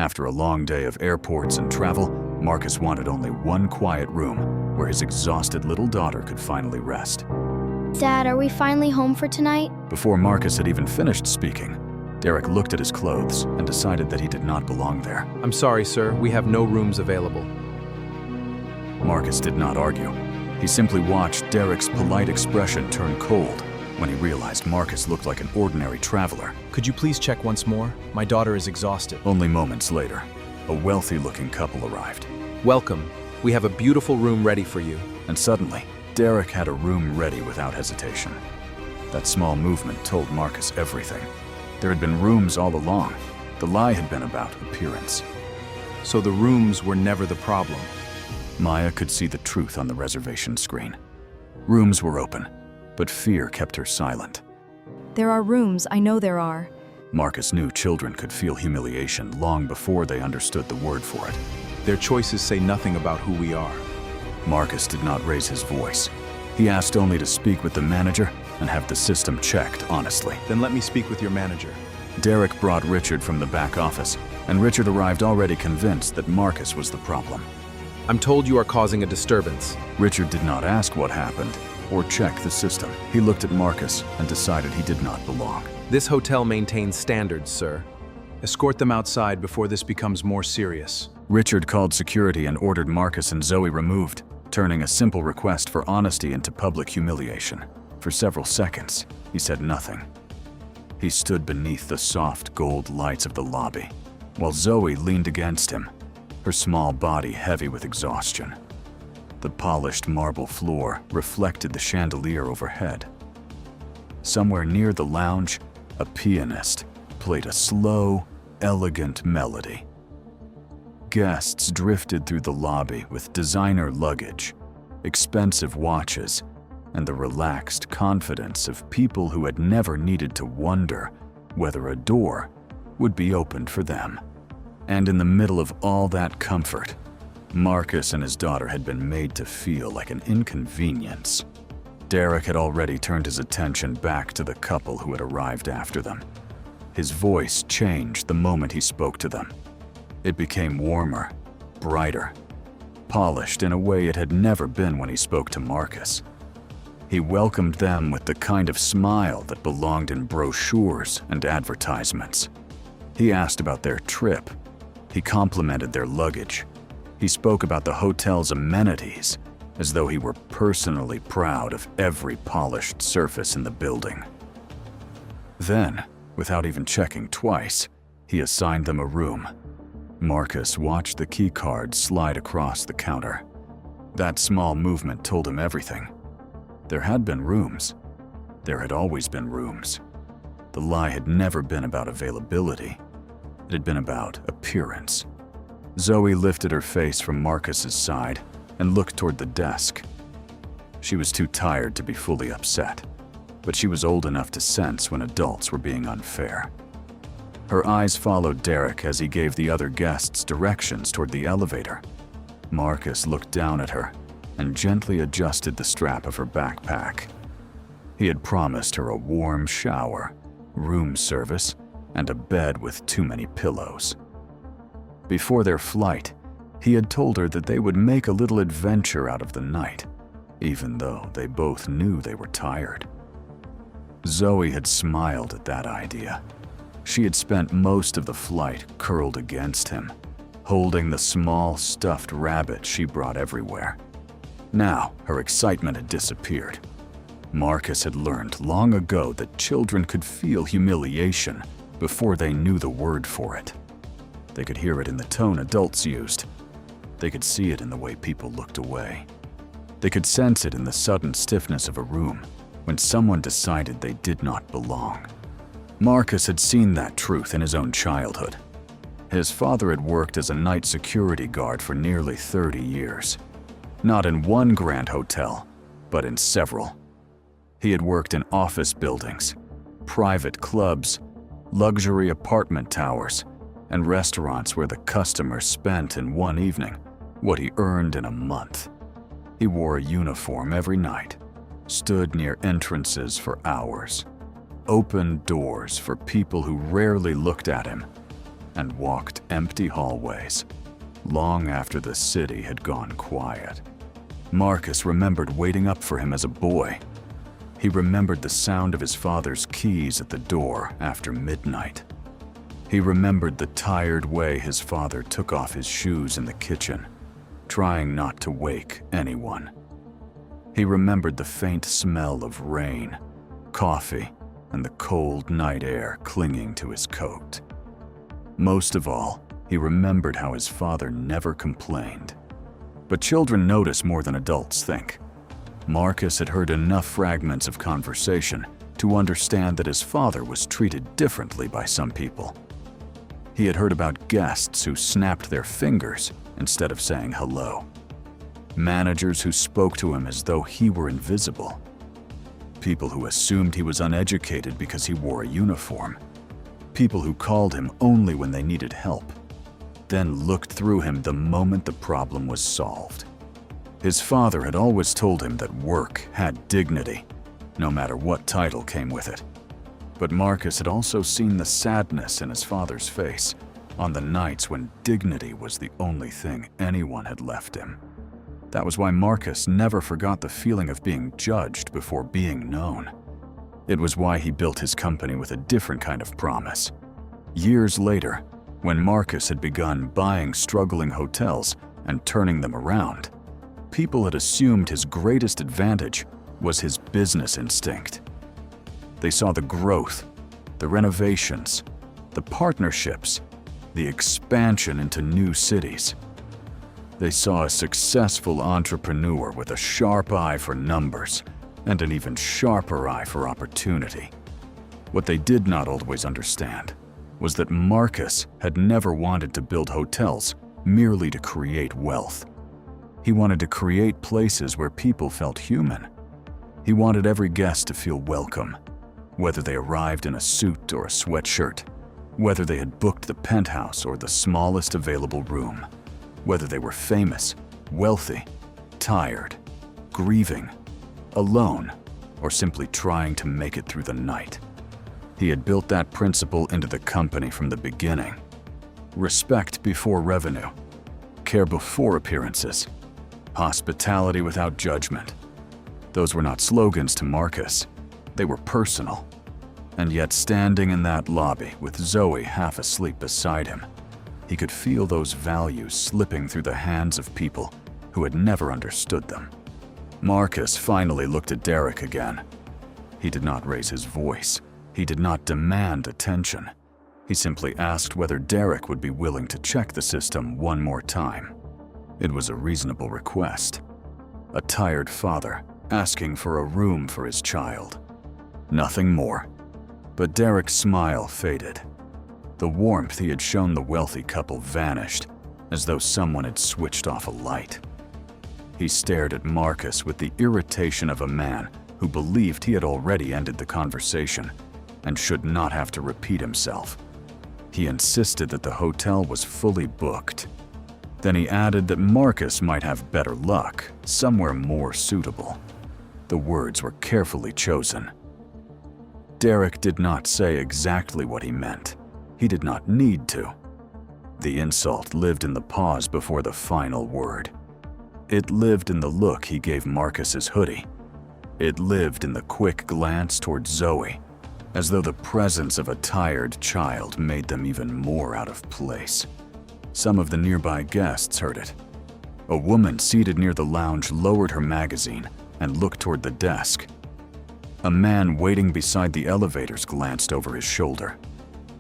After a long day of airports and travel, Marcus wanted only one quiet room where his exhausted little daughter could finally rest. Dad, are we finally home for tonight? Before Marcus had even finished speaking, Derek looked at his clothes and decided that he did not belong there. I'm sorry, sir. We have no rooms available. Marcus did not argue. He simply watched Derek's polite expression turn cold when he realized Marcus looked like an ordinary traveler. Could you please check once more? My daughter is exhausted. Only moments later, a wealthy-looking couple arrived. Welcome. We have a beautiful room ready for you. And suddenly, Derek had a room ready without hesitation. That small movement told Marcus everything. There had been rooms all along. The lie had been about appearance. So the rooms were never the problem. Maya could see the truth on the reservation screen. Rooms were open, but fear kept her silent. There are rooms, I know there are. Marcus knew children could feel humiliation long before they understood the word for it. Their choices say nothing about who we are. Marcus did not raise his voice. He asked only to speak with the manager and have the system checked honestly. Then let me speak with your manager. Derek brought Richard from the back office, and Richard arrived already convinced that Marcus was the problem. I'm told you are causing a disturbance. Richard did not ask what happened or check the system. He looked at Marcus and decided he did not belong. This hotel maintains standards, sir. Escort them outside before this becomes more serious. Richard called security and ordered Marcus and Zoe removed, turning a simple request for honesty into public humiliation. For several seconds, he said nothing. He stood beneath the soft gold lights of the lobby, while Zoe leaned against him, her small body heavy with exhaustion. The polished marble floor reflected the chandelier overhead. Somewhere near the lounge, a pianist played a slow, elegant melody. Guests drifted through the lobby with designer luggage, expensive watches, and the relaxed confidence of people who had never needed to wonder whether a door would be opened for them. And in the middle of all that comfort, Marcus and his daughter had been made to feel like an inconvenience. Derek had already turned his attention back to the couple who had arrived after them. His voice changed the moment he spoke to them. It became warmer, brighter, polished in a way it had never been when he spoke to Marcus. He welcomed them with the kind of smile that belonged in brochures and advertisements. He asked about their trip. He complimented their luggage. He spoke about the hotel's amenities, as though he were personally proud of every polished surface in the building. Then, without even checking twice, he assigned them a room. Marcus watched the key card slide across the counter. That small movement told him everything. There had been rooms. There had always been rooms. The lie had never been about availability. It had been about appearance. Zoe lifted her face from Marcus's side and looked toward the desk. She was too tired to be fully upset, but she was old enough to sense when adults were being unfair. Her eyes followed Derek as he gave the other guests directions toward the elevator. Marcus looked down at her and gently adjusted the strap of her backpack. He had promised her a warm shower, room service, and a bed with too many pillows. Before their flight, he had told her that they would make a little adventure out of the night, even though they both knew they were tired. Zoe had smiled at that idea. She had spent most of the flight curled against him, holding the small stuffed rabbit she brought everywhere. Now, her excitement had disappeared. Marcus had learned long ago that children could feel humiliation before they knew the word for it. They could hear it in the tone adults used. They could see it in the way people looked away. They could sense it in the sudden stiffness of a room when someone decided they did not belong. Marcus had seen that truth in his own childhood. His father had worked as a night security guard for nearly 30 years. Not in one grand hotel, but in several. He had worked in office buildings, private clubs, luxury apartment towers, and restaurants where the customers spent in one evening what he earned in a month. He wore a uniform every night, stood near entrances for hours, opened doors for people who rarely looked at him, and walked empty hallways, long after the city had gone quiet. Marcus remembered waiting up for him as a boy. He remembered the sound of his father's keys at the door after midnight. He remembered the tired way his father took off his shoes in the kitchen, trying not to wake anyone. He remembered the faint smell of rain, coffee, and the cold night air clinging to his coat. Most of all, he remembered how his father never complained. But children notice more than adults think. Marcus had heard enough fragments of conversation to understand that his father was treated differently by some people. He had heard about guests who snapped their fingers instead of saying hello. Managers who spoke to him as though he were invisible. People who assumed he was uneducated because he wore a uniform. People who called him only when they needed help, then looked through him the moment the problem was solved. His father had always told him that work had dignity, no matter what title came with it. But Marcus had also seen the sadness in his father's face on the nights when dignity was the only thing anyone had left him. That was why Marcus never forgot the feeling of being judged before being known. It was why he built his company with a different kind of promise. Years later, when Marcus had begun buying struggling hotels and turning them around, people had assumed his greatest advantage was his business instinct. They saw the growth, the renovations, the partnerships, the expansion into new cities. They saw a successful entrepreneur with a sharp eye for numbers and an even sharper eye for opportunity. What they did not always understand was that Marcus had never wanted to build hotels merely to create wealth. He wanted to create places where people felt human. He wanted every guest to feel welcome, whether they arrived in a suit or a sweatshirt, whether they had booked the penthouse or the smallest available room, whether they were famous, wealthy, tired, grieving, alone, or simply trying to make it through the night. He had built that principle into the company from the beginning. Respect before revenue, care before appearances, hospitality without judgment. Those were not slogans to Marcus. They were personal. And yet, standing in that lobby with Zoe half asleep beside him, he could feel those values slipping through the hands of people who had never understood them. Marcus finally looked at Derek again. He did not raise his voice. He did not demand attention. He simply asked whether Derek would be willing to check the system one more time. It was a reasonable request. A tired father asking for a room for his child. Nothing more. But Derek's smile faded. The warmth he had shown the wealthy couple vanished, as though someone had switched off a light. He stared at Marcus with the irritation of a man who believed he had already ended the conversation and should not have to repeat himself. He insisted that the hotel was fully booked. Then he added that Marcus might have better luck somewhere more suitable. The words were carefully chosen. Derek did not say exactly what he meant. He did not need to. The insult lived in the pause before the final word. It lived in the look he gave Marcus's hoodie. It lived in the quick glance toward Zoe, as though the presence of a tired child made them even more out of place. Some of the nearby guests heard it. A woman seated near the lounge lowered her magazine and looked toward the desk. A man waiting beside the elevators glanced over his shoulder.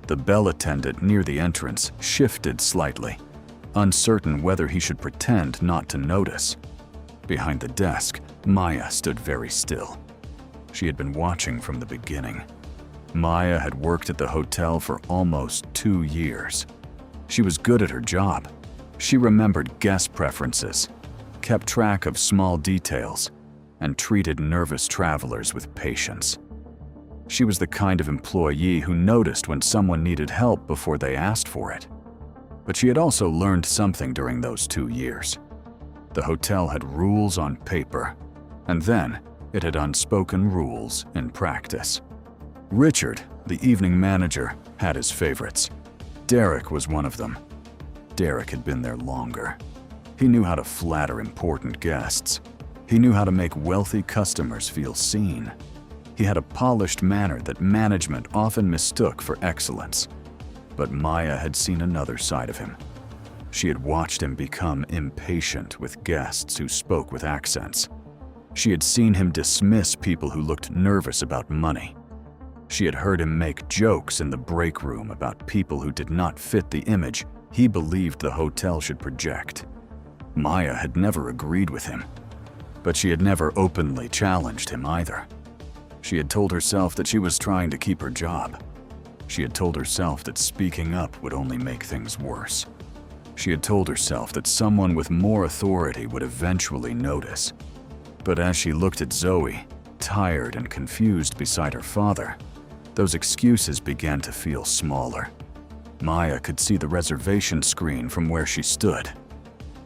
The bell attendant near the entrance shifted slightly, uncertain whether he should pretend not to notice. Behind the desk, Maya stood very still. She had been watching from the beginning. Maya had worked at the hotel for almost 2 years. She was good at her job. She remembered guest preferences, kept track of small details, and treated nervous travelers with patience. She was the kind of employee who noticed when someone needed help before they asked for it. But she had also learned something during those 2 years. The hotel had rules on paper, and then it had unspoken rules in practice. Richard, the evening manager, had his favorites. Derek was one of them. Derek had been there longer. He knew how to flatter important guests. He knew how to make wealthy customers feel seen. He had a polished manner that management often mistook for excellence. But Maya had seen another side of him. She had watched him become impatient with guests who spoke with accents. She had seen him dismiss people who looked nervous about money. She had heard him make jokes in the break room about people who did not fit the image he believed the hotel should project. Maya had never agreed with him, but she had never openly challenged him either. She had told herself that she was trying to keep her job. She had told herself that speaking up would only make things worse. She had told herself that someone with more authority would eventually notice. But as she looked at Zoe, tired and confused beside her father, those excuses began to feel smaller. Maya could see the reservation screen from where she stood.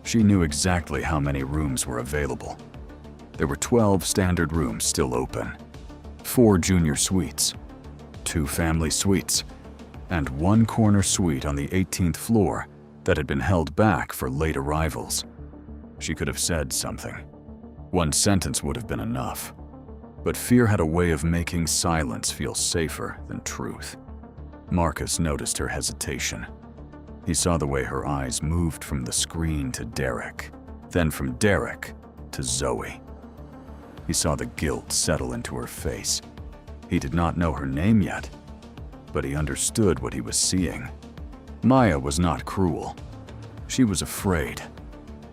She knew exactly how many rooms were available. There were 12 standard rooms still open, 4 junior suites, 2 family suites, and 1 corner suite on the 18th floor that had been held back for late arrivals. She could have said something. One sentence would have been enough. But fear had a way of making silence feel safer than truth. Marcus noticed her hesitation. He saw the way her eyes moved from the screen to Derek, then from Derek to Zoe. He saw the guilt settle into her face. He did not know her name yet, but he understood what he was seeing. Maya was not cruel. She was afraid.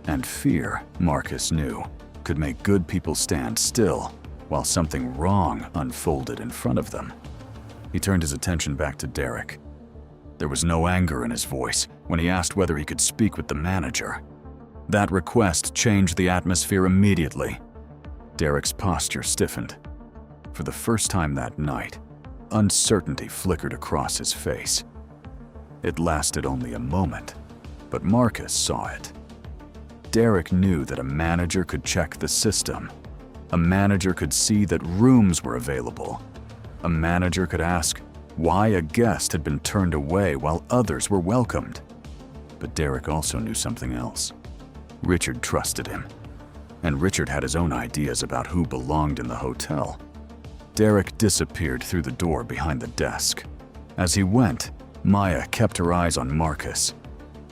And fear, Marcus knew, could make good people stand still while something wrong unfolded in front of them. He turned his attention back to Derek. There was no anger in his voice when he asked whether he could speak with the manager. That request changed the atmosphere immediately. Derek's posture stiffened. For the first time that night, uncertainty flickered across his face. It lasted only a moment, but Marcus saw it. Derek knew that a manager could check the system. A manager could see that rooms were available. A manager could ask why a guest had been turned away while others were welcomed. But Derek also knew something else. Richard trusted him, and Richard had his own ideas about who belonged in the hotel. Derek disappeared through the door behind the desk. As he went, Maya kept her eyes on Marcus.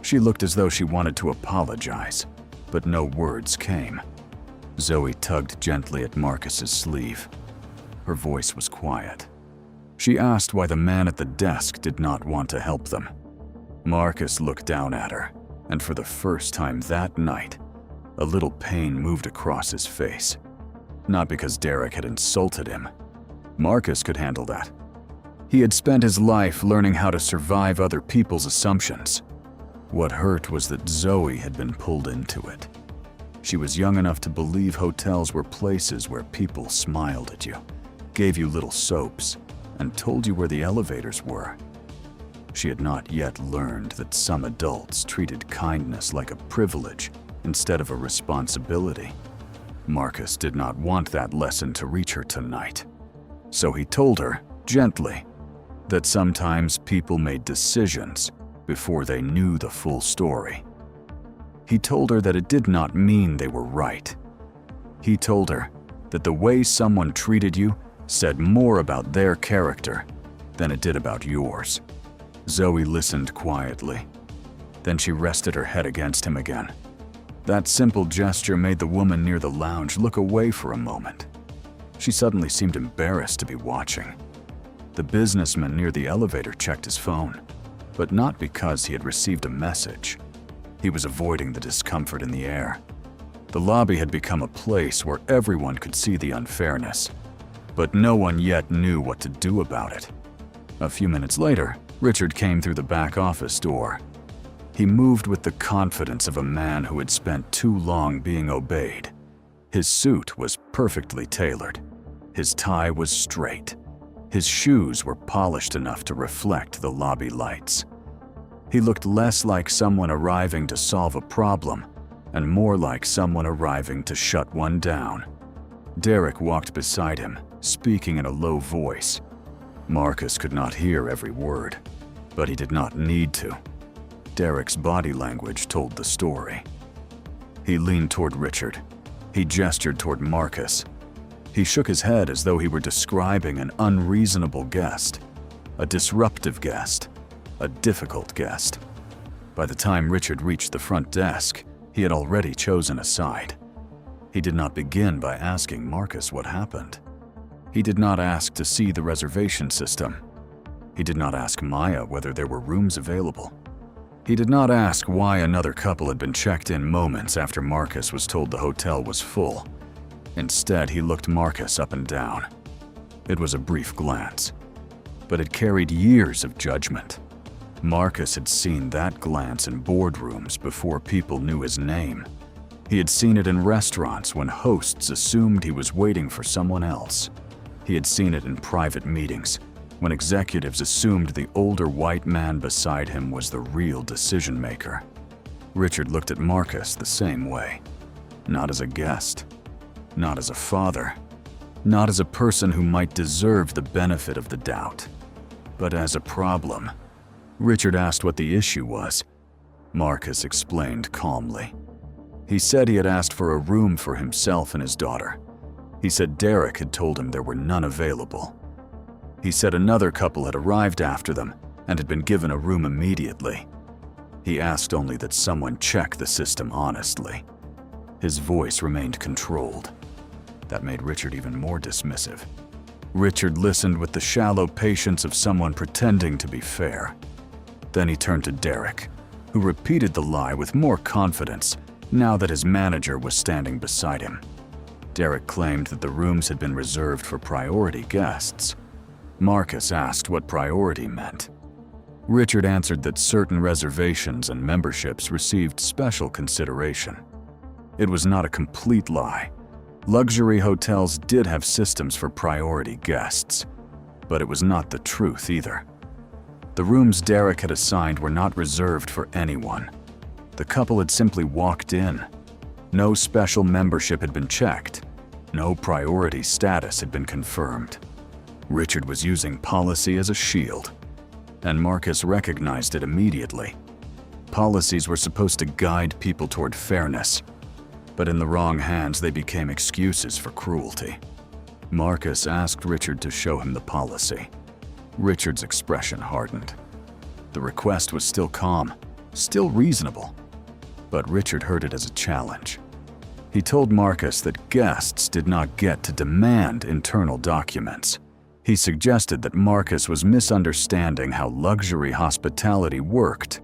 She looked as though she wanted to apologize, but no words came. Zoe tugged gently at Marcus's sleeve. Her voice was quiet. She asked why the man at the desk did not want to help them. Marcus looked down at her, and for the first time that night, a little pain moved across his face. Not because Derek had insulted him. Marcus could handle that. He had spent his life learning how to survive other people's assumptions. What hurt was that Zoe had been pulled into it. She was young enough to believe hotels were places where people smiled at you, gave you little soaps, and told you where the elevators were. She had not yet learned that some adults treated kindness like a privilege instead of a responsibility. Marcus did not want that lesson to reach her tonight. So he told her, gently, that sometimes people made decisions before they knew the full story. He told her that it did not mean they were right. He told her that the way someone treated you said more about their character than it did about yours. Zoe listened quietly. Then she rested her head against him again. That simple gesture made the woman near the lounge look away for a moment. She suddenly seemed embarrassed to be watching. The businessman near the elevator checked his phone, but not because he had received a message. He was avoiding the discomfort in the air. The lobby had become a place where everyone could see the unfairness, but no one yet knew what to do about it. A few minutes later, Richard came through the back office door. He moved with the confidence of a man who had spent too long being obeyed. His suit was perfectly tailored. His tie was straight. His shoes were polished enough to reflect the lobby lights. He looked less like someone arriving to solve a problem and more like someone arriving to shut one down. Derek walked beside him, speaking in a low voice. Marcus could not hear every word, But he did not need to. Derek's body language told the story. He leaned toward Richard. He gestured toward Marcus. He shook his head as though he were describing an unreasonable guest, a disruptive guest, a difficult guest. By the time Richard reached the front desk, he had already chosen a side. He did not begin by asking Marcus what happened. He did not ask to see the reservation system. He did not ask Maya whether there were rooms available. He did not ask why another couple had been checked in moments after Marcus was told the hotel was full. Instead, he looked Marcus up and down. It was a brief glance, but it carried years of judgment. Marcus had seen that glance in boardrooms before people knew his name. He had seen it in restaurants when hosts assumed he was waiting for someone else. He had seen it in private meetings when executives assumed the older white man beside him was the real decision maker. Richard looked at Marcus the same way. Not as a guest, not as a father, not as a person who might deserve the benefit of the doubt, but as a problem. Richard asked what the issue was. Marcus explained calmly. He said he had asked for a room for himself and his daughter. He said Derek had told him there were none available. He said another couple had arrived after them and had been given a room immediately. He asked only that someone check the system honestly. His voice remained controlled. That made Richard even more dismissive. Richard listened with the shallow patience of someone pretending to be fair. Then he turned to Derek, who repeated the lie with more confidence now that his manager was standing beside him. Derek claimed that the rooms had been reserved for priority guests. Marcus asked what priority meant. Richard answered that certain reservations and memberships received special consideration. It was not a complete lie. Luxury hotels did have systems for priority guests, but it was not the truth either. The rooms Derek had assigned were not reserved for anyone. The couple had simply walked in. No special membership had been checked. No priority status had been confirmed. Richard was using policy as a shield, and Marcus recognized it immediately. Policies were supposed to guide people toward fairness, but in the wrong hands they became excuses for cruelty. Marcus asked Richard to show him the policy. Richard's expression hardened. The request was still calm, still reasonable, but Richard heard it as a challenge. He told Marcus that guests did not get to demand internal documents. He suggested that Marcus was misunderstanding how luxury hospitality worked.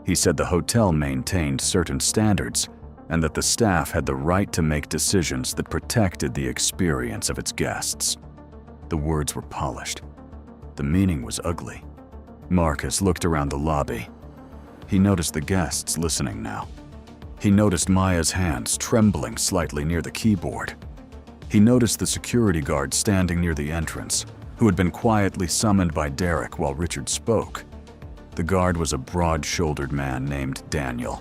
He said the hotel maintained certain standards and that the staff had the right to make decisions that protected the experience of its guests. The words were polished. The meaning was ugly. Marcus looked around the lobby. He noticed the guests listening now. He noticed Maya's hands trembling slightly near the keyboard. He noticed the security guard standing near the entrance, who had been quietly summoned by Derek while Richard spoke. The guard was a broad-shouldered man named Daniel.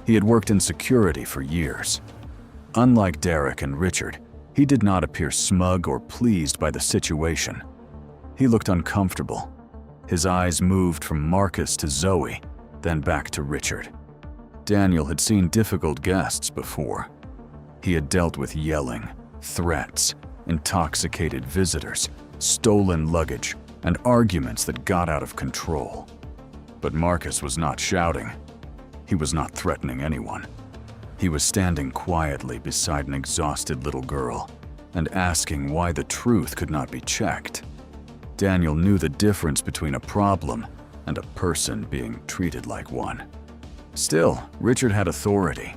He had worked in security for years. Unlike Derek and Richard, he did not appear smug or pleased by the situation. He looked uncomfortable. His eyes moved from Marcus to Zoe, then back to Richard. Daniel had seen difficult guests before. He had dealt with yelling, threats, intoxicated visitors, stolen luggage, and arguments that got out of control. But Marcus was not shouting. He was not threatening anyone. He was standing quietly beside an exhausted little girl and asking why the truth could not be checked. Daniel knew the difference between a problem and a person being treated like one. Still, Richard had authority,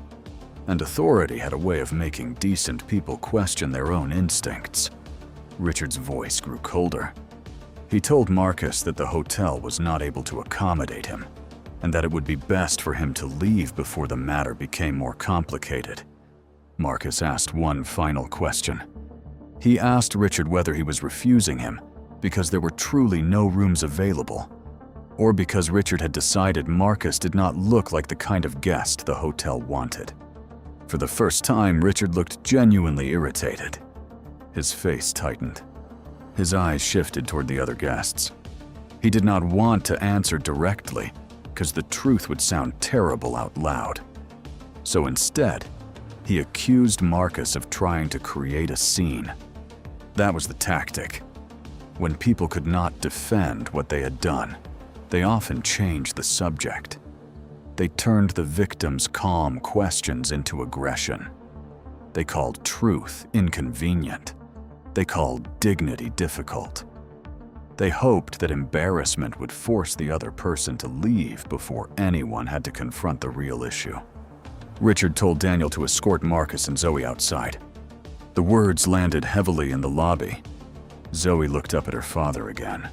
and authority had a way of making decent people question their own instincts. Richard's voice grew colder. He told Marcus that the hotel was not able to accommodate him, and that it would be best for him to leave before the matter became more complicated. Marcus asked one final question. He asked Richard whether he was refusing him because there were truly no rooms available, or because Richard had decided Marcus did not look like the kind of guest the hotel wanted. For the first time, Richard looked genuinely irritated. His face tightened. His eyes shifted toward the other guests. He did not want to answer directly, because the truth would sound terrible out loud. So instead, he accused Marcus of trying to create a scene. That was the tactic. When people could not defend what they had done, they often changed the subject. They turned the victim's calm questions into aggression. They called truth inconvenient. They called dignity difficult. They hoped that embarrassment would force the other person to leave before anyone had to confront the real issue. Richard told Daniel to escort Marcus and Zoe outside. The words landed heavily in the lobby. Zoe looked up at her father again.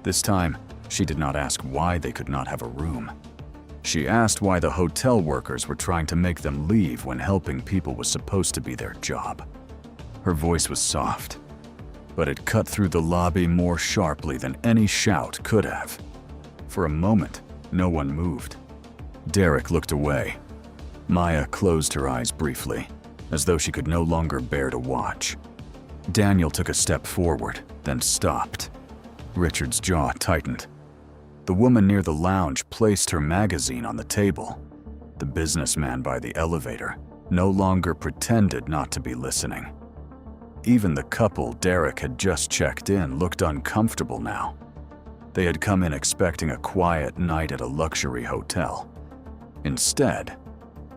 This time, she did not ask why they could not have a room. She asked why the hotel workers were trying to make them leave when helping people was supposed to be their job. Her voice was soft, but it cut through the lobby more sharply than any shout could have. For a moment, no one moved. Derek looked away. Maya closed her eyes briefly, as though she could no longer bear to watch. Daniel took a step forward, then stopped. Richard's jaw tightened. The woman near the lounge placed her magazine on the table. The businessman by the elevator no longer pretended not to be listening. Even the couple Derek had just checked in looked uncomfortable now. They had come in expecting a quiet night at a luxury hotel. Instead,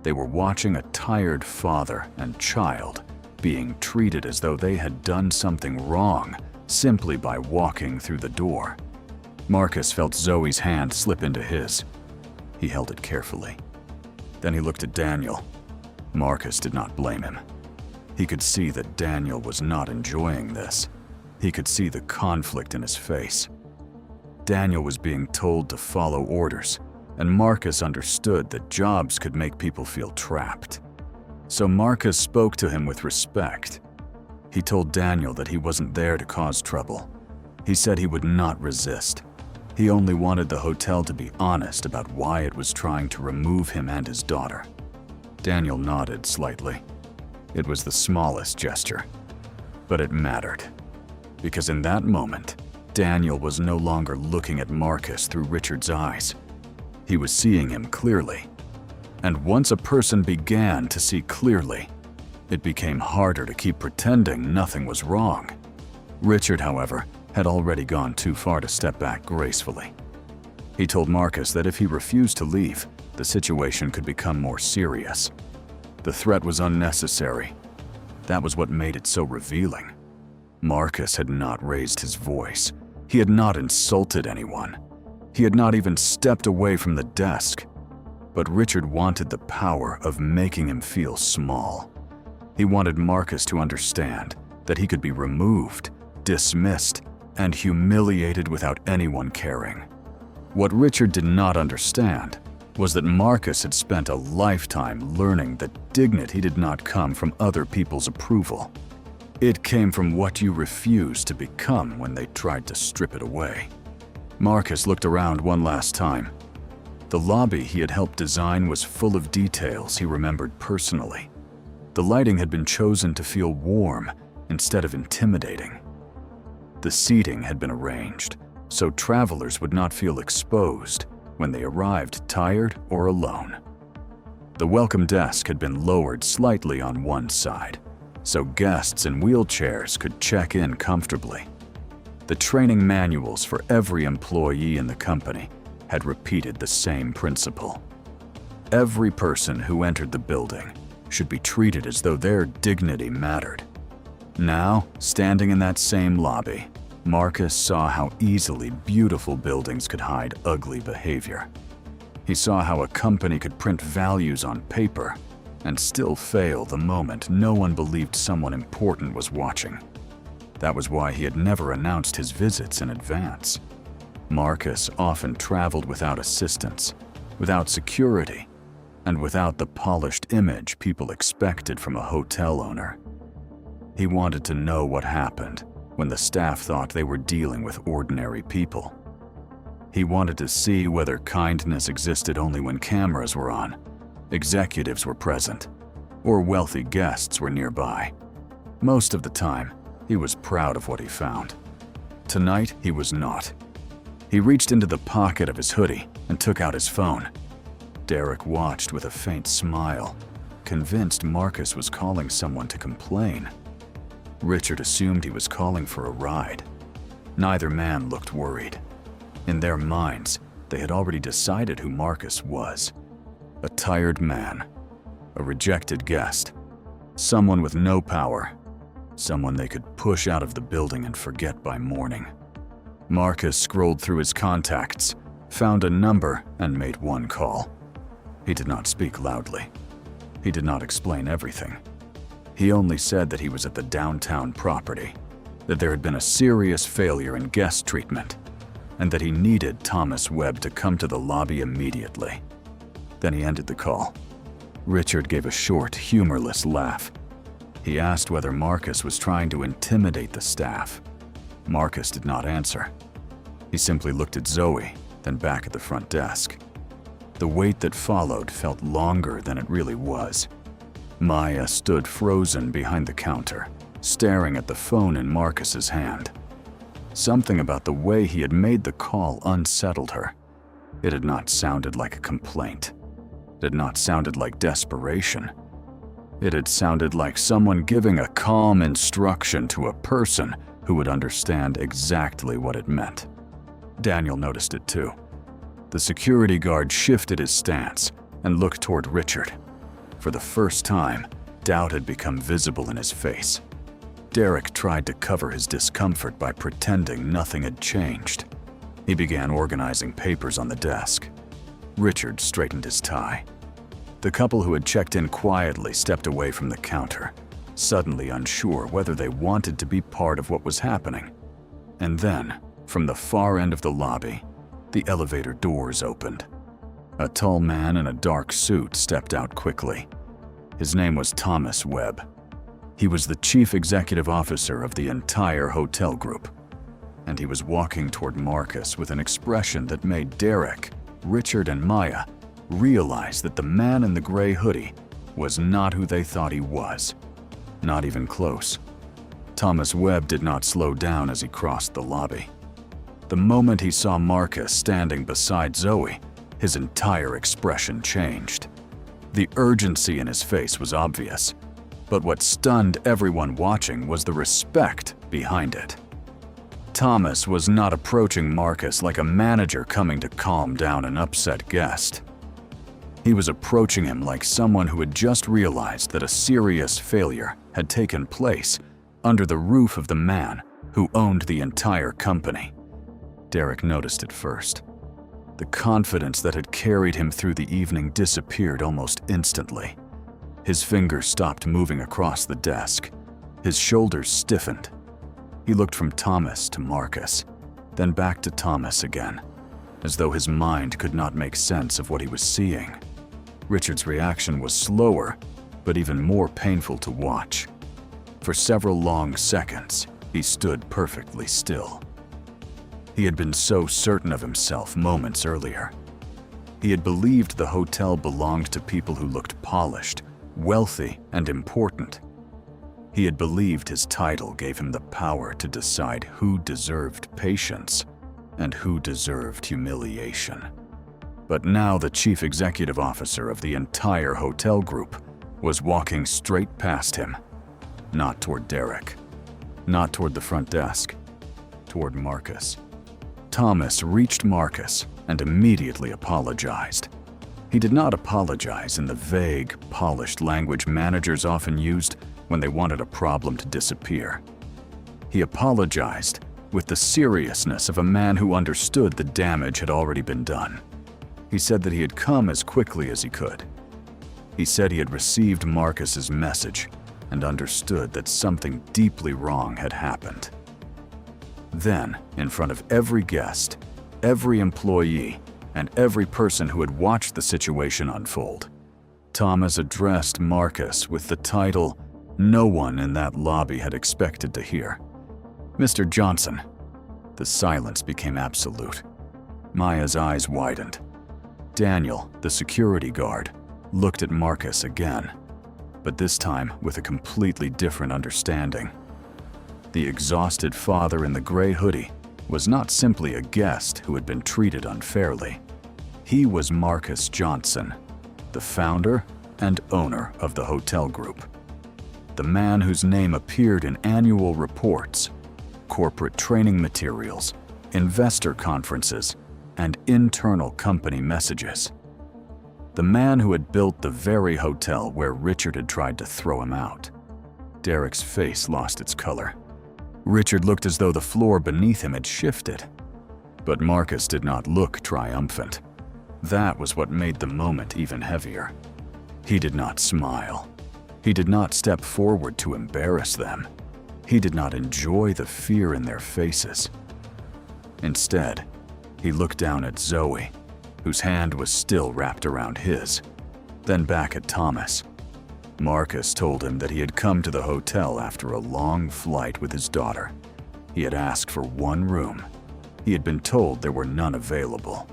they were watching a tired father and child being treated as though they had done something wrong simply by walking through the door. Marcus felt Zoe's hand slip into his. He held it carefully. Then he looked at Daniel. Marcus did not blame him. He could see that Daniel was not enjoying this. He could see the conflict in his face. Daniel was being told to follow orders, and Marcus understood that jobs could make people feel trapped. So Marcus spoke to him with respect. He told Daniel that he wasn't there to cause trouble. He said he would not resist. He only wanted the hotel to be honest about why it was trying to remove him and his daughter. Daniel nodded slightly. It was the smallest gesture, but it mattered. Because in that moment, Daniel was no longer looking at Marcus through Richard's eyes. He was seeing him clearly. And once a person began to see clearly, it became harder to keep pretending nothing was wrong. Richard, however, had already gone too far to step back gracefully. He told Marcus that if he refused to leave, the situation could become more serious. The threat was unnecessary. That was what made it so revealing. Marcus had not raised his voice. He had not insulted anyone. He had not even stepped away from the desk. But Richard wanted the power of making him feel small. He wanted Marcus to understand that he could be removed, dismissed, and humiliated without anyone caring. What Richard did not understand was that Marcus had spent a lifetime learning that dignity did not come from other people's approval. It came from what you refused to become when they tried to strip it away. Marcus looked around one last time. The lobby he had helped design was full of details he remembered personally. The lighting had been chosen to feel warm instead of intimidating. The seating had been arranged so travelers would not feel exposed when they arrived tired or alone. The welcome desk had been lowered slightly on one side, so guests in wheelchairs could check in comfortably. The training manuals for every employee in the company had repeated the same principle. Every person who entered the building should be treated as though their dignity mattered. Now, standing in that same lobby, Marcus saw how easily beautiful buildings could hide ugly behavior. He saw how a company could print values on paper and still fail the moment no one believed someone important was watching. That was why he had never announced his visits in advance. Marcus often traveled without assistance, without security, and without the polished image people expected from a hotel owner. He wanted to know what happened when the staff thought they were dealing with ordinary people. He wanted to see whether kindness existed only when cameras were on, executives were present, or wealthy guests were nearby. Most of the time, he was proud of what he found. Tonight, he was not. He reached into the pocket of his hoodie and took out his phone. Derek watched with a faint smile, convinced Marcus was calling someone to complain. Richard assumed he was calling for a ride. Neither man looked worried. In their minds, they had already decided who Marcus was. A tired man, a rejected guest, someone with no power, someone they could push out of the building and forget by morning. Marcus scrolled through his contacts, found a number, and made one call. He did not speak loudly. He did not explain everything. He only said that he was at the downtown property, that there had been a serious failure in guest treatment, and that he needed Thomas Webb to come to the lobby immediately. Then he ended the call. Richard gave a short, humorless laugh. He asked whether Marcus was trying to intimidate the staff. Marcus did not answer. He simply looked at Zoe, then back at the front desk. The wait that followed felt longer than it really was. Maya stood frozen behind the counter, staring at the phone in Marcus's hand. Something about the way he had made the call unsettled her. It had not sounded like a complaint. It had not sounded like desperation. It had sounded like someone giving a calm instruction to a person who would understand exactly what it meant. Daniel noticed it too. The security guard shifted his stance and looked toward Richard. For the first time, doubt had become visible in his face. Derek tried to cover his discomfort by pretending nothing had changed. He began organizing papers on the desk. Richard straightened his tie. The couple who had checked in quietly stepped away from the counter, suddenly unsure whether they wanted to be part of what was happening. And then, from the far end of the lobby, the elevator doors opened. A tall man in a dark suit stepped out quickly. His name was Thomas Webb. He was the chief executive officer of the entire hotel group, and he was walking toward Marcus with an expression that made Derek, Richard, and Maya realize that the man in the gray hoodie was not who they thought he was. Not even close. Thomas Webb did not slow down as he crossed the lobby. The moment he saw Marcus standing beside Zoe, his entire expression changed. The urgency in his face was obvious, but what stunned everyone watching was the respect behind it. Thomas was not approaching Marcus like a manager coming to calm down an upset guest. He was approaching him like someone who had just realized that a serious failure had taken place under the roof of the man who owned the entire company. Derek noticed it first. The confidence that had carried him through the evening disappeared almost instantly. His fingers stopped moving across the desk. His shoulders stiffened. He looked from Thomas to Marcus, then back to Thomas again, as though his mind could not make sense of what he was seeing. Richard's reaction was slower, but even more painful to watch. For several long seconds, he stood perfectly still. He had been so certain of himself moments earlier. He had believed the hotel belonged to people who looked polished, wealthy, and important. He had believed his title gave him the power to decide who deserved patience and who deserved humiliation. But now the chief executive officer of the entire hotel group was walking straight past him, not toward Derek, not toward the front desk, toward Marcus. Thomas reached Marcus and immediately apologized. He did not apologize in the vague, polished language managers often used when they wanted a problem to disappear. He apologized with the seriousness of a man who understood the damage had already been done. He said that he had come as quickly as he could. He said he had received Marcus's message and understood that something deeply wrong had happened. Then, in front of every guest, every employee, and every person who had watched the situation unfold, Thomas addressed Marcus with the title no one in that lobby had expected to hear. "Mr. Johnson." The silence became absolute. Maya's eyes widened. Daniel, the security guard, looked at Marcus again, but this time with a completely different understanding. The exhausted father in the gray hoodie was not simply a guest who had been treated unfairly. He was Marcus Johnson, the founder and owner of the hotel group. The man whose name appeared in annual reports, corporate training materials, investor conferences, and internal company messages. The man who had built the very hotel where Richard had tried to throw him out. Derek's face lost its color. Richard looked as though the floor beneath him had shifted. But Marcus did not look triumphant. That was what made the moment even heavier. He did not smile. He did not step forward to embarrass them. He did not enjoy the fear in their faces. Instead, he looked down at Zoe, whose hand was still wrapped around his, then back at Thomas. Marcus told him that he had come to the hotel after a long flight with his daughter. He had asked for one room. He had been told there were none available.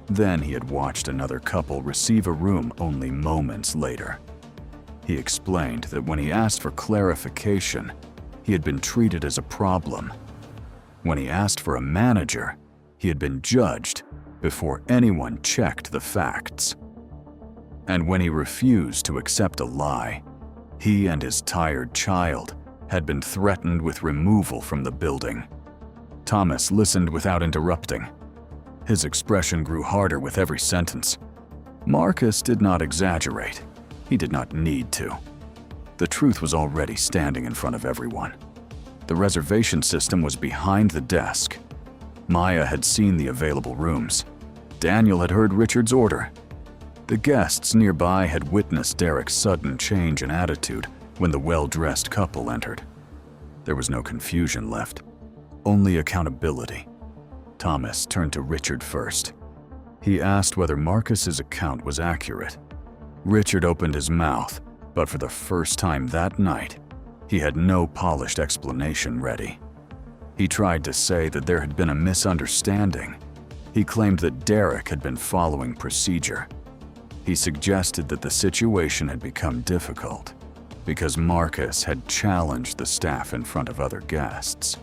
Then he had watched another couple receive a room only moments later. He explained that when he asked for clarification, he had been treated as a problem. When he asked for a manager, he had been judged before anyone checked the facts. And when he refused to accept a lie, he and his tired child had been threatened with removal from the building. Thomas listened without interrupting. His expression grew harder with every sentence. Marcus did not exaggerate. He did not need to. The truth was already standing in front of everyone. The reservation system was behind the desk. Maya had seen the available rooms. Daniel had heard Richard's order. The guests nearby had witnessed Derek's sudden change in attitude when the well-dressed couple entered. There was no confusion left, only accountability. Thomas turned to Richard first. He asked whether Marcus's account was accurate. Richard opened his mouth, but for the first time that night, he had no polished explanation ready. He tried to say that there had been a misunderstanding. He claimed that Derek had been following procedure. He suggested that the situation had become difficult because Marcus had challenged the staff in front of other guests.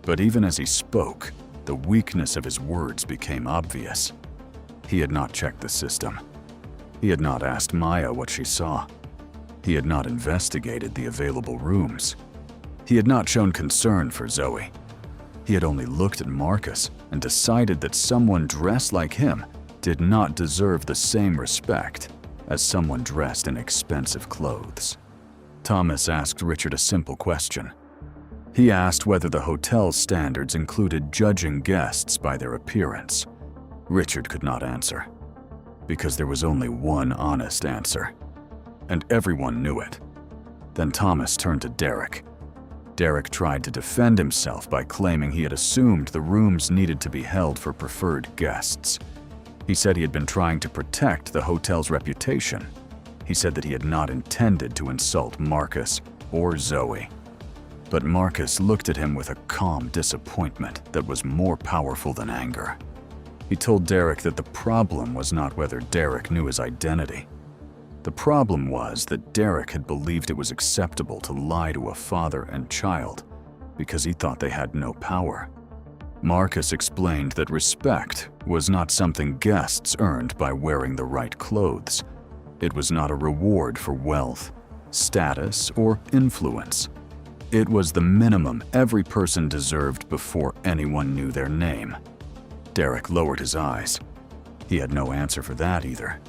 But even as he spoke, the weakness of his words became obvious. He had not checked the system. He had not asked Maya what she saw. He had not investigated the available rooms. He had not shown concern for Zoe. He had only looked at Marcus and decided that someone dressed like him did not deserve the same respect as someone dressed in expensive clothes. Thomas asked Richard a simple question. He asked whether the hotel's standards included judging guests by their appearance. Richard could not answer, because there was only one honest answer, and everyone knew it. Then Thomas turned to Derek. Derek tried to defend himself by claiming he had assumed the rooms needed to be held for preferred guests. He said he had been trying to protect the hotel's reputation. He said that he had not intended to insult Marcus or Zoe. But Marcus looked at him with a calm disappointment that was more powerful than anger. He told Derek that the problem was not whether Derek knew his identity. The problem was that Derek had believed it was acceptable to lie to a father and child because he thought they had no power. Marcus explained that respect was not something guests earned by wearing the right clothes. It was not a reward for wealth, status, or influence. It was the minimum every person deserved before anyone knew their name. Derek lowered his eyes. He had no answer for that either.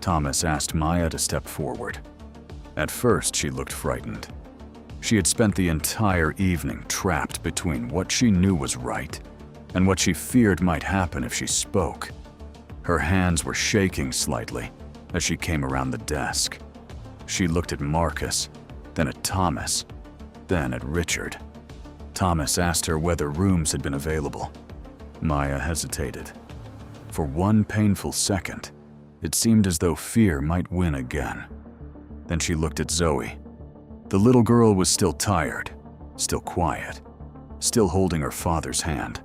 Thomas asked Maya to step forward. At first, she looked frightened. She had spent the entire evening trapped between what she knew was right and what she feared might happen if she spoke. Her hands were shaking slightly as she came around the desk. She looked at Marcus, then at Thomas, then at Richard. Thomas asked her whether rooms had been available. Maya hesitated. For one painful second, it seemed as though fear might win again. Then she looked at Zoe. The little girl was still tired, still quiet, still holding her father's hand.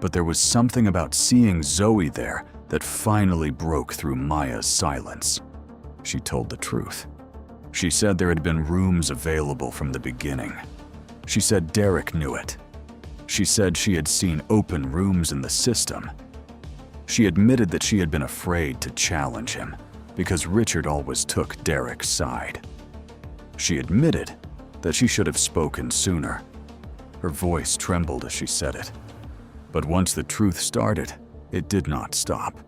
But there was something about seeing Zoe there that finally broke through Maya's silence. She told the truth. She said there had been rooms available from the beginning. She said Derek knew it. She said she had seen open rooms in the system. She admitted that she had been afraid to challenge him because Richard always took Derek's side. She admitted that she should have spoken sooner. Her voice trembled as she said it. But once the truth started, it did not stop.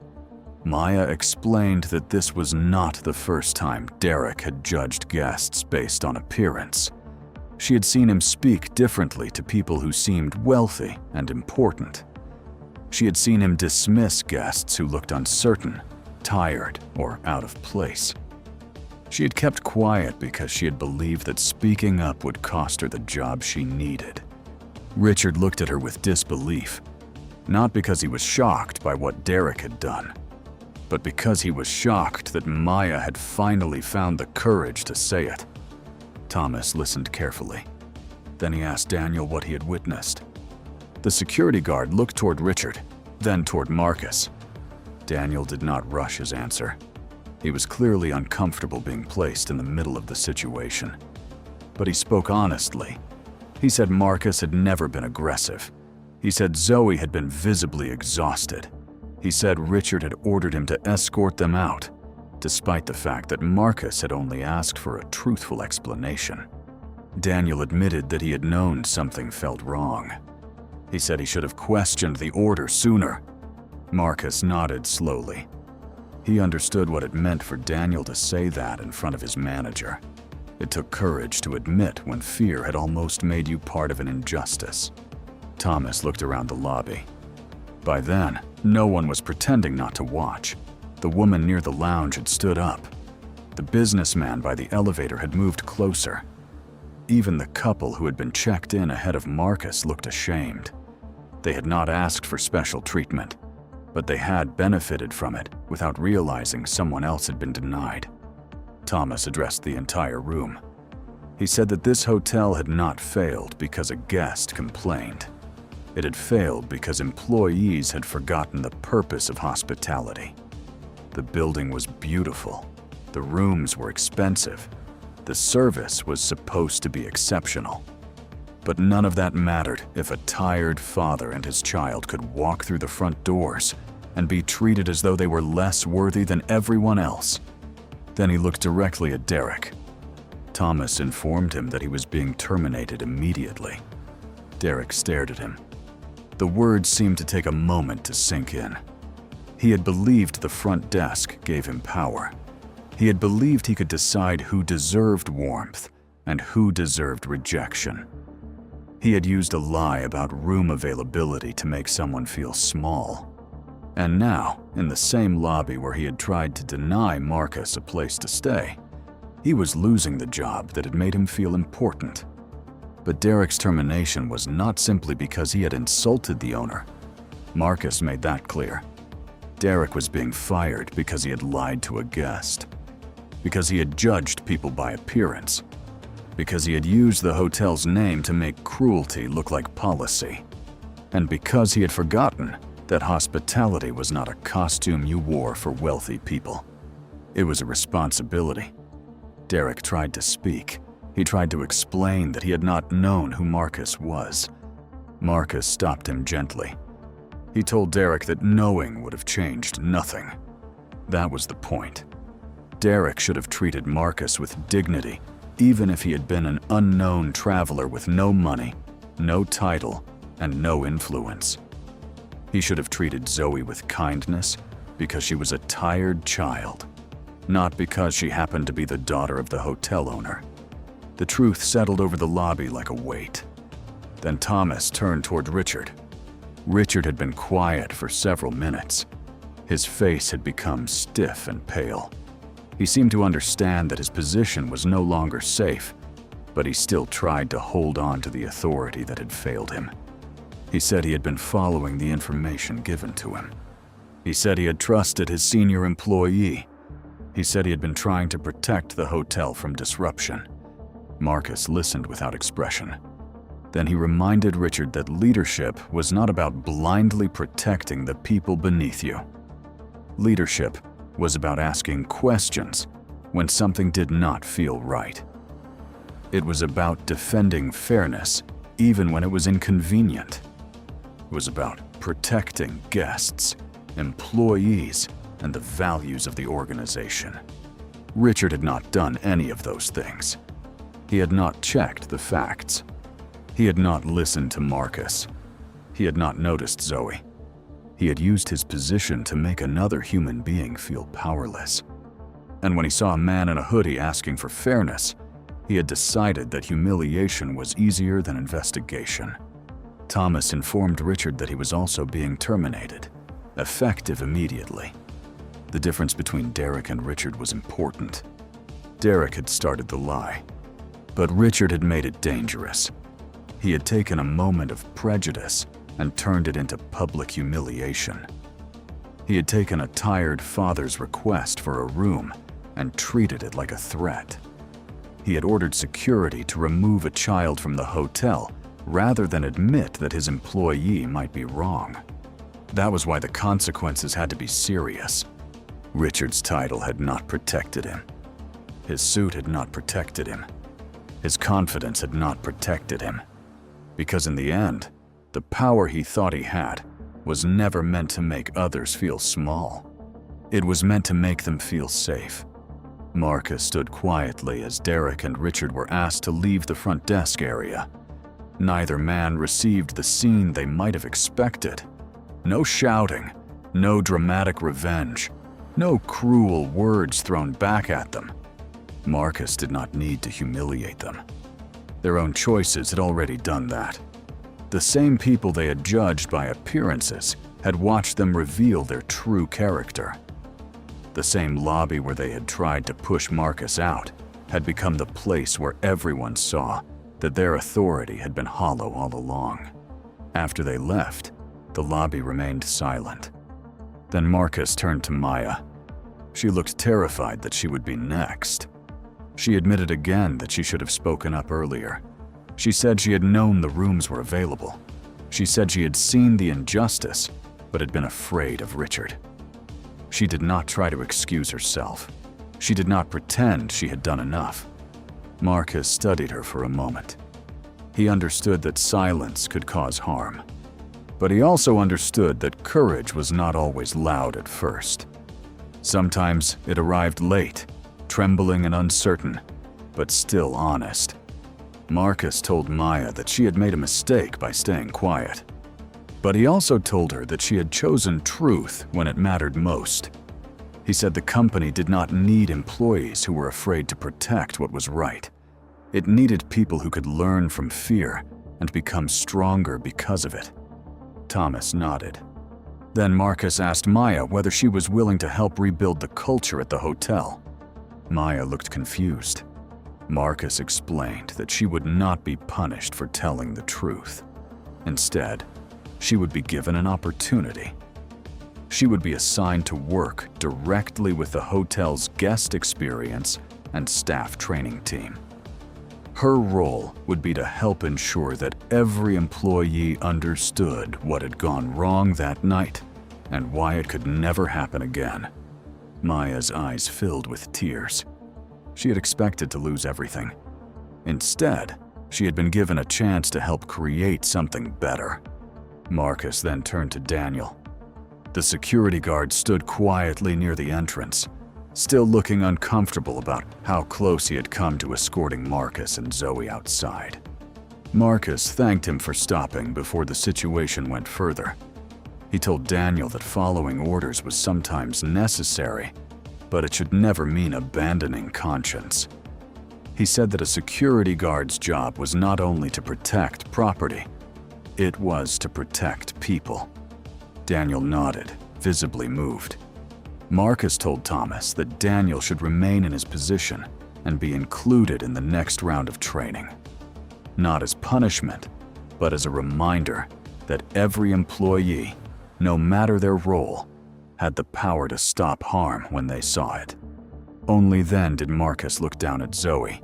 Maya explained that this was not the first time Derek had judged guests based on appearance. She had seen him speak differently to people who seemed wealthy and important. She had seen him dismiss guests who looked uncertain, tired, or out of place. She had kept quiet because she had believed that speaking up would cost her the job she needed. Richard looked at her with disbelief, not because he was shocked by what Derek had done, but because he was shocked that Maya had finally found the courage to say it. Thomas listened carefully. Then he asked Daniel what he had witnessed. The security guard looked toward Richard, then toward Marcus. Daniel did not rush his answer. He was clearly uncomfortable being placed in the middle of the situation. But he spoke honestly. He said Marcus had never been aggressive. He said Zoe had been visibly exhausted. He said Richard had ordered him to escort them out, despite the fact that Marcus had only asked for a truthful explanation. Daniel admitted that he had known something felt wrong. He said he should have questioned the order sooner. Marcus nodded slowly. He understood what it meant for Daniel to say that in front of his manager. It took courage to admit when fear had almost made you part of an injustice. Thomas looked around the lobby. By then, no one was pretending not to watch. The woman near the lounge had stood up. The businessman by the elevator had moved closer. Even the couple who had been checked in ahead of Marcus looked ashamed. They had not asked for special treatment, but they had benefited from it without realizing someone else had been denied. Thomas addressed the entire room. He said that this hotel had not failed because a guest complained. It had failed because employees had forgotten the purpose of hospitality. The building was beautiful. The rooms were expensive. The service was supposed to be exceptional. But none of that mattered if a tired father and his child could walk through the front doors and be treated as though they were less worthy than everyone else. Then he looked directly at Derek. Thomas informed him that he was being terminated immediately. Derek stared at him. The words seemed to take a moment to sink in. He had believed the front desk gave him power. He had believed he could decide who deserved warmth and who deserved rejection. He had used a lie about room availability to make someone feel small. And now, in the same lobby where he had tried to deny Marcus a place to stay, he was losing the job that had made him feel important. But Derek's termination was not simply because he had insulted the owner. Marcus made that clear. Derek was being fired because he had lied to a guest, because he had judged people by appearance, because he had used the hotel's name to make cruelty look like policy, and because he had forgotten that hospitality was not a costume you wore for wealthy people. It was a responsibility. Derek tried to speak. He tried to explain that he had not known who Marcus was. Marcus stopped him gently. He told Derek that knowing would have changed nothing. That was the point. Derek should have treated Marcus with dignity, even if he had been an unknown traveler with no money, no title, and no influence. He should have treated Zoe with kindness because she was a tired child, not because she happened to be the daughter of the hotel owner. The truth settled over the lobby like a weight. Then Thomas turned toward Richard. Richard had been quiet for several minutes. His face had become stiff and pale. He seemed to understand that his position was no longer safe, but he still tried to hold on to the authority that had failed him. He said he had been following the information given to him. He said he had trusted his senior employee. He said he had been trying to protect the hotel from disruption. Marcus listened without expression. Then he reminded Richard that leadership was not about blindly protecting the people beneath you. Leadership was about asking questions when something did not feel right. It was about defending fairness even when it was inconvenient. It was about protecting guests, employees, and the values of the organization. Richard had not done any of those things. He had not checked the facts. He had not listened to Marcus. He had not noticed Zoe. He had used his position to make another human being feel powerless. And when he saw a man in a hoodie asking for fairness, he had decided that humiliation was easier than investigation. Thomas informed Richard that he was also being terminated, effective immediately. The difference between Derek and Richard was important. Derek had started the lie, but Richard had made it dangerous. He had taken a moment of prejudice and turned it into public humiliation. He had taken a tired father's request for a room and treated it like a threat. He had ordered security to remove a child from the hotel rather than admit that his employee might be wrong. That was why the consequences had to be serious. Richard's title had not protected him. His suit had not protected him. His confidence had not protected him. Because in the end, the power he thought he had was never meant to make others feel small. It was meant to make them feel safe. Marcus stood quietly as Derek and Richard were asked to leave the front desk area. Neither man received the scene they might have expected. No shouting, no dramatic revenge, no cruel words thrown back at them. Marcus did not need to humiliate them. Their own choices had already done that. The same people they had judged by appearances had watched them reveal their true character. The same lobby where they had tried to push Marcus out had become the place where everyone saw that their authority had been hollow all along. After they left, the lobby remained silent. Then Marcus turned to Maya. She looked terrified that she would be next. She admitted again that she should have spoken up earlier. She said she had known the rooms were available. She said she had seen the injustice, but had been afraid of Richard. She did not try to excuse herself. She did not pretend she had done enough. Marcus studied her for a moment. He understood that silence could cause harm. But he also understood that courage was not always loud at first. Sometimes it arrived late, trembling and uncertain, but still honest. Marcus told Maya that she had made a mistake by staying quiet. But he also told her that she had chosen truth when it mattered most. He said the company did not need employees who were afraid to protect what was right. It needed people who could learn from fear and become stronger because of it. Thomas nodded. Then Marcus asked Maya whether she was willing to help rebuild the culture at the hotel. Maya looked confused. Marcus explained that she would not be punished for telling the truth. Instead, she would be given an opportunity. She would be assigned to work directly with the hotel's guest experience and staff training team. Her role would be to help ensure that every employee understood what had gone wrong that night and why it could never happen again. Maya's eyes filled with tears. She had expected to lose everything. Instead, she had been given a chance to help create something better. Marcus then turned to Daniel. The security guard stood quietly near the entrance, still looking uncomfortable about how close he had come to escorting Marcus and Zoe outside. Marcus thanked him for stopping before the situation went further. He told Daniel that following orders was sometimes necessary, but it should never mean abandoning conscience. He said that a security guard's job was not only to protect property, it was to protect people. Daniel nodded, visibly moved. Marcus told Thomas that Daniel should remain in his position and be included in the next round of training. Not as punishment, but as a reminder that every employee, no matter their role, had the power to stop harm when they saw it. Only then did Marcus look down at Zoe.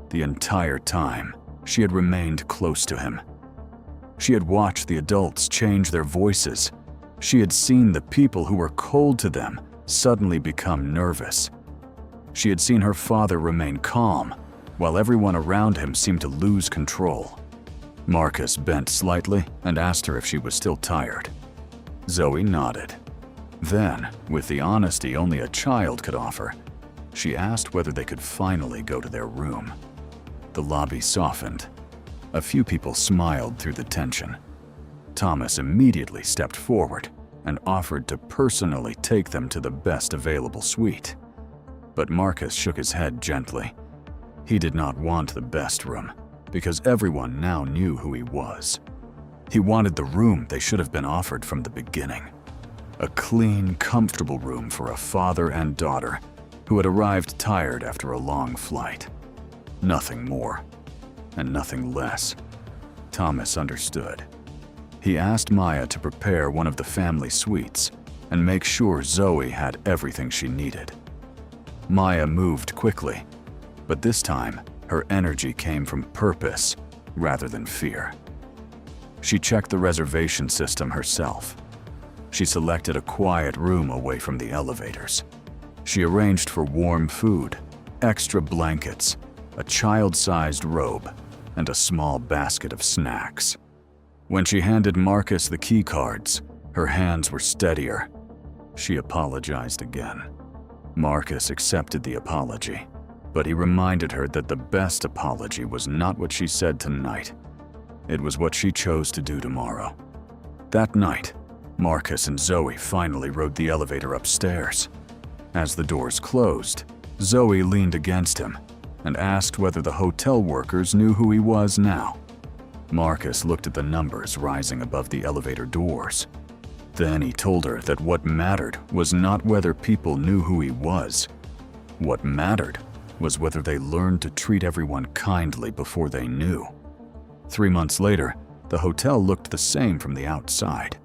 The entire time, she had remained close to him. She had watched the adults change their voices. She had seen the people who were cold to them suddenly become nervous. She had seen her father remain calm, while everyone around him seemed to lose control. Marcus bent slightly and asked her if she was still tired. Zoe nodded. Then, with the honesty only a child could offer, she asked whether they could finally go to their room. The lobby softened. A few people smiled through the tension. Thomas immediately stepped forward and offered to personally take them to the best available suite. But Marcus shook his head gently. He did not want the best room, because everyone now knew who he was. He wanted the room they should have been offered from the beginning. A clean, comfortable room for a father and daughter who had arrived tired after a long flight. Nothing more, and nothing less. Thomas understood. He asked Maya to prepare one of the family suites and make sure Zoe had everything she needed. Maya moved quickly, but this time her energy came from purpose rather than fear. She checked the reservation system herself. She selected a quiet room away from the elevators. She arranged for warm food, extra blankets, a child-sized robe, and a small basket of snacks. When she handed Marcus the key cards, her hands were steadier. She apologized again. Marcus accepted the apology, but he reminded her that the best apology was not what she said tonight. It was what she chose to do tomorrow. That night, Marcus and Zoe finally rode the elevator upstairs. As the doors closed, Zoe leaned against him and asked whether the hotel workers knew who he was now. Marcus looked at the numbers rising above the elevator doors. Then he told her that what mattered was not whether people knew who he was. What mattered was whether they learned to treat everyone kindly before they knew. 3 months later, the hotel looked the same from the outside.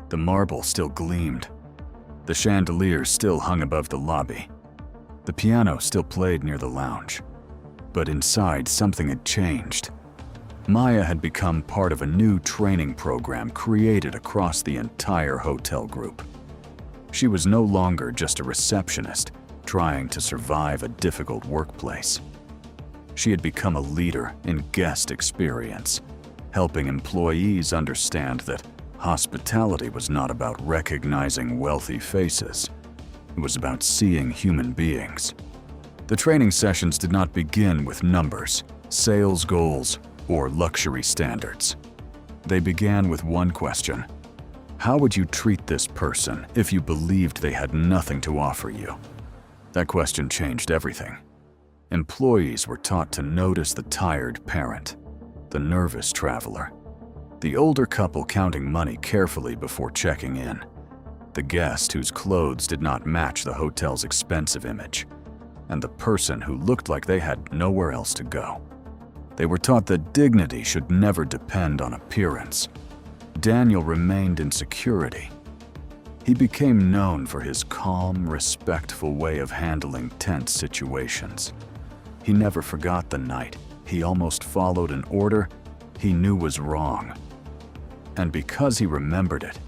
The marble still gleamed. The chandelier still hung above the lobby. The piano still played near the lounge. But inside, something had changed. Maya had become part of a new training program created across the entire hotel group. She was no longer just a receptionist trying to survive a difficult workplace. She had become a leader in guest experience, helping employees understand that hospitality was not about recognizing wealthy faces. It was about seeing human beings. The training sessions did not begin with numbers, sales goals, or luxury standards. They began with one question: how would you treat this person if you believed they had nothing to offer you? That question changed everything. Employees were taught to notice the tired parent, the nervous traveler, the older couple counting money carefully before checking in, the guest whose clothes did not match the hotel's expensive image, and the person who looked like they had nowhere else to go. They were taught that dignity should never depend on appearance. Daniel remained in security. He became known for his calm, respectful way of handling tense situations. He never forgot the night he almost followed an order he knew was wrong. And because he remembered it,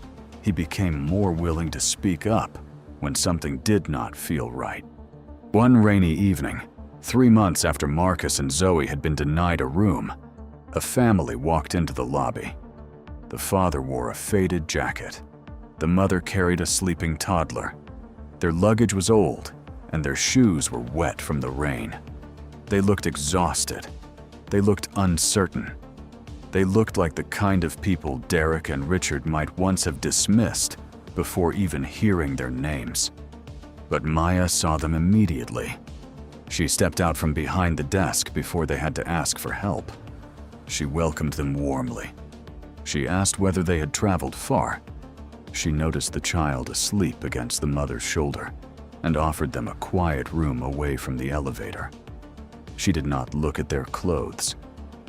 he became more willing to speak up when something did not feel right. One rainy evening, 3 months after Marcus and Zoe had been denied a room, a family walked into the lobby. The father wore a faded jacket. The mother carried a sleeping toddler. Their luggage was old, and their shoes were wet from the rain. They looked exhausted. They looked uncertain. They looked like the kind of people Derek and Richard might once have dismissed before even hearing their names. But Maya saw them immediately. She stepped out from behind the desk before they had to ask for help. She welcomed them warmly. She asked whether they had traveled far. She noticed the child asleep against the mother's shoulder and offered them a quiet room away from the elevator. She did not look at their clothes.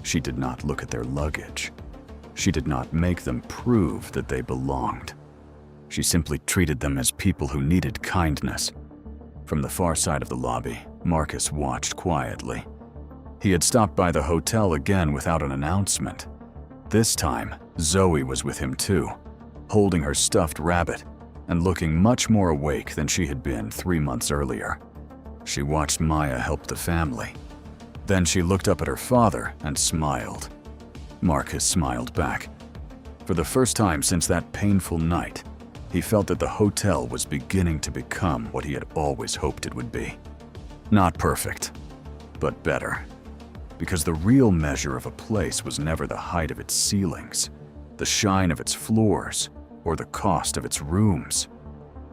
She did not look at their luggage. She did not make them prove that they belonged. She simply treated them as people who needed kindness. From the far side of the lobby, Marcus watched quietly. He had stopped by the hotel again without an announcement. This time, Zoe was with him too, holding her stuffed rabbit and looking much more awake than she had been 3 months earlier. She watched Maya help the family. Then she looked up at her father and smiled. Marcus smiled back. For the first time since that painful night, he felt that the hotel was beginning to become what he had always hoped it would be. Not perfect, but better. Because the real measure of a place was never the height of its ceilings, the shine of its floors, or the cost of its rooms.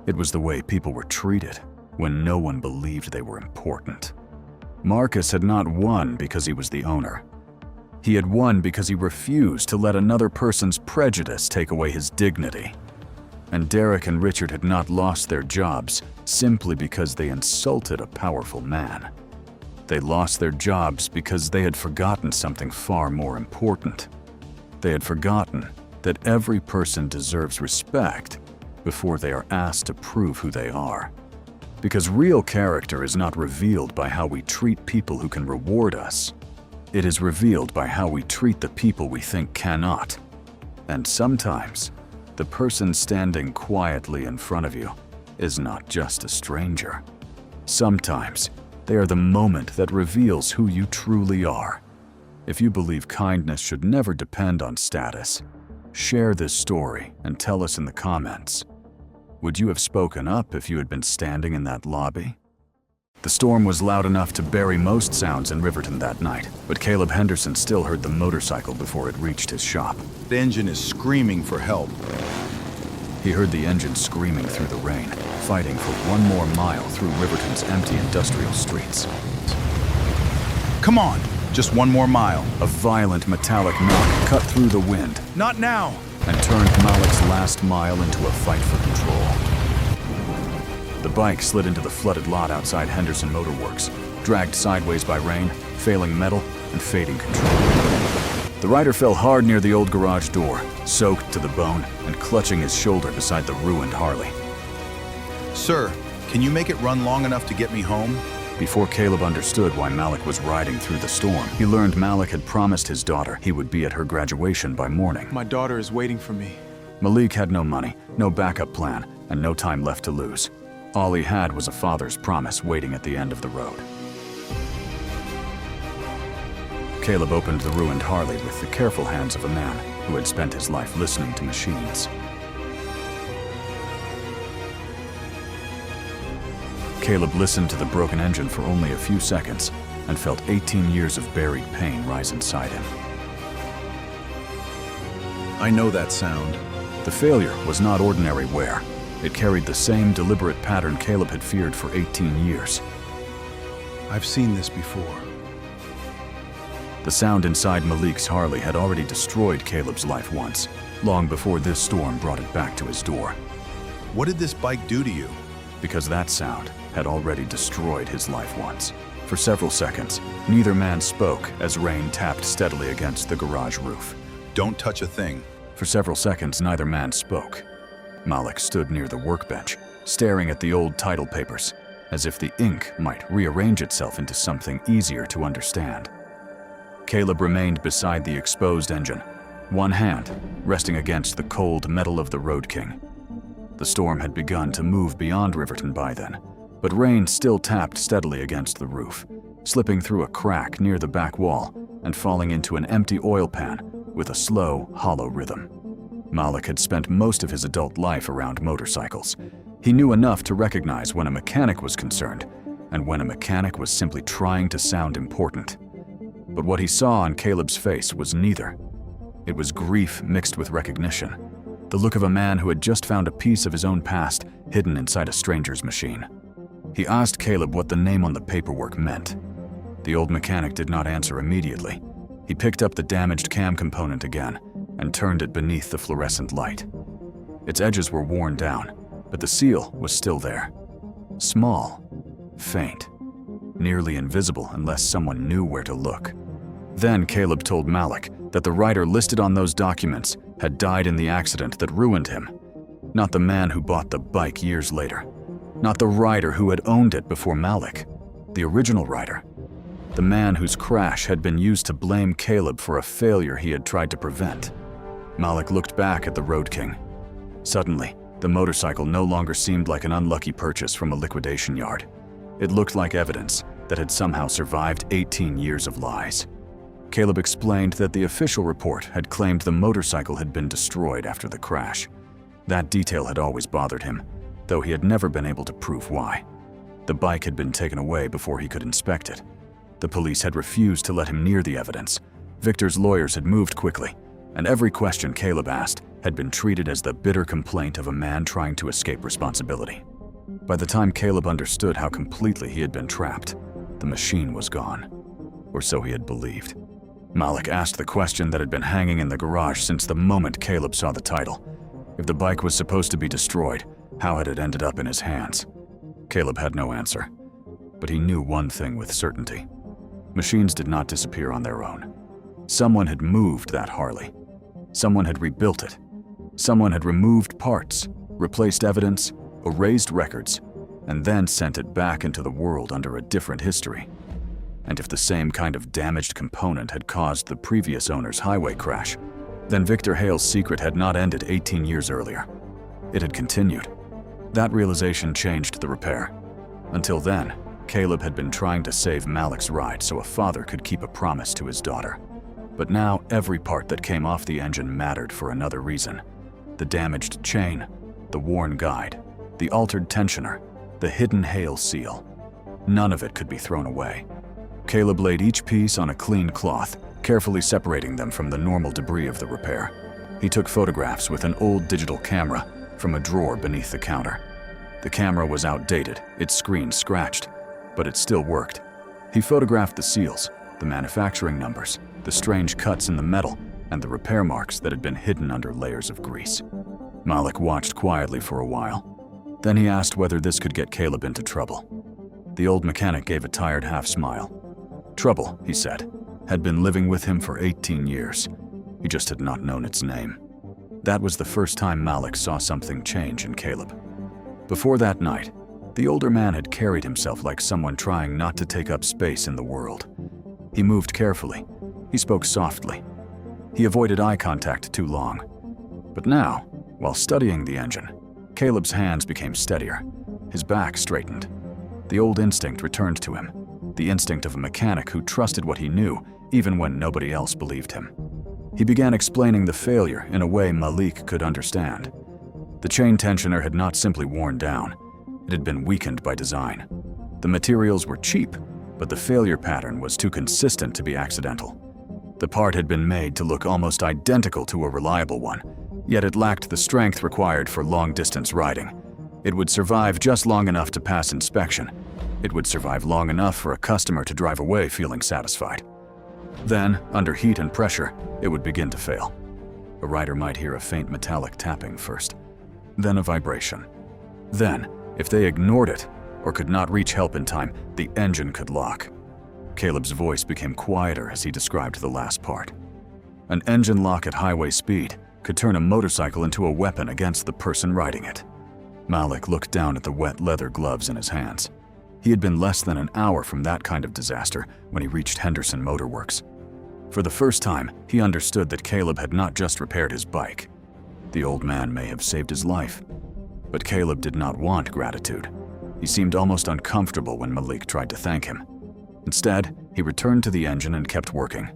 It was the way people were treated when no one believed they were important. Marcus had not won because he was the owner. He had won because he refused to let another person's prejudice take away his dignity. And Derek and Richard had not lost their jobs simply because they insulted a powerful man. They lost their jobs because they had forgotten something far more important. They had forgotten that every person deserves respect before they are asked to prove who they are. Because real character is not revealed by how we treat people who can reward us. It is revealed by how we treat the people we think cannot. And sometimes, the person standing quietly in front of you is not just a stranger. Sometimes, they are the moment that reveals who you truly are. If you believe kindness should never depend on status, share this story and tell us in the comments. Would you have spoken up if you had been standing in that lobby? The storm was loud enough to bury most sounds in Riverton that night, but Caleb Henderson still heard the motorcycle before it reached his shop. The engine is screaming for help. He heard the engine screaming through the rain, fighting for one more mile through Riverton's empty industrial streets. Come on, just one more mile. A violent metallic knock cut through the wind Not now. and turned Malik's last mile into a fight for control. The bike slid into the flooded lot outside Henderson Motor Works, dragged sideways by rain, failing metal, and fading control. The rider fell hard near the old garage door, soaked to the bone and clutching his shoulder beside the ruined Harley. Sir, can you make it run long enough to get me home? Before Caleb understood why Malik was riding through the storm, he learned Malik had promised his daughter he would be at her graduation by morning. My daughter is waiting for me. Malik had no money, no backup plan, and no time left to lose. All he had was a father's promise waiting at the end of the road. Caleb opened the ruined Harley with the careful hands of a man who had spent his life listening to machines. Caleb listened to the broken engine for only a few seconds and felt 18 years of buried pain rise inside him. I know that sound. The failure was not ordinary wear. It carried the same deliberate pattern Caleb had feared for 18 years. I've seen this before. The sound inside Malik's Harley had already destroyed Caleb's life once, long before this storm brought it back to his door. What did this bike do to you? Because that sound had already destroyed his life once. For several seconds, neither man spoke as rain tapped steadily against the garage roof. Don't touch a thing. For several seconds, neither man spoke. Malik stood near the workbench, staring at the old title papers, as if the ink might rearrange itself into something easier to understand. Caleb remained beside the exposed engine, one hand resting against the cold metal of the Road King. The storm had begun to move beyond Riverton by then, but rain still tapped steadily against the roof, slipping through a crack near the back wall and falling into an empty oil pan with a slow, hollow rhythm. Malik had spent most of his adult life around motorcycles. He knew enough to recognize when a mechanic was concerned and when a mechanic was simply trying to sound important. But what he saw on Caleb's face was neither. It was grief mixed with recognition, the look of a man who had just found a piece of his own past hidden inside a stranger's machine. He asked Caleb what the name on the paperwork meant. The old mechanic did not answer immediately. He picked up the damaged cam component again and turned it beneath the fluorescent light. Its edges were worn down, but the seal was still there. Small, faint, nearly invisible unless someone knew where to look. Then Caleb told Malik that the rider listed on those documents had died in the accident that ruined him. Not the man who bought the bike years later. Not the rider who had owned it before Malik. The original rider. The man whose crash had been used to blame Caleb for a failure he had tried to prevent. Malik looked back at the Road King. Suddenly, the motorcycle no longer seemed like an unlucky purchase from a liquidation yard. It looked like evidence that had somehow survived 18 years of lies. Caleb explained that the official report had claimed the motorcycle had been destroyed after the crash. That detail had always bothered him, though he had never been able to prove why. The bike had been taken away before he could inspect it. The police had refused to let him near the evidence. Victor's lawyers had moved quickly, and every question Caleb asked had been treated as the bitter complaint of a man trying to escape responsibility. By the time Caleb understood how completely he had been trapped, the machine was gone. Or so he had believed. Malik asked the question that had been hanging in the garage since the moment Caleb saw the title. If the bike was supposed to be destroyed, how had it ended up in his hands? Caleb had no answer, but he knew one thing with certainty. Machines did not disappear on their own. Someone had moved that Harley. Someone had rebuilt it. Someone had removed parts, replaced evidence, erased records, and then sent it back into the world under a different history. And if the same kind of damaged component had caused the previous owner's highway crash, then Victor Hale's secret had not ended 18 years earlier. It had continued. That realization changed the repair. Until then, Caleb had been trying to save Malik's ride so a father could keep a promise to his daughter. But now every part that came off the engine mattered for another reason. The damaged chain, the worn guide, the altered tensioner, the hidden Hale seal. None of it could be thrown away. Caleb laid each piece on a clean cloth, carefully separating them from the normal debris of the repair. He took photographs with an old digital camera from a drawer beneath the counter. The camera was outdated, its screen scratched, but it still worked. He photographed the seals, the manufacturing numbers, the strange cuts in the metal, and the repair marks that had been hidden under layers of grease. Malik watched quietly for a while. Then he asked whether this could get Caleb into trouble. The old mechanic gave a tired half-smile. Trouble, he said, had been living with him for 18 years. He just had not known its name. That was the first time Malik saw something change in Caleb. Before that night, the older man had carried himself like someone trying not to take up space in the world. He moved carefully. He spoke softly. He avoided eye contact too long. But now, while studying the engine, Caleb's hands became steadier. His back straightened. The old instinct returned to him, the instinct of a mechanic who trusted what he knew, even when nobody else believed him. He began explaining the failure in a way Malik could understand. The chain tensioner had not simply worn down. It had been weakened by design. The materials were cheap, but the failure pattern was too consistent to be accidental. The part had been made to look almost identical to a reliable one, yet it lacked the strength required for long-distance riding. It would survive just long enough to pass inspection. It would survive long enough for a customer to drive away feeling satisfied. Then, under heat and pressure, it would begin to fail. A rider might hear a faint metallic tapping first, then a vibration. Then, if they ignored it or could not reach help in time, the engine could lock. Caleb's voice became quieter as he described the last part. An engine lock at highway speed could turn a motorcycle into a weapon against the person riding it. Malik looked down at the wet leather gloves in his hands. He had been less than an hour from that kind of disaster when he reached Henderson Motor Works. For the first time, he understood that Caleb had not just repaired his bike. The old man may have saved his life. But Caleb did not want gratitude. He seemed almost uncomfortable when Malik tried to thank him. Instead, he returned to the engine and kept working.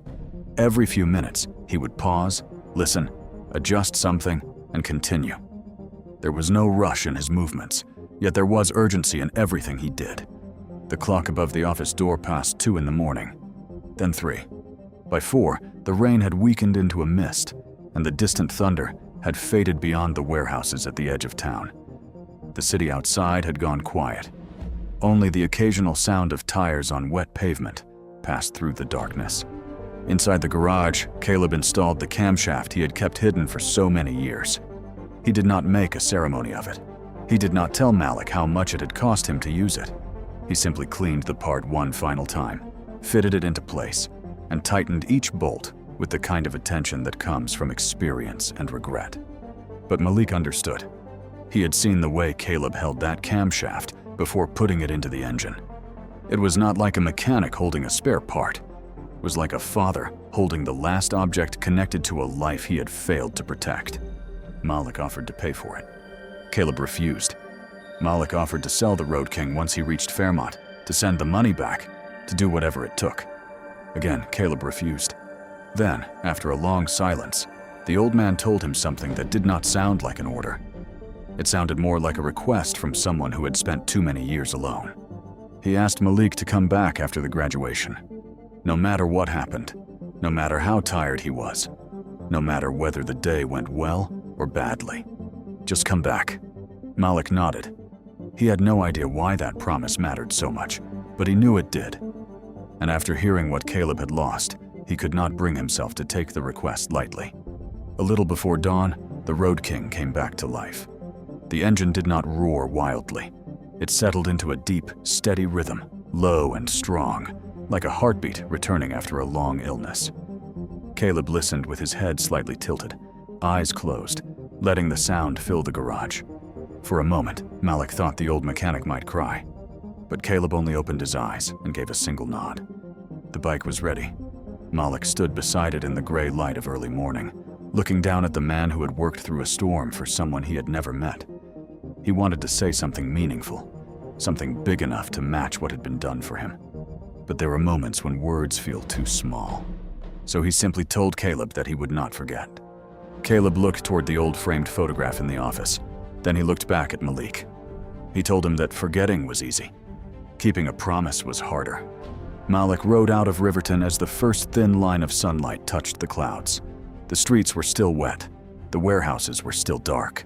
Every few minutes, he would pause, listen, adjust something, and continue. There was no rush in his movements, yet there was urgency in everything he did. The clock above the office door passed 2 in the morning, then 3. By 4, the rain had weakened into a mist, and the distant thunder had faded beyond the warehouses at the edge of town. The city outside had gone quiet. Only the occasional sound of tires on wet pavement passed through the darkness. Inside the garage, Caleb installed the camshaft he had kept hidden for so many years. He did not make a ceremony of it. He did not tell Malik how much it had cost him to use it. He simply cleaned the part one final time, fitted it into place, and tightened each bolt with the kind of attention that comes from experience and regret. But Malik understood. He had seen the way Caleb held that camshaft before putting it into the engine. It was not like a mechanic holding a spare part. It was like a father holding the last object connected to a life he had failed to protect. Malik offered to pay for it. Caleb refused. Malik offered to sell the Road King once he reached Fairmont, to send the money back, to do whatever it took. Again, Caleb refused. Then, after a long silence, the old man told him something that did not sound like an order. It sounded more like a request from someone who had spent too many years alone. He asked Malik to come back after the graduation. No matter what happened, no matter how tired he was, no matter whether the day went well or badly. Just come back. Malik nodded. He had no idea why that promise mattered so much, but he knew it did. And after hearing what Caleb had lost, he could not bring himself to take the request lightly. A little before dawn, the Road King came back to life. The engine did not roar wildly. It settled into a deep, steady rhythm, low and strong, like a heartbeat returning after a long illness. Caleb listened with his head slightly tilted, eyes closed, letting the sound fill the garage. For a moment, Malik thought the old mechanic might cry, but Caleb only opened his eyes and gave a single nod. The bike was ready. Malik stood beside it in the gray light of early morning, looking down at the man who had worked through a storm for someone he had never met. He wanted to say something meaningful, something big enough to match what had been done for him. But there are moments when words feel too small. So he simply told Caleb that he would not forget. Caleb looked toward the old framed photograph in the office. Then he looked back at Malik. He told him that forgetting was easy. Keeping a promise was harder. Malik rode out of Riverton as the first thin line of sunlight touched the clouds. The streets were still wet. The warehouses were still dark.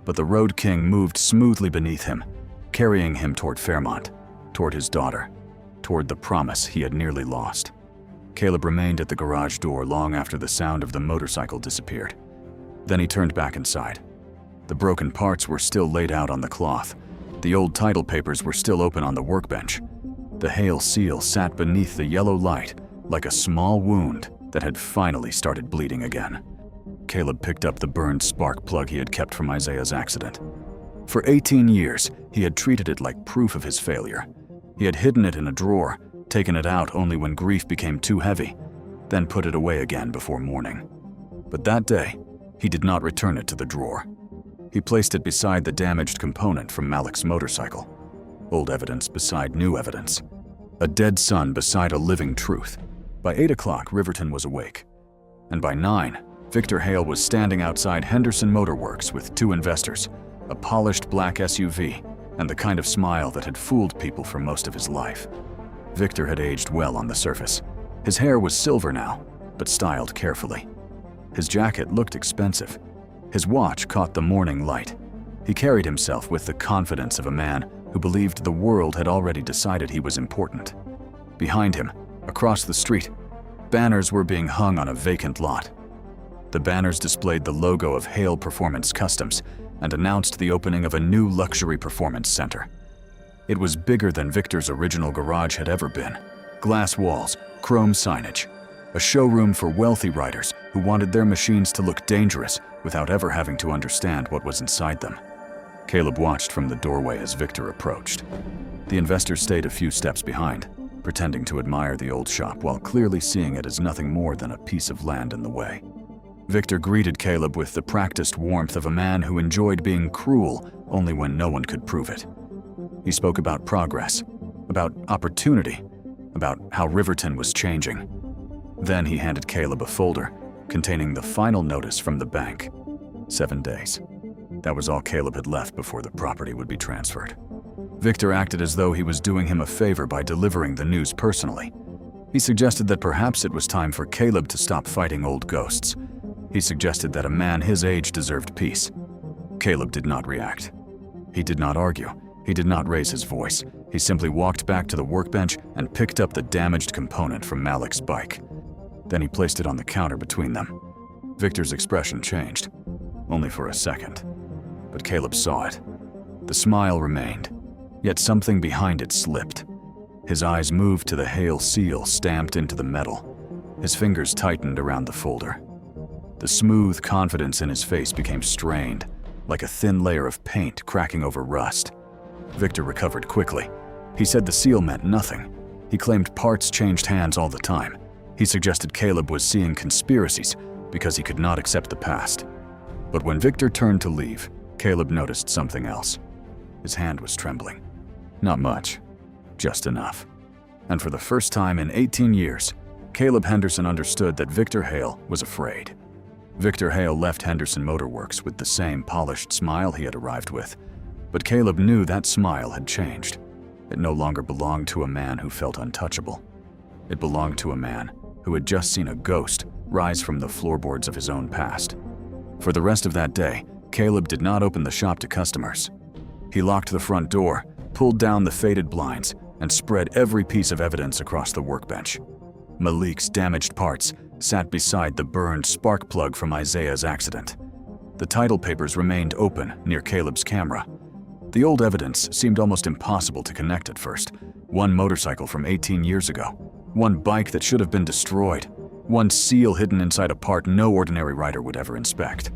But the Road King moved smoothly beneath him, carrying him toward Fairmont, toward his daughter, toward the promise he had nearly lost. Caleb remained at the garage door long after the sound of the motorcycle disappeared. Then he turned back inside. The broken parts were still laid out on the cloth. The old title papers were still open on the workbench. The Hale seal sat beneath the yellow light like a small wound that had finally started bleeding again. Caleb picked up the burned spark plug he had kept from Isaiah's accident. For 18 years, he had treated it like proof of his failure. He had hidden it in a drawer, taken it out only when grief became too heavy, then put it away again before morning. But that day, he did not return it to the drawer. He placed it beside the damaged component from Malik's motorcycle. Old evidence beside new evidence. A dead son beside a living truth. By 8 o'clock, Riverton was awake. And by 9, Victor Hale was standing outside Henderson Motor Works with 2 investors, a polished black SUV, and the kind of smile that had fooled people for most of his life. Victor had aged well on the surface. His hair was silver now, but styled carefully. His jacket looked expensive. His watch caught the morning light. He carried himself with the confidence of a man who believed the world had already decided he was important. Behind him, across the street, banners were being hung on a vacant lot. The banners displayed the logo of Hale Performance Customs and announced the opening of a new luxury performance center. It was bigger than Victor's original garage had ever been. Glass walls, chrome signage, a showroom for wealthy riders who wanted their machines to look dangerous without ever having to understand what was inside them. Caleb watched from the doorway as Victor approached. The investors stayed a few steps behind, pretending to admire the old shop while clearly seeing it as nothing more than a piece of land in the way. Victor greeted Caleb with the practiced warmth of a man who enjoyed being cruel only when no one could prove it. He spoke about progress, about opportunity, about how Riverton was changing. Then he handed Caleb a folder containing the final notice from the bank. 7 days. That was all Caleb had left before the property would be transferred. Victor acted as though he was doing him a favor by delivering the news personally. He suggested that perhaps it was time for Caleb to stop fighting old ghosts. He suggested that a man his age deserved peace. Caleb did not react. He did not argue. He did not raise his voice. He simply walked back to the workbench and picked up the damaged component from Malik's bike. Then he placed it on the counter between them. Victor's expression changed, only for a second. But Caleb saw it. The smile remained, yet something behind it slipped. His eyes moved to the Hale seal stamped into the metal. His fingers tightened around the folder. The smooth confidence in his face became strained, like a thin layer of paint cracking over rust. Victor recovered quickly. He said the seal meant nothing. He claimed parts changed hands all the time. He suggested Caleb was seeing conspiracies because he could not accept the past. But when Victor turned to leave, Caleb noticed something else. His hand was trembling. Not much, just enough. And for the first time in 18 years, Caleb Henderson understood that Victor Hale was afraid. Victor Hale left Henderson Motor Works with the same polished smile he had arrived with, but Caleb knew that smile had changed. It no longer belonged to a man who felt untouchable. It belonged to a man who had just seen a ghost rise from the floorboards of his own past. For the rest of that day, Caleb did not open the shop to customers. He locked the front door, pulled down the faded blinds, and spread every piece of evidence across the workbench. Malik's damaged parts sat beside the burned spark plug from Isaiah's accident. The title papers remained open near Caleb's camera. The old evidence seemed almost impossible to connect at first. One motorcycle from 18 years ago, one bike that should have been destroyed, one seal hidden inside a part no ordinary rider would ever inspect.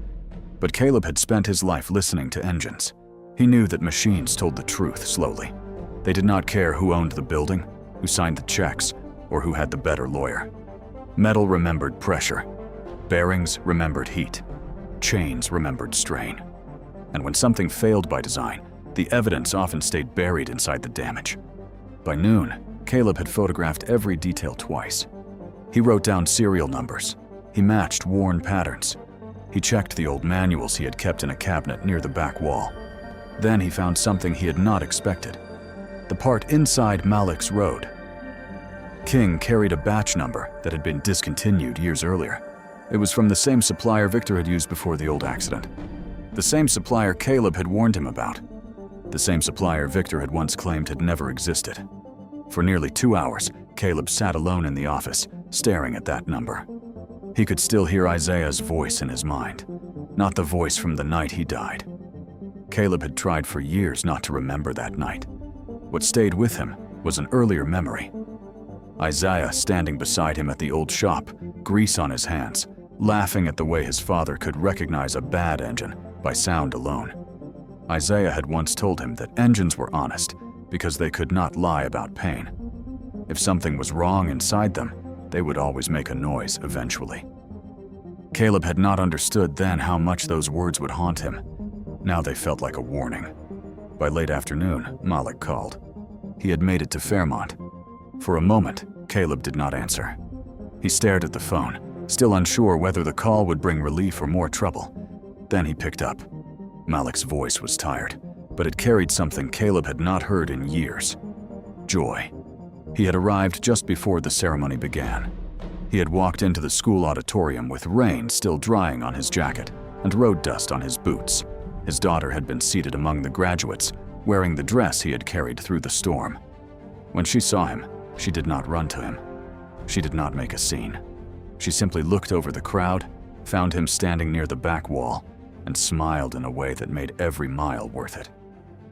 But Caleb had spent his life listening to engines. He knew that machines told the truth slowly. They did not care who owned the building, who signed the checks, or who had the better lawyer. Metal remembered pressure. Bearings remembered heat. Chains remembered strain. And when something failed by design, the evidence often stayed buried inside the damage. By noon, Caleb had photographed every detail twice. He wrote down serial numbers. He matched worn patterns. He checked the old manuals he had kept in a cabinet near the back wall. Then he found something he had not expected. The part inside Malik's road. King carried a batch number that had been discontinued years earlier. It was from the same supplier Victor had used before the old accident. The same supplier Caleb had warned him about. The same supplier Victor had once claimed had never existed. For nearly 2 hours, Caleb sat alone in the office, staring at that number. He could still hear Isaiah's voice in his mind, not the voice from the night he died. Caleb had tried for years not to remember that night. What stayed with him was an earlier memory. Isaiah standing beside him at the old shop, grease on his hands, laughing at the way his father could recognize a bad engine by sound alone. Isaiah had once told him that engines were honest because they could not lie about pain. If something was wrong inside them, they would always make a noise eventually. Caleb had not understood then how much those words would haunt him. Now they felt like a warning. By late afternoon, Malik called. He had made it to Fairmont. For a moment, Caleb did not answer. He stared at the phone, still unsure whether the call would bring relief or more trouble. Then he picked up. Malik's voice was tired, but it carried something Caleb had not heard in years. Joy. He had arrived just before the ceremony began. He had walked into the school auditorium with rain still drying on his jacket and road dust on his boots. His daughter had been seated among the graduates, wearing the dress he had carried through the storm. When she saw him, she did not run to him. She did not make a scene. She simply looked over the crowd, found him standing near the back wall, and smiled in a way that made every mile worth it.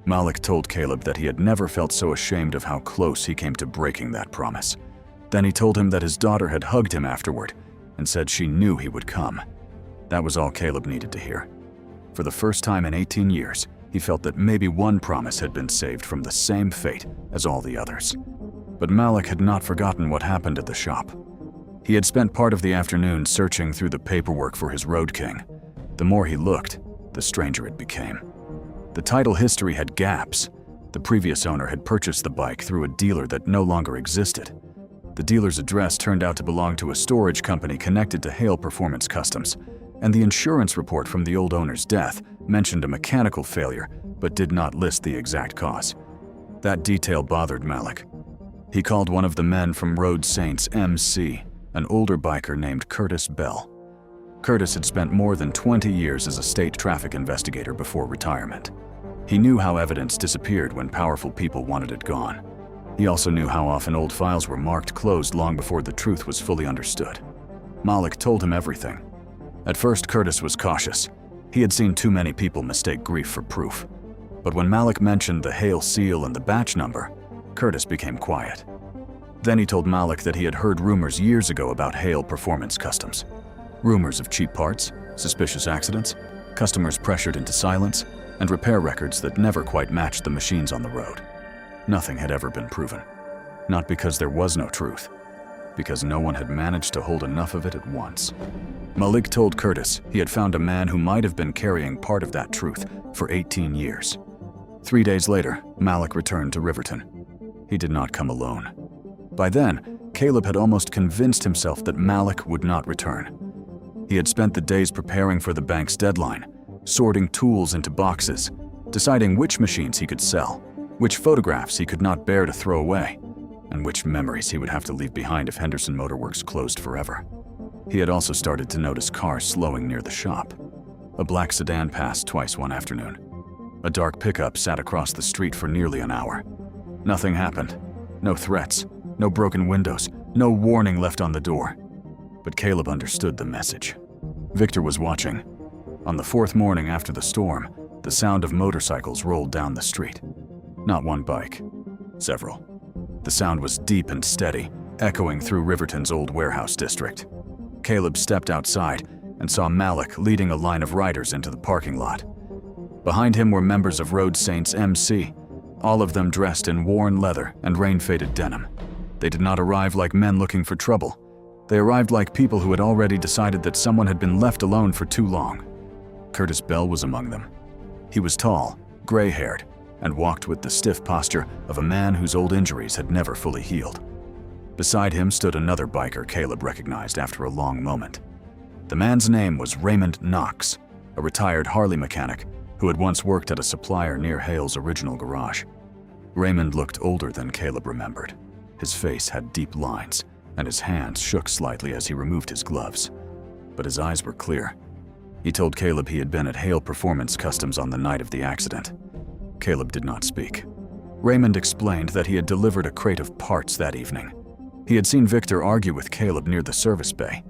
Malik told Caleb that he had never felt so ashamed of how close he came to breaking that promise. Then he told him that his daughter had hugged him afterward and said she knew he would come. That was all Caleb needed to hear. For the first time in 18 years, he felt that maybe one promise had been saved from the same fate as all the others. But Malik had not forgotten what happened at the shop. He had spent part of the afternoon searching through the paperwork for his Road King. The more he looked, the stranger it became. The title history had gaps. The previous owner had purchased the bike through a dealer that no longer existed. The dealer's address turned out to belong to a storage company connected to Hale Performance Customs, and the insurance report from the old owner's death mentioned a mechanical failure but did not list the exact cause. That detail bothered Malik. He called one of the men from Road Saints MC, an older biker named Curtis Bell. Curtis had spent more than 20 years as a state traffic investigator before retirement. He knew how evidence disappeared when powerful people wanted it gone. He also knew how often old files were marked closed long before the truth was fully understood. Malik told him everything. At first, Curtis was cautious. He had seen too many people mistake grief for proof. But when Malik mentioned the Hale seal and the batch number, Curtis became quiet. Then he told Malik that he had heard rumors years ago about Hale Performance Customs. Rumors of cheap parts, suspicious accidents, customers pressured into silence, and repair records that never quite matched the machines on the road. Nothing had ever been proven. Not because there was no truth, because no one had managed to hold enough of it at once. Malik told Curtis he had found a man who might have been carrying part of that truth for 18 years. 3 days later, Malik returned to Riverton. He did not come alone. By then, Caleb had almost convinced himself that Malik would not return. He had spent the days preparing for the bank's deadline, sorting tools into boxes, deciding which machines he could sell, which photographs he could not bear to throw away, and which memories he would have to leave behind if Henderson Motor Works closed forever. He had also started to notice cars slowing near the shop. A black sedan passed twice one afternoon. A dark pickup sat across the street for nearly an hour. Nothing happened. No threats, no broken windows, no warning left on the door. But Caleb understood the message. Victor was watching. On the fourth morning after the storm, the sound of motorcycles rolled down the street. Not one bike, several. The sound was deep and steady, echoing through Riverton's old warehouse district. Caleb stepped outside and saw Malik leading a line of riders into the parking lot. Behind him were members of Road Saints MC, all of them dressed in worn leather and rain-faded denim. They did not arrive like men looking for trouble. They arrived like people who had already decided that someone had been left alone for too long. Curtis Bell was among them. He was tall, gray-haired, and walked with the stiff posture of a man whose old injuries had never fully healed. Beside him stood another biker Caleb recognized after a long moment. The man's name was Raymond Knox, a retired Harley mechanic who had once worked at a supplier near Hale's original garage. Raymond looked older than Caleb remembered. His face had deep lines, and his hands shook slightly as he removed his gloves. But his eyes were clear. He told Caleb he had been at Hale Performance Customs on the night of the accident. Caleb did not speak. Raymond explained that he had delivered a crate of parts that evening. He had seen Victor argue with Caleb near the service bay.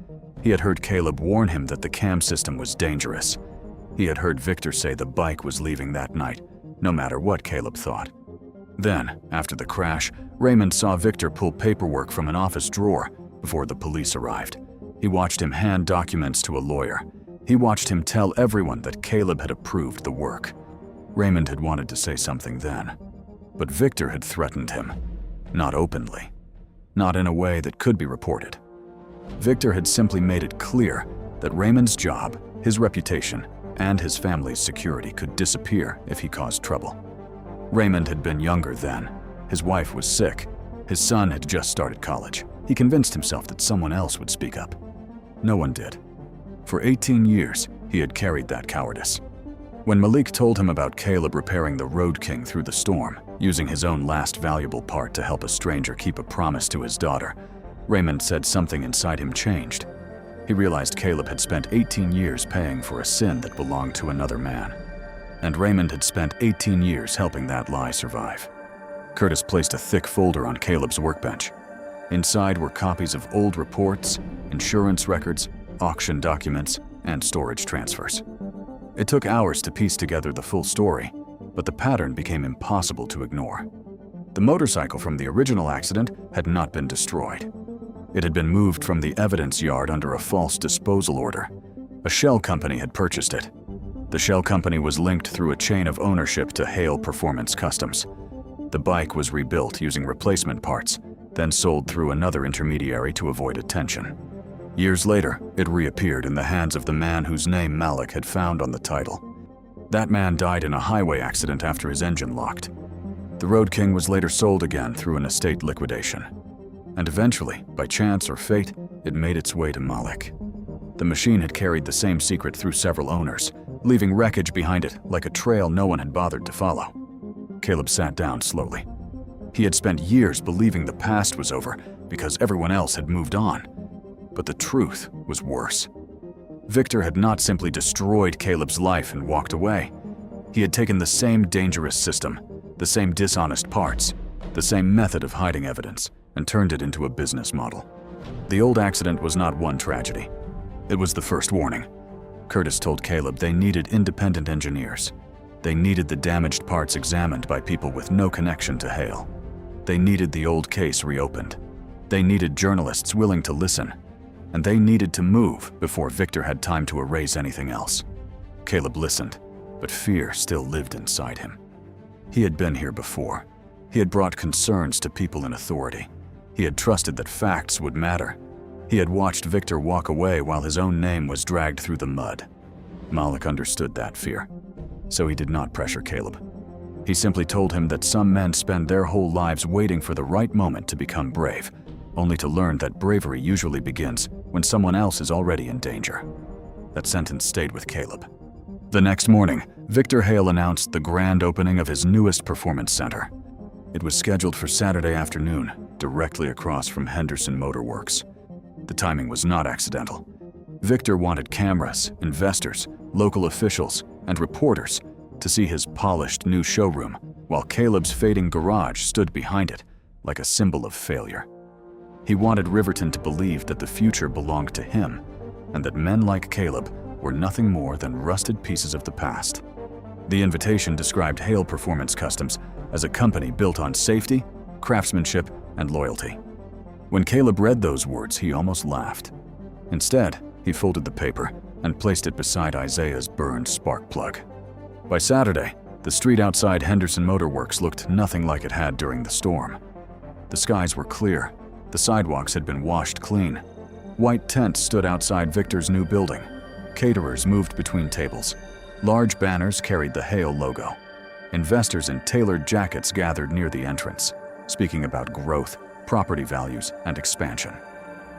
He had heard Caleb warn him that the cam system was dangerous. He had heard Victor say the bike was leaving that night, no matter what Caleb thought. Then, after the crash, Raymond saw Victor pull paperwork from an office drawer before the police arrived. He watched him hand documents to a lawyer. He watched him tell everyone that Caleb had approved the work. Raymond had wanted to say something then, but Victor had threatened him. Not openly. Not in a way that could be reported. Victor had simply made it clear that Raymond's job, his reputation, and his family's security could disappear if he caused trouble. Raymond had been younger then. His wife was sick. His son had just started college. He convinced himself that someone else would speak up. No one did. For 18 years, he had carried that cowardice. When Malik told him about Caleb repairing the Road King through the storm, using his own last valuable part to help a stranger keep a promise to his daughter, Raymond said something inside him changed. He realized Caleb had spent 18 years paying for a sin that belonged to another man. And Raymond had spent 18 years helping that lie survive. Curtis placed a thick folder on Caleb's workbench. Inside were copies of old reports, insurance records, auction documents, and storage transfers. It took hours to piece together the full story, but the pattern became impossible to ignore. The motorcycle from the original accident had not been destroyed. It had been moved from the evidence yard under a false disposal order. A shell company had purchased it. The shell company was linked through a chain of ownership to Hale Performance Customs. The bike was rebuilt using replacement parts, then sold through another intermediary to avoid attention. Years later, it reappeared in the hands of the man whose name Malik had found on the title. That man died in a highway accident after his engine locked. The Road King was later sold again through an estate liquidation. And eventually, by chance or fate, it made its way to Malik. The machine had carried the same secret through several owners, leaving wreckage behind it like a trail no one had bothered to follow. Caleb sat down slowly. He had spent years believing the past was over because everyone else had moved on. But the truth was worse. Victor had not simply destroyed Caleb's life and walked away. He had taken the same dangerous system, the same dishonest parts, the same method of hiding evidence, and turned it into a business model. The old accident was not one tragedy. It was the first warning. Curtis told Caleb they needed independent engineers. They needed the damaged parts examined by people with no connection to Hale. They needed the old case reopened. They needed journalists willing to listen. And they needed to move before Victor had time to erase anything else. Caleb listened, but fear still lived inside him. He had been here before. He had brought concerns to people in authority. He had trusted that facts would matter. He had watched Victor walk away while his own name was dragged through the mud. Malik understood that fear, so he did not pressure Caleb. He simply told him that some men spend their whole lives waiting for the right moment to become brave, only to learn that bravery usually begins when someone else is already in danger. That sentence stayed with Caleb. The next morning, Victor Hale announced the grand opening of his newest performance center. It was scheduled for Saturday afternoon, directly across from Henderson Motor Works. The timing was not accidental. Victor wanted cameras, investors, local officials, and reporters to see his polished new showroom, while Caleb's fading garage stood behind it like a symbol of failure. He wanted Riverton to believe that the future belonged to him, and that men like Caleb were nothing more than rusted pieces of the past. The invitation described Hale Performance Customs as a company built on safety, craftsmanship, and loyalty. When Caleb read those words, he almost laughed. Instead, he folded the paper and placed it beside Isaiah's burned spark plug. By Saturday, the street outside Henderson Motor Works looked nothing like it had during the storm. The skies were clear. The sidewalks had been washed clean. White tents stood outside Victor's new building. Caterers moved between tables. Large banners carried the Hale logo. Investors in tailored jackets gathered near the entrance, speaking about growth, property values, and expansion.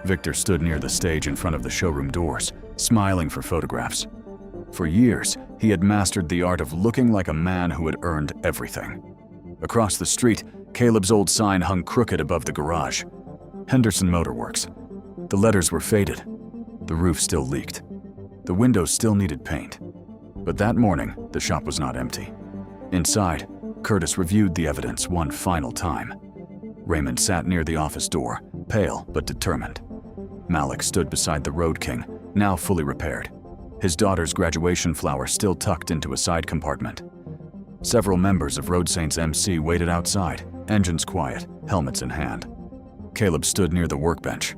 Victor stood near the stage in front of the showroom doors, smiling for photographs. For years, he had mastered the art of looking like a man who had earned everything. Across the street, Caleb's old sign hung crooked above the garage. Henderson Motor Works. The letters were faded. The roof still leaked. The windows still needed paint. But that morning, the shop was not empty. Inside, Curtis reviewed the evidence one final time. Raymond sat near the office door, pale but determined. Malik stood beside the Road King, now fully repaired. His daughter's graduation flower still tucked into a side compartment. Several members of Road Saints MC waited outside, engines quiet, helmets in hand. Caleb stood near the workbench.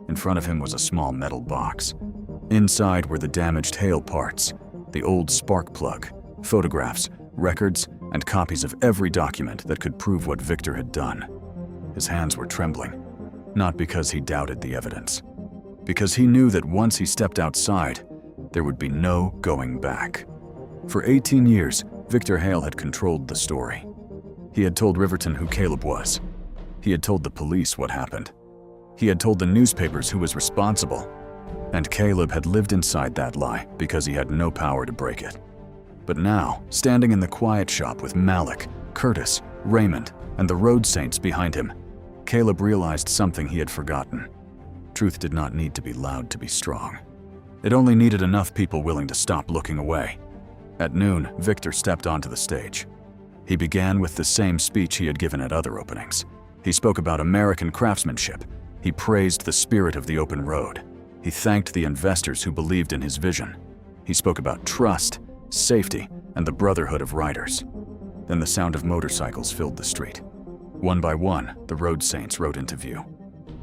In front of him was a small metal box. Inside were the damaged Hale parts, the old spark plug, photographs, records, and copies of every document that could prove what Victor had done. His hands were trembling, not because he doubted the evidence, because he knew that once he stepped outside, there would be no going back. For 18 years, Victor Hale had controlled the story. He had told Riverton who Caleb was. He had told the police what happened. He had told the newspapers who was responsible. And Caleb had lived inside that lie because he had no power to break it. But now, standing in the quiet shop with Malik, Curtis, Raymond, and the Road Saints behind him, Caleb realized something he had forgotten. Truth did not need to be loud to be strong. It only needed enough people willing to stop looking away. At noon, Victor stepped onto the stage. He began with the same speech he had given at other openings. He spoke about American craftsmanship. He praised the spirit of the open road. He thanked the investors who believed in his vision. He spoke about trust, safety, and the brotherhood of riders. Then the sound of motorcycles filled the street. One by one, the Road Saints rode into view.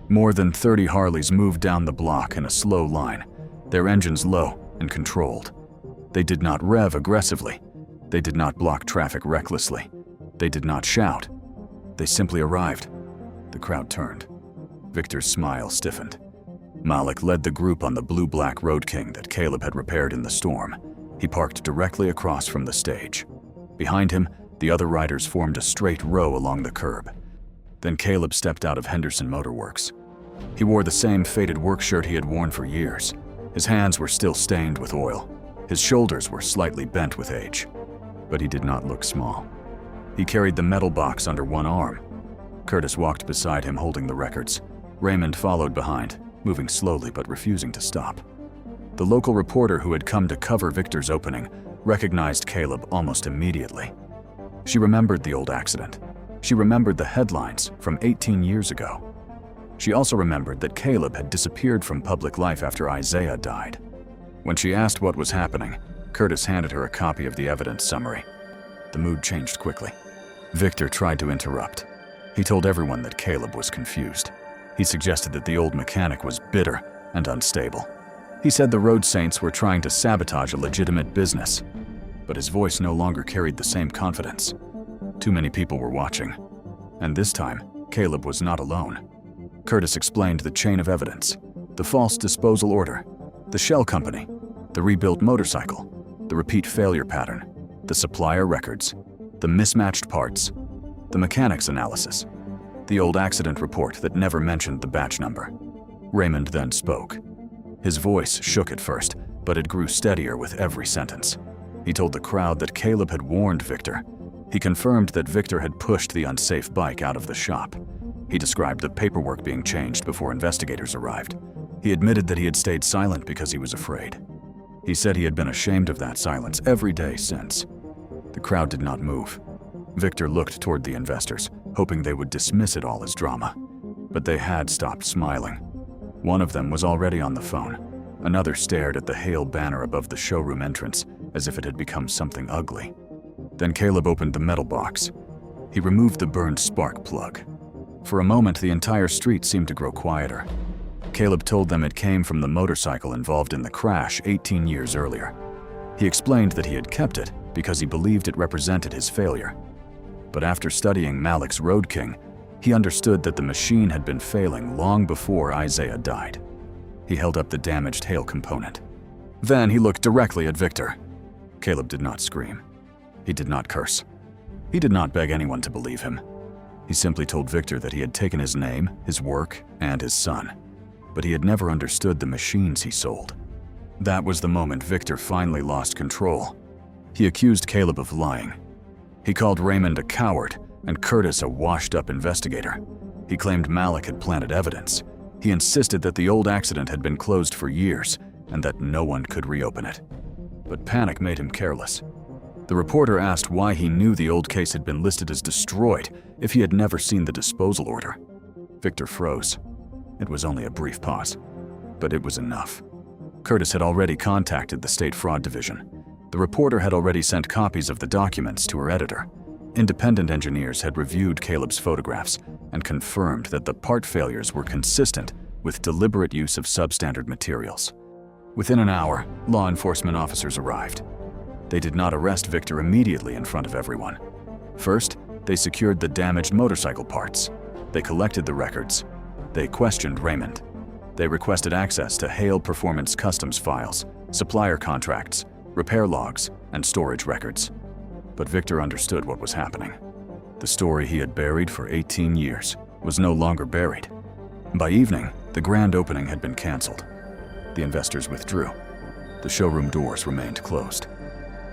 More than 30 Harleys moved down the block in a slow line, their engines low and controlled. They did not rev aggressively. They did not block traffic recklessly. They did not shout. They simply arrived. The crowd turned. Victor's smile stiffened. Malik led the group on the blue-black Road King that Caleb had repaired in the storm. He parked directly across from the stage. Behind him, the other riders formed a straight row along the curb. Then Caleb stepped out of Henderson Motor Works. He wore the same faded work shirt he had worn for years. His hands were still stained with oil. His shoulders were slightly bent with age. But he did not look small. He carried the metal box under one arm. Curtis walked beside him holding the records. Raymond followed behind, moving slowly but refusing to stop. The local reporter who had come to cover Victor's opening recognized Caleb almost immediately. She remembered the old accident. She remembered the headlines from 18 years ago. She also remembered that Caleb had disappeared from public life after Isaiah died. When she asked what was happening, Curtis handed her a copy of the evidence summary. The mood changed quickly. Victor tried to interrupt. He told everyone that Caleb was confused. He suggested that the old mechanic was bitter and unstable. He said the Road Saints were trying to sabotage a legitimate business. But his voice no longer carried the same confidence. Too many people were watching. And this time, Caleb was not alone. Curtis explained the chain of evidence, the false disposal order, the shell company, the rebuilt motorcycle, the repeat failure pattern, the supplier records, the mismatched parts, the mechanics analysis. the old accident report that never mentioned the batch number. Raymond then spoke. His voice shook at first, but it grew steadier with every sentence. He told the crowd that Caleb had warned Victor. He confirmed that Victor had pushed the unsafe bike out of the shop. He described the paperwork being changed before investigators arrived. He admitted that he had stayed silent because he was afraid. He said he had been ashamed of that silence every day since. The crowd did not move. Victor looked toward the investors, hoping they would dismiss it all as drama. But they had stopped smiling. One of them was already on the phone. Another stared at the Hale banner above the showroom entrance as if it had become something ugly. Then Caleb opened the metal box. He removed the burned spark plug. For a moment, the entire street seemed to grow quieter. Caleb told them it came from the motorcycle involved in the crash 18 years earlier. He explained that he had kept it because he believed it represented his failure. But after studying Malik's Road King, he understood that the machine had been failing long before Isaiah died. He held up the damaged Hale component. Then he looked directly at Victor. Caleb did not scream. He did not curse. He did not beg anyone to believe him. He simply told Victor that he had taken his name, his work, and his son. But he had never understood the machines he sold. That was the moment Victor finally lost control. He accused Caleb of lying. He called Raymond a coward and Curtis a washed-up investigator. He claimed Malik had planted evidence. He insisted that the old accident had been closed for years and that no one could reopen it. But panic made him careless. The reporter asked why he knew the old case had been listed as destroyed if he had never seen the disposal order. Victor froze. It was only a brief pause, but it was enough. Curtis had already contacted the State Fraud Division. The reporter had already sent copies of the documents to her editor. Independent engineers had reviewed Caleb's photographs and confirmed that the part failures were consistent with deliberate use of substandard materials. Within an hour, law enforcement officers arrived. They did not arrest Victor immediately in front of everyone. First, they secured the damaged motorcycle parts. They collected the records. They questioned Raymond. They requested access to Hale Performance Customs files, supplier contracts, repair logs, and storage records. But Victor understood what was happening. The story he had buried for 18 years was no longer buried. By evening, the grand opening had been canceled. The investors withdrew. The showroom doors remained closed.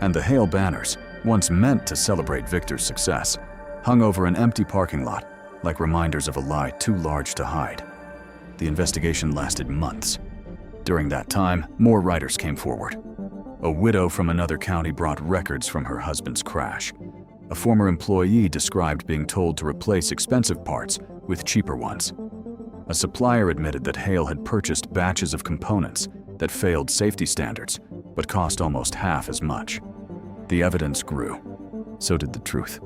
And the Hale banners, once meant to celebrate Victor's success, hung over an empty parking lot like reminders of a lie too large to hide. The investigation lasted months. During that time, more writers came forward. A widow from another county brought records from her husband's crash. A former employee described being told to replace expensive parts with cheaper ones. A supplier admitted that Hale had purchased batches of components that failed safety standards, but cost almost half as much. The evidence grew. So did the truth.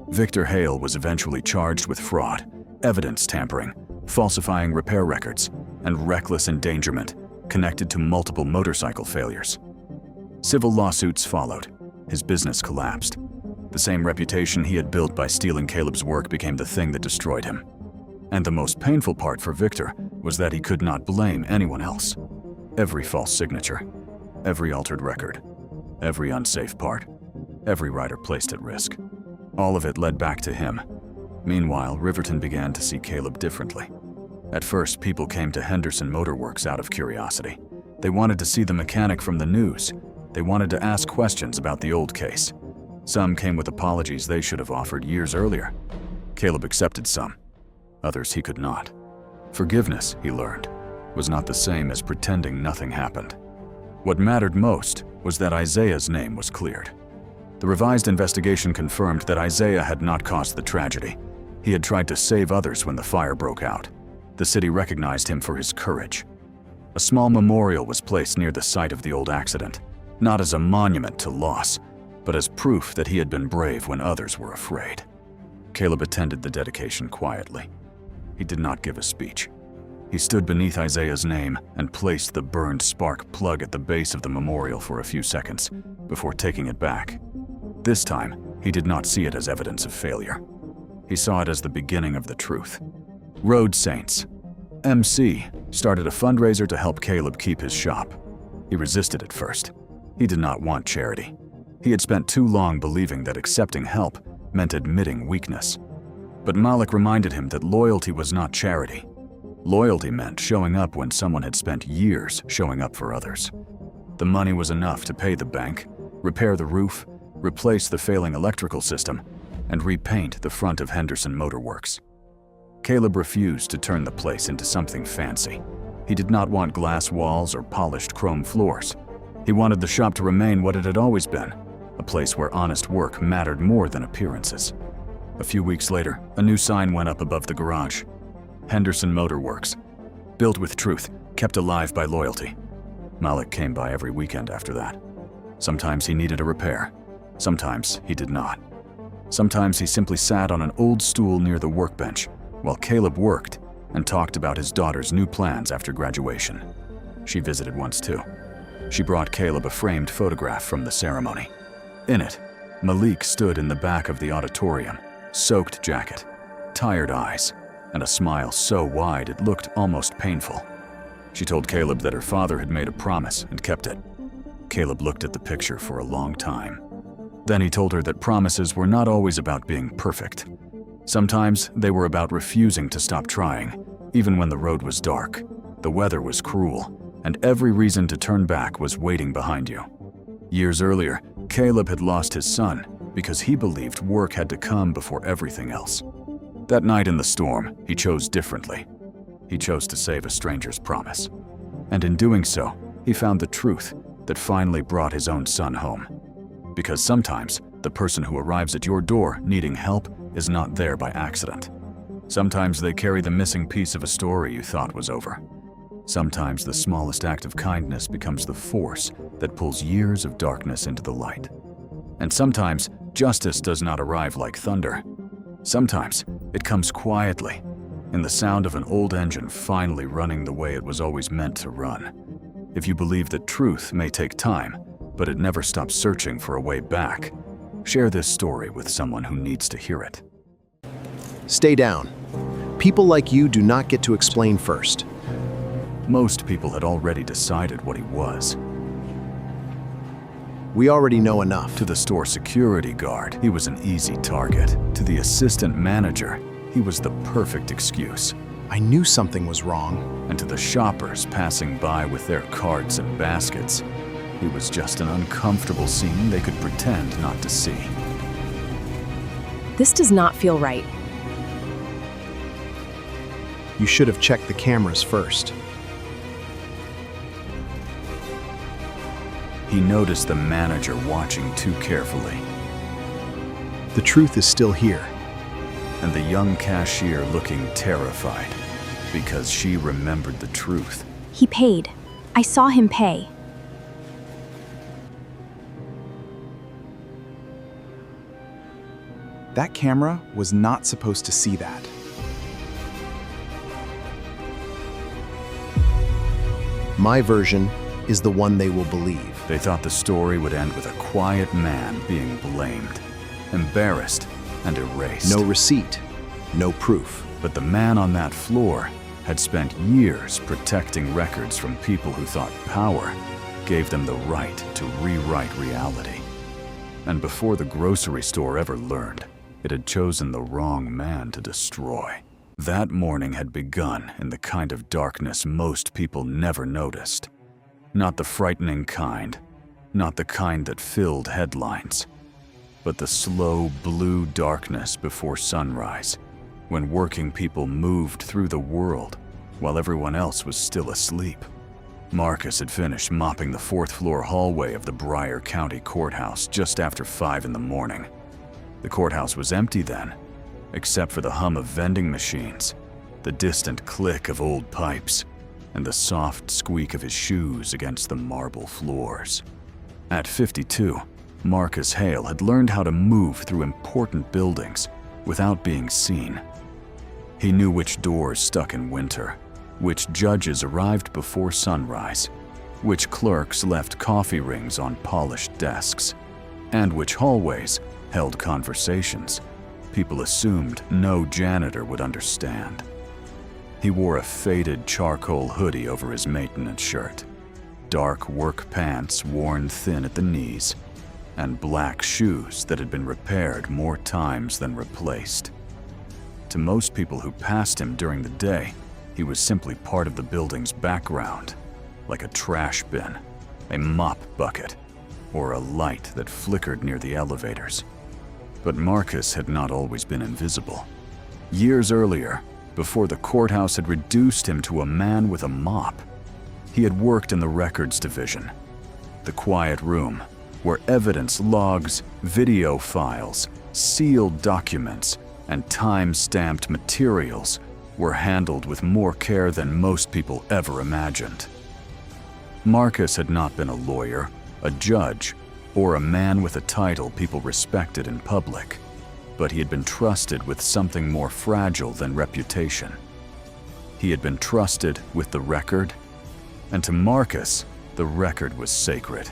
Victor Hale was eventually charged with fraud, evidence tampering, falsifying repair records, and reckless endangerment connected to multiple motorcycle failures. Civil lawsuits followed. His business collapsed. The same reputation he had built by stealing Caleb's work became the thing that destroyed him. And the most painful part for Victor was that he could not blame anyone else. Every false signature, every altered record, every unsafe part, every rider placed at risk. All of it led back to him. Meanwhile, Riverton began to see Caleb differently. At first, people came to Henderson Motor Works out of curiosity. They wanted to see the mechanic from the news. They wanted to ask questions about the old case. Some came with apologies they should have offered years earlier. Caleb accepted some. Others he could not. Forgiveness, he learned, was not the same as pretending nothing happened. What mattered most was that Isaiah's name was cleared. The revised investigation confirmed that Isaiah had not caused the tragedy. He had tried to save others when the fire broke out. The city recognized him for his courage. A small memorial was placed near the site of the old accident, not as a monument to loss, but as proof that he had been brave when others were afraid. Caleb attended the dedication quietly. He did not give a speech. He stood beneath Isaiah's name and placed the burned spark plug at the base of the memorial for a few seconds before taking it back. This time, he did not see it as evidence of failure. He saw it as the beginning of the truth. Road Saints, MC, started a fundraiser to help Caleb keep his shop. He resisted at first. He did not want charity. He had spent too long believing that accepting help meant admitting weakness. But Malik reminded him that loyalty was not charity. Loyalty meant showing up when someone had spent years showing up for others. The money was enough to pay the bank, repair the roof, replace the failing electrical system, and repaint the front of Henderson Motor Works. Caleb refused to turn the place into something fancy. He did not want glass walls or polished chrome floors. He wanted the shop to remain what it had always been, a place where honest work mattered more than appearances. A few weeks later, a new sign went up above the garage. Henderson Motor Works. Built with truth, kept alive by loyalty. Malik came by every weekend after that. Sometimes he needed a repair. Sometimes he did not. Sometimes he simply sat on an old stool near the workbench while Caleb worked and talked about his daughter's new plans after graduation. She visited once too. She brought Caleb a framed photograph from the ceremony. In it, Malik stood in the back of the auditorium, soaked jacket, tired eyes, and a smile so wide it looked almost painful. She told Caleb that her father had made a promise and kept it. Caleb looked at the picture for a long time. Then he told her that promises were not always about being perfect. Sometimes they were about refusing to stop trying, even when the road was dark, the weather was cruel, and every reason to turn back was waiting behind you. Years earlier, Caleb had lost his son because he believed work had to come before everything else. That night in the storm, he chose differently. He chose to save a stranger's promise. And in doing so, he found the truth that finally brought his own son home. Because sometimes, the person who arrives at your door needing help is not there by accident. Sometimes they carry the missing piece of a story you thought was over. Sometimes the smallest act of kindness becomes the force that pulls years of darkness into the light. And sometimes, justice does not arrive like thunder. Sometimes, it comes quietly, in the sound of an old engine finally running the way it was always meant to run. If you believe that truth may take time, but it never stops searching for a way back, share this story with someone who needs to hear it. Stay down. People like you do not get to explain first. Most people had already decided what he was. We already know enough. To the store security guard, he was an easy target. To the assistant manager, he was the perfect excuse. I knew something was wrong. And to the shoppers passing by with their carts and baskets, he was just an uncomfortable scene they could pretend not to see. This does not feel right. You should have checked the cameras first. He noticed the manager watching too carefully, The truth is still here. and the young cashier looking terrified because she remembered the truth. He paid. I saw him pay. That camera was not supposed to see that. My version is the one they will believe. They thought the story would end with a quiet man being blamed, embarrassed, and erased. No receipt, no proof. But the man on that floor had spent years protecting records from people who thought power gave them the right to rewrite reality. And before the grocery store ever learned, it had chosen the wrong man to destroy. That morning had begun in the kind of darkness most people never noticed. Not the frightening kind, not the kind that filled headlines, but the slow blue darkness before sunrise, when working people moved through the world while everyone else was still asleep. Marcus had finished mopping the fourth-floor hallway of the Bryer County Courthouse just after 5 in the morning. The courthouse was empty then, except for the hum of vending machines, the distant click of old pipes, and the soft squeak of his shoes against the marble floors. At 52, Marcus Hale had learned how to move through important buildings without being seen. He knew which doors stuck in winter, which judges arrived before sunrise, which clerks left coffee rings on polished desks, and which hallways held conversations people assumed no janitor would understand. He wore a faded charcoal hoodie over his maintenance shirt, dark work pants worn thin at the knees, and black shoes that had been repaired more times than replaced. To most people who passed him during the day, he was simply part of the building's background, like a trash bin, a mop bucket, or a light that flickered near the elevators. But Marcus had not always been invisible. Years earlier, before the courthouse had reduced him to a man with a mop, he had worked in the records division, the quiet room where evidence logs, video files, sealed documents, and time-stamped materials were handled with more care than most people ever imagined. Marcus had not been a lawyer, a judge, or a man with a title people respected in public, but he had been trusted with something more fragile than reputation. He had been trusted with the record, and to Marcus, the record was sacred.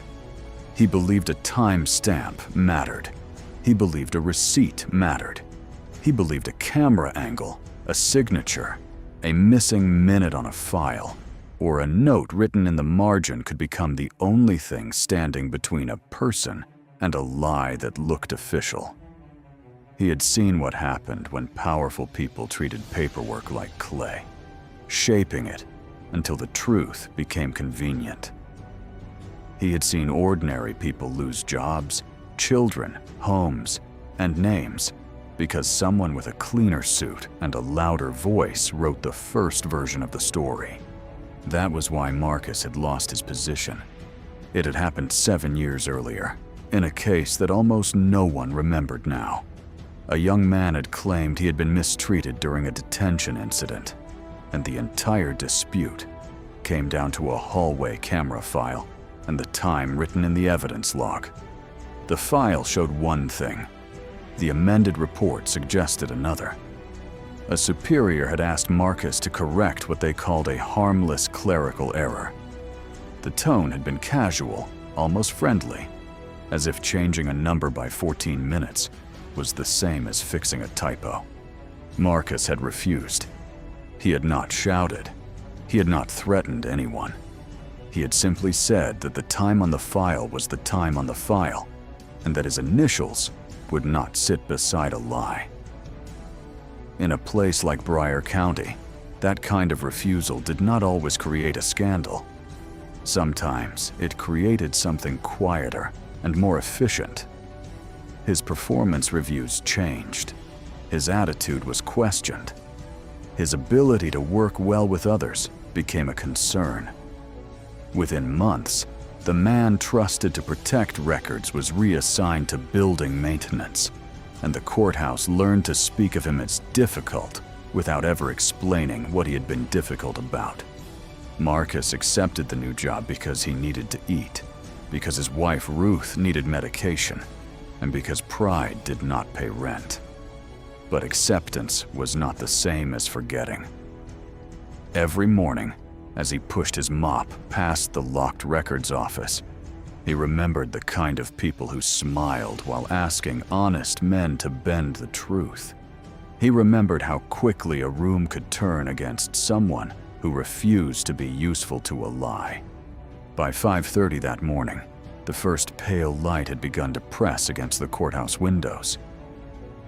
He believed a time stamp mattered. He believed a receipt mattered. He believed a camera angle, a signature, a missing minute on a file, or a note written in the margin could become the only thing standing between a person and a lie that looked official. He had seen what happened when powerful people treated paperwork like clay, shaping it until the truth became convenient. He had seen ordinary people lose jobs, children, homes, and names because someone with a cleaner suit and a louder voice wrote the first version of the story. That was why Marcus had lost his position. It had happened 7 years earlier, in a case that almost no one remembered now. A young man had claimed he had been mistreated during a detention incident, and the entire dispute came down to a hallway camera file and the time written in the evidence log. The file showed one thing. The amended report suggested another. A superior had asked Marcus to correct what they called a harmless clerical error. The tone had been casual, almost friendly, as if changing a number by 14 minutes was the same as fixing a typo. Marcus had refused. He had not shouted. He had not threatened anyone. He had simply said that the time on the file was the time on the file, and that his initials would not sit beside a lie. In a place like Bryan County, that kind of refusal did not always create a scandal. Sometimes it created something quieter and more efficient. His performance reviews changed. His attitude was questioned. His ability to work well with others became a concern. Within months, the man trusted to protect records was reassigned to building maintenance, and the courthouse learned to speak of him as difficult without ever explaining what he had been difficult about. Marcus accepted the new job because he needed to eat, because his wife Ruth needed medication, and because pride did not pay rent. But acceptance was not the same as forgetting. Every morning, as he pushed his mop past the locked records office, he remembered the kind of people who smiled while asking honest men to bend the truth. He remembered how quickly a room could turn against someone who refused to be useful to a lie. By 5:30 that morning, the first pale light had begun to press against the courthouse windows.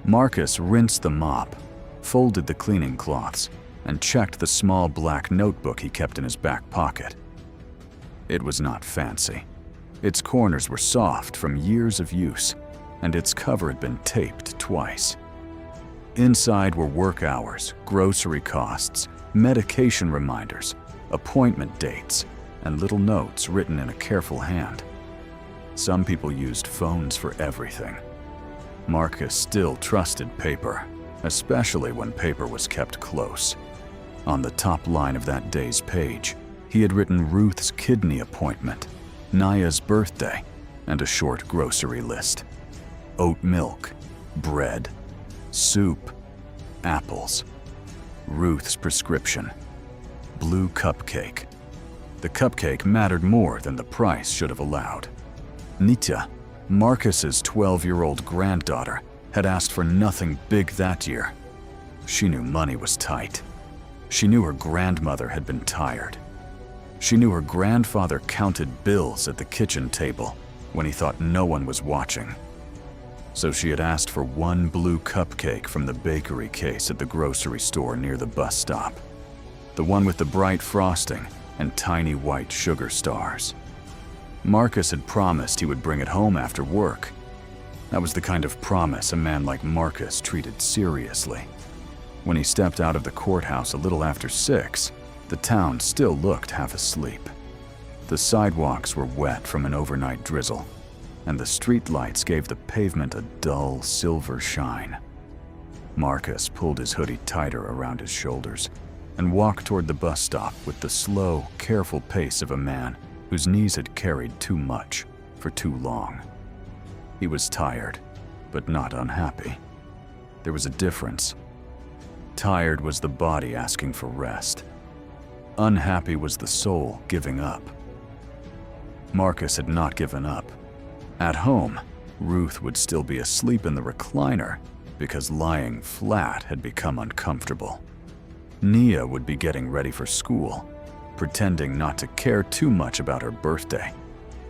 Marcus rinsed the mop, folded the cleaning cloths, and checked the small black notebook he kept in his back pocket. It was not fancy. Its corners were soft from years of use, and its cover had been taped twice. Inside were work hours, grocery costs, medication reminders, appointment dates, and little notes written in a careful hand. Some people used phones for everything. Marcus still trusted paper, especially when paper was kept close. On the top line of that day's page, he had written Ruth's kidney appointment, Naya's birthday, and a short grocery list. Oat milk, bread, soup, apples, Ruth's prescription, blue cupcake. The cupcake mattered more than the price should have allowed. Nitya, Marcus's 12-year-old granddaughter, had asked for nothing big that year. She knew money was tight. She knew her grandmother had been tired. She knew her grandfather counted bills at the kitchen table when he thought no one was watching. so she had asked for one blue cupcake from the bakery case at the grocery store near the bus stop. The one with the bright frosting and tiny white sugar stars. Marcus had promised he would bring it home after work. That was the kind of promise a man like Marcus treated seriously. When he stepped out of the courthouse a little after 6, the town still looked half asleep. The sidewalks were wet from an overnight drizzle, and the streetlights gave the pavement a dull silver shine. Marcus pulled his hoodie tighter around his shoulders and walked toward the bus stop with the slow, careful pace of a man whose knees had carried too much for too long. He was tired, but not unhappy. There was a difference. Tired was the body asking for rest. Unhappy was the soul giving up. Marcus had not given up. At home, Ruth would still be asleep in the recliner because lying flat had become uncomfortable. Nia would be getting ready for school, pretending not to care too much about her birthday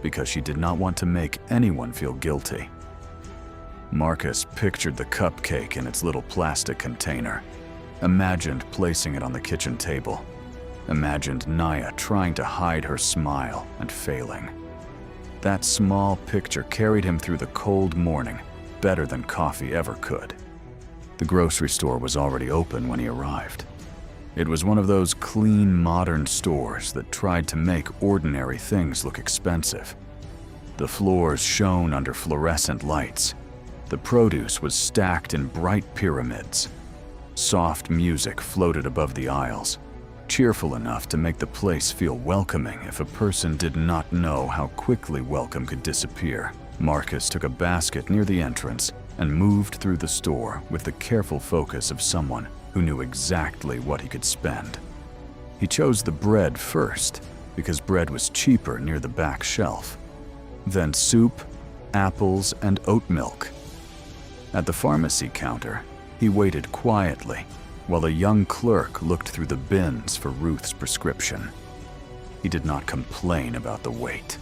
because she did not want to make anyone feel guilty. Marcus pictured the cupcake in its little plastic container, imagined placing it on the kitchen table, imagined Nia trying to hide her smile and failing. That small picture carried him through the cold morning better than coffee ever could. The grocery store was already open when he arrived. It was one of those clean, modern stores that tried to make ordinary things look expensive. The floors shone under fluorescent lights. The produce was stacked in bright pyramids. Soft music floated above the aisles, cheerful enough to make the place feel welcoming if a person did not know how quickly welcome could disappear. Marcus took a basket near the entrance and moved through the store with the careful focus of someone who knew exactly what he could spend. He chose the bread first because bread was cheaper near the back shelf. Then soup, apples, and oat milk. At the pharmacy counter, he waited quietly while a young clerk looked through the bins for Ruth's prescription. He did not complain about the wait.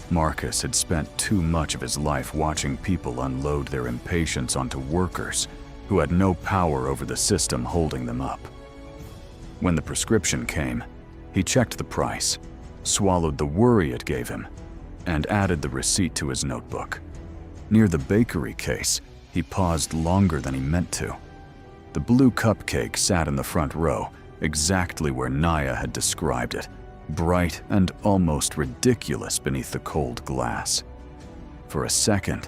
Marcus had spent too much of his life watching people unload their impatience onto workers who had no power over the system holding them up. When the prescription came, he checked the price, swallowed the worry it gave him, and added the receipt to his notebook. Near the bakery case, he paused longer than he meant to. The blue cupcake sat in the front row, exactly where Nia had described it, bright and almost ridiculous beneath the cold glass. For a second,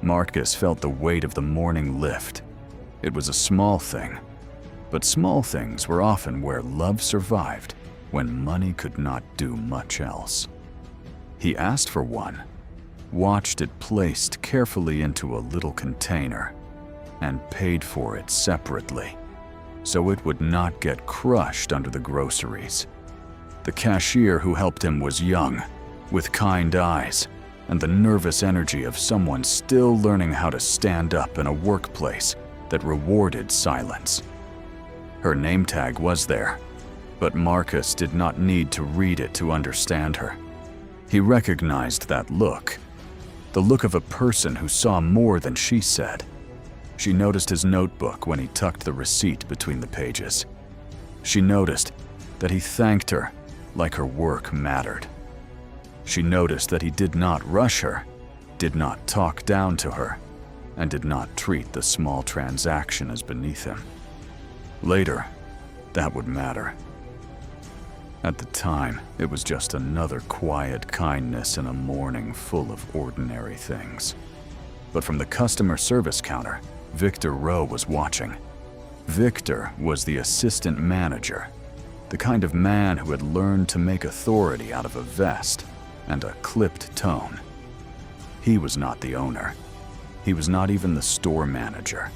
Marcus felt the weight of the morning lift. It was a small thing, but small things were often where love survived when money could not do much else. He asked for one, watched it placed carefully into a little container, and paid for it separately, so it would not get crushed under the groceries. The cashier who helped him was young, with kind eyes, and the nervous energy of someone still learning how to stand up in a workplace that rewarded silence. Her name tag was there, but Marcus did not need to read it to understand her. He recognized that look, the look of a person who saw more than she said. She noticed his notebook when he tucked the receipt between the pages. She noticed that he thanked her like her work mattered. She noticed that he did not rush her, did not talk down to her, and did not treat the small transaction as beneath him. Later, that would matter. At the time, it was just another quiet kindness in a morning full of ordinary things. But from the customer service counter, Victor Rowe was watching. Victor was the assistant manager, the kind of man who had learned to make authority out of a vest and a clipped tone. He was not the owner. He was not even the store manager.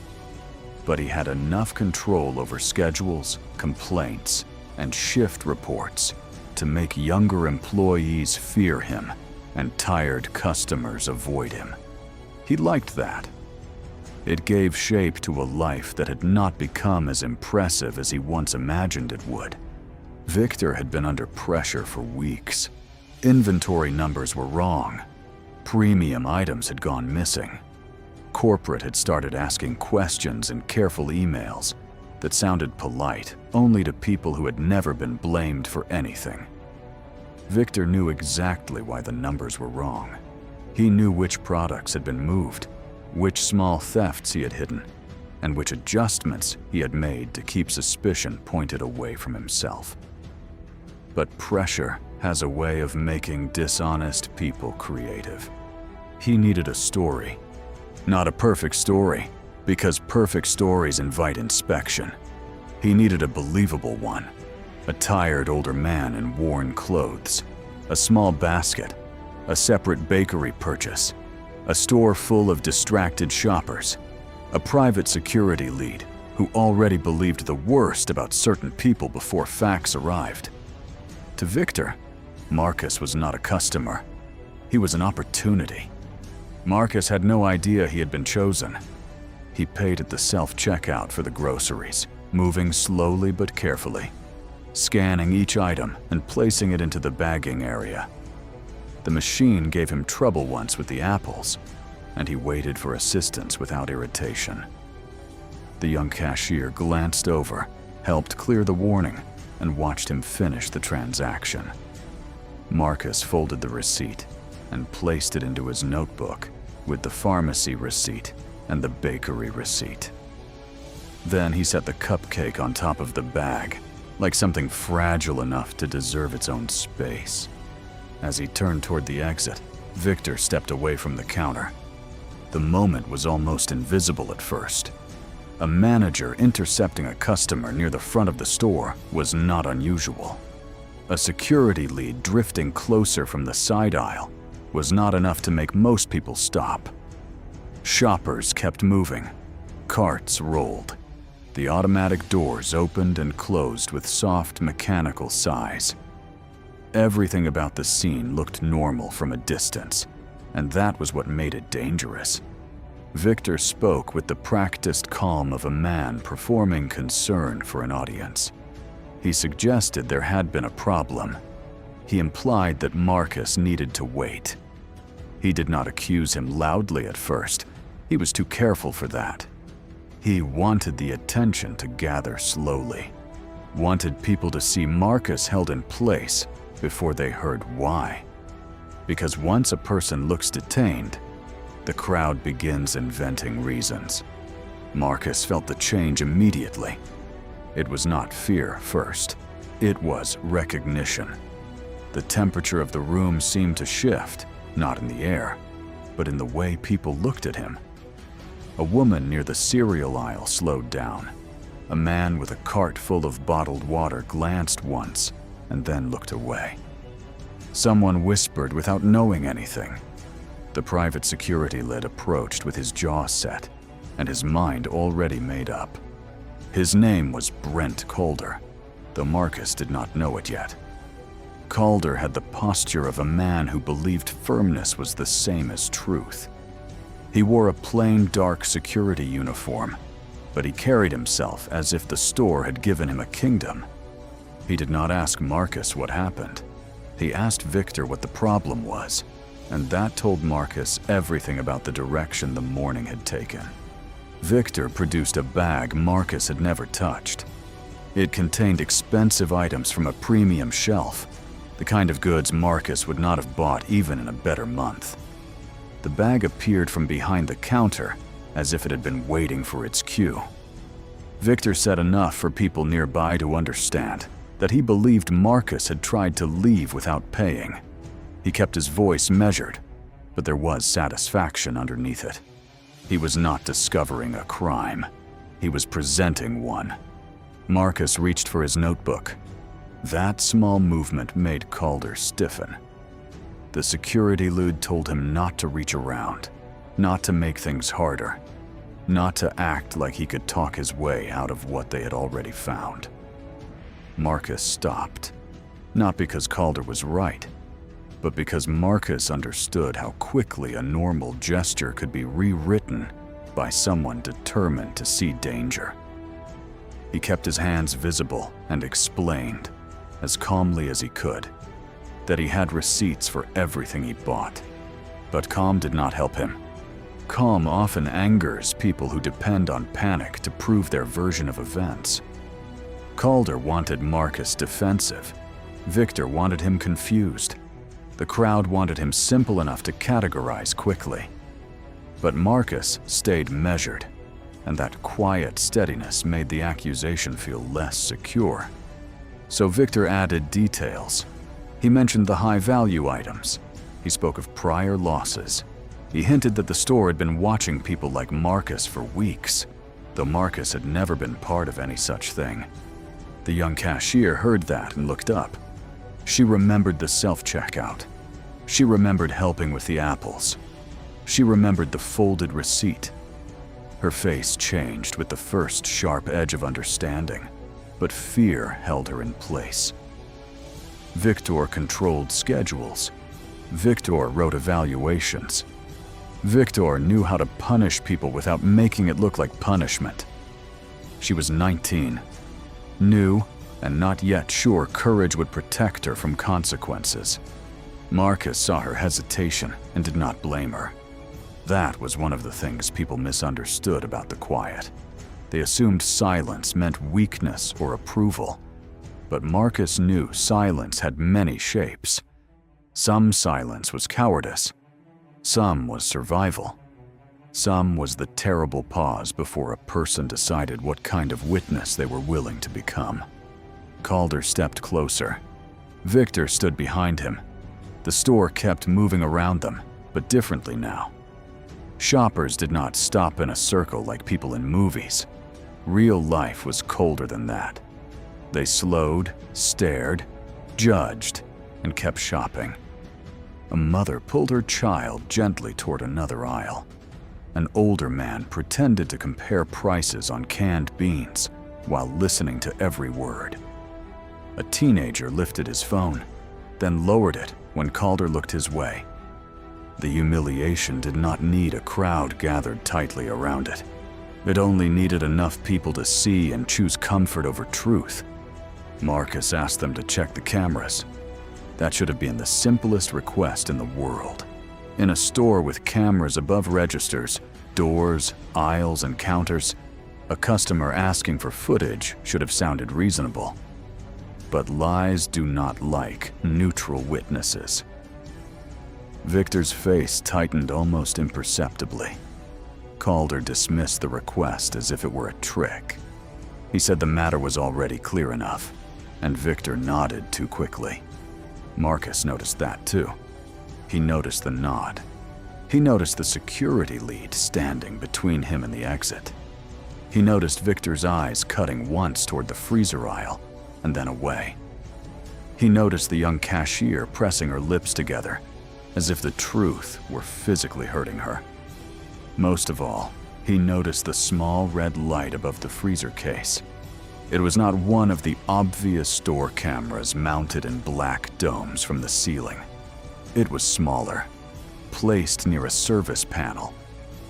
But he had enough control over schedules, complaints, and shift reports to make younger employees fear him and tired customers avoid him. He liked that. It gave shape to a life that had not become as impressive as he once imagined it would. Victor had been under pressure for weeks. Inventory numbers were wrong. Premium items had gone missing. Corporate had started asking questions in careful emails that sounded polite only to people who had never been blamed for anything. Victor knew exactly why the numbers were wrong. He knew which products had been moved, which small thefts he had hidden, and which adjustments he had made to keep suspicion pointed away from himself. But pressure has a way of making dishonest people creative. He needed a story. Not a perfect story, because perfect stories invite inspection. He needed a believable one. A tired older man in worn clothes, a small basket, a separate bakery purchase, a store full of distracted shoppers, a private security lead who already believed the worst about certain people before facts arrived. To Victor, Marcus was not a customer. He was an opportunity. Marcus had no idea he had been chosen. He paid at the self-checkout for the groceries, moving slowly but carefully, scanning each item and placing it into the bagging area. The machine gave him trouble once with the apples, and he waited for assistance without irritation. The young cashier glanced over, helped clear the warning, and watched him finish the transaction. Marcus folded the receipt and placed it into his notebook with the pharmacy receipt and the bakery receipt. Then he set the cupcake on top of the bag, like something fragile enough to deserve its own space. As he turned toward the exit, Victor stepped away from the counter. The moment was almost invisible at first. A manager intercepting a customer near the front of the store was not unusual. A security lead drifting closer from the side aisle was not enough to make most people stop. Shoppers kept moving. Carts rolled. The automatic doors opened and closed with soft mechanical sighs. Everything about the scene looked normal from a distance, and that was what made it dangerous. Victor spoke with the practiced calm of a man performing concern for an audience. He suggested there had been a problem. He implied that Marcus needed to wait. He did not accuse him loudly at first. He was too careful for that. He wanted the attention to gather slowly, wanted people to see Marcus held in place before they heard why. Because once a person looks detained, the crowd begins inventing reasons. Marcus felt the change immediately. It was not fear first. It was recognition. The temperature of the room seemed to shift, not in the air, but in the way people looked at him. A woman near the cereal aisle slowed down. A man with a cart full of bottled water glanced once and then looked away. Someone whispered without knowing anything. The private security lead approached with his jaw set and his mind already made up. His name was Brent Calder, though Marcus did not know it yet. Calder had the posture of a man who believed firmness was the same as truth. He wore a plain dark security uniform, but he carried himself as if the store had given him a kingdom. He did not ask Marcus what happened. He asked Victor what the problem was, and that told Marcus everything about the direction the morning had taken. Victor produced a bag Marcus had never touched. It contained expensive items from a premium shelf, the kind of goods Marcus would not have bought even in a better month. The bag appeared from behind the counter, as if it had been waiting for its cue. Victor said enough for people nearby to understand that he believed Marcus had tried to leave without paying. He kept his voice measured, but there was satisfaction underneath it. He was not discovering a crime. He was presenting one. Marcus reached for his notebook. That small movement made Calder stiffen. The security lead told him not to reach around, not to make things harder, not to act like he could talk his way out of what they had already found. Marcus stopped, not because Calder was right, but because Marcus understood how quickly a normal gesture could be rewritten by someone determined to see danger. He kept his hands visible and explained, as calmly as he could, that he had receipts for everything he bought. But calm did not help him. Calm often angers people who depend on panic to prove their version of events. Calder wanted Marcus defensive. Victor wanted him confused. The crowd wanted him simple enough to categorize quickly. But Marcus stayed measured, and that quiet steadiness made the accusation feel less secure. So Victor added details. He mentioned the high-value items. He spoke of prior losses. He hinted that the store had been watching people like Marcus for weeks, though Marcus had never been part of any such thing. The young cashier heard that and looked up. She remembered the self-checkout. She remembered helping with the apples. She remembered the folded receipt. Her face changed with the first sharp edge of understanding, but fear held her in place. Victor controlled schedules. Victor wrote evaluations. Victor knew how to punish people without making it look like punishment. She was 19, new, and not yet sure courage would protect her from consequences. Marcus saw her hesitation and did not blame her. That was one of the things people misunderstood about the quiet. They assumed silence meant weakness or approval. But Marcus knew silence had many shapes. Some silence was cowardice. Some was survival. Some was the terrible pause before a person decided what kind of witness they were willing to become. Calder stepped closer. Victor stood behind him. The store kept moving around them, but differently now. Shoppers did not stop in a circle like people in movies. Real life was colder than that. They slowed, stared, judged, and kept shopping. A mother pulled her child gently toward another aisle. An older man pretended to compare prices on canned beans while listening to every word. A teenager lifted his phone, then lowered it when Calder looked his way. The humiliation did not need a crowd gathered tightly around it. It only needed enough people to see and choose comfort over truth. Marcus asked them to check the cameras. That should have been the simplest request in the world. In a store with cameras above registers, doors, aisles, and counters, a customer asking for footage should have sounded reasonable. But lies do not like neutral witnesses. Victor's face tightened almost imperceptibly. Calder dismissed the request as if it were a trick. He said the matter was already clear enough, and Victor nodded too quickly. Marcus noticed that too. He noticed the nod. He noticed the security lead standing between him and the exit. He noticed Victor's eyes cutting once toward the freezer aisle and then away. He noticed the young cashier pressing her lips together, as if the truth were physically hurting her. Most of all, he noticed the small red light above the freezer case. It was not one of the obvious store cameras mounted in black domes from the ceiling. It was smaller, placed near a service panel,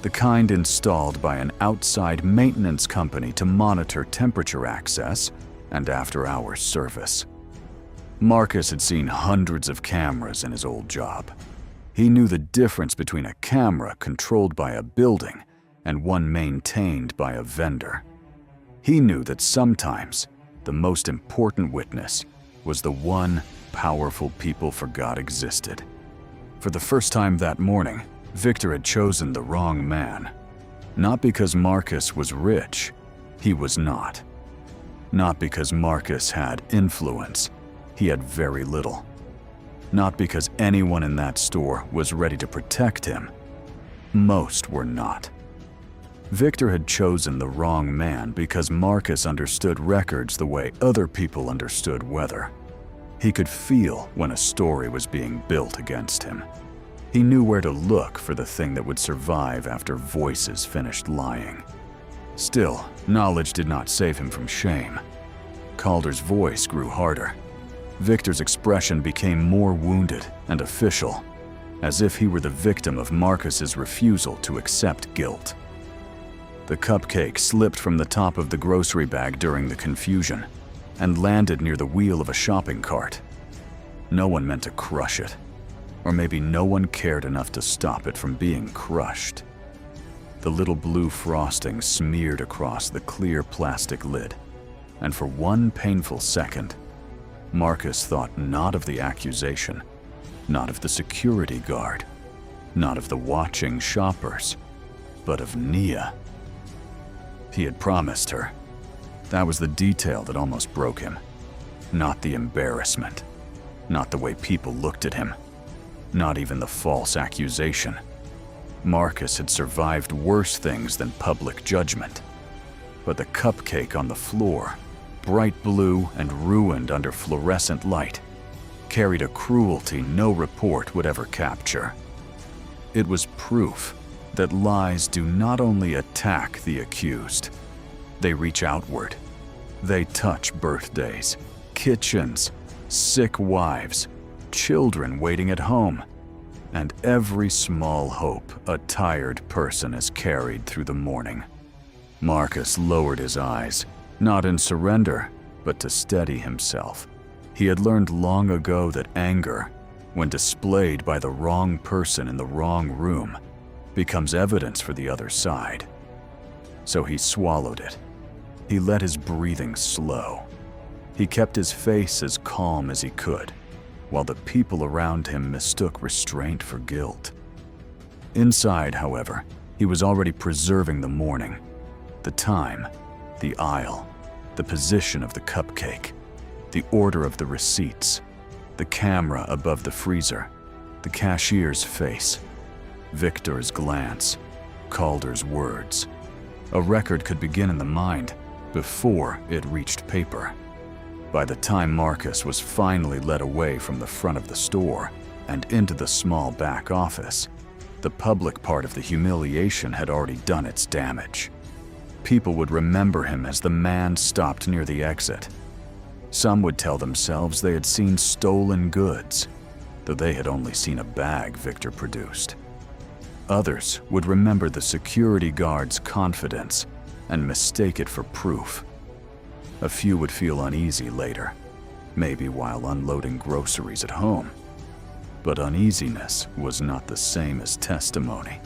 the kind installed by an outside maintenance company to monitor temperature access and after-hours service. Marcus had seen hundreds of cameras in his old job. He knew the difference between a camera controlled by a building and one maintained by a vendor. He knew that sometimes the most important witness was the one powerful people forgot existed. For the first time that morning, Victor had chosen the wrong man. Not because Marcus was rich, he was not. Not because Marcus had influence, he had very little. Not because anyone in that store was ready to protect him. Most were not. Victor had chosen the wrong man because Marcus understood records the way other people understood weather. He could feel when a story was being built against him. He knew where to look for the thing that would survive after voices finished lying. Still, knowledge did not save him from shame. Calder's voice grew harder. Victor's expression became more wounded and official, as if he were the victim of Marcus's refusal to accept guilt. The cupcake slipped from the top of the grocery bag during the confusion and landed near the wheel of a shopping cart. No one meant to crush it, or maybe no one cared enough to stop it from being crushed. The little blue frosting smeared across the clear plastic lid, and for one painful second, Marcus thought not of the accusation, not of the security guard, not of the watching shoppers, but of Nia. He had promised her. That was the detail that almost broke him. Not the embarrassment, not the way people looked at him, not even the false accusation. Marcus had survived worse things than public judgment. But the cupcake on the floor, bright blue and ruined under fluorescent light, carried a cruelty no report would ever capture. It was proof that lies do not only attack the accused, they reach outward. They touch birthdays, kitchens, sick wives, children waiting at home, and every small hope a tired person has carried through the morning. Marcus lowered his eyes, not in surrender, but to steady himself. He had learned long ago that anger, when displayed by the wrong person in the wrong room, becomes evidence for the other side. So he swallowed it. He let his breathing slow. He kept his face as calm as he could, while the people around him mistook restraint for guilt. Inside, however, he was already preserving the morning, the time, the aisle, the position of the cupcake, the order of the receipts, the camera above the freezer, the cashier's face, Victor's glance, Calder's words. A record could begin in the mind before it reached paper. By the time Marcus was finally led away from the front of the store and into the small back office, the public part of the humiliation had already done its damage. People would remember him as the man stopped near the exit. Some would tell themselves they had seen stolen goods, though they had only seen a bag Victor produced. Others would remember the security guard's confidence and mistake it for proof. A few would feel uneasy later, maybe while unloading groceries at home. But uneasiness was not the same as testimony.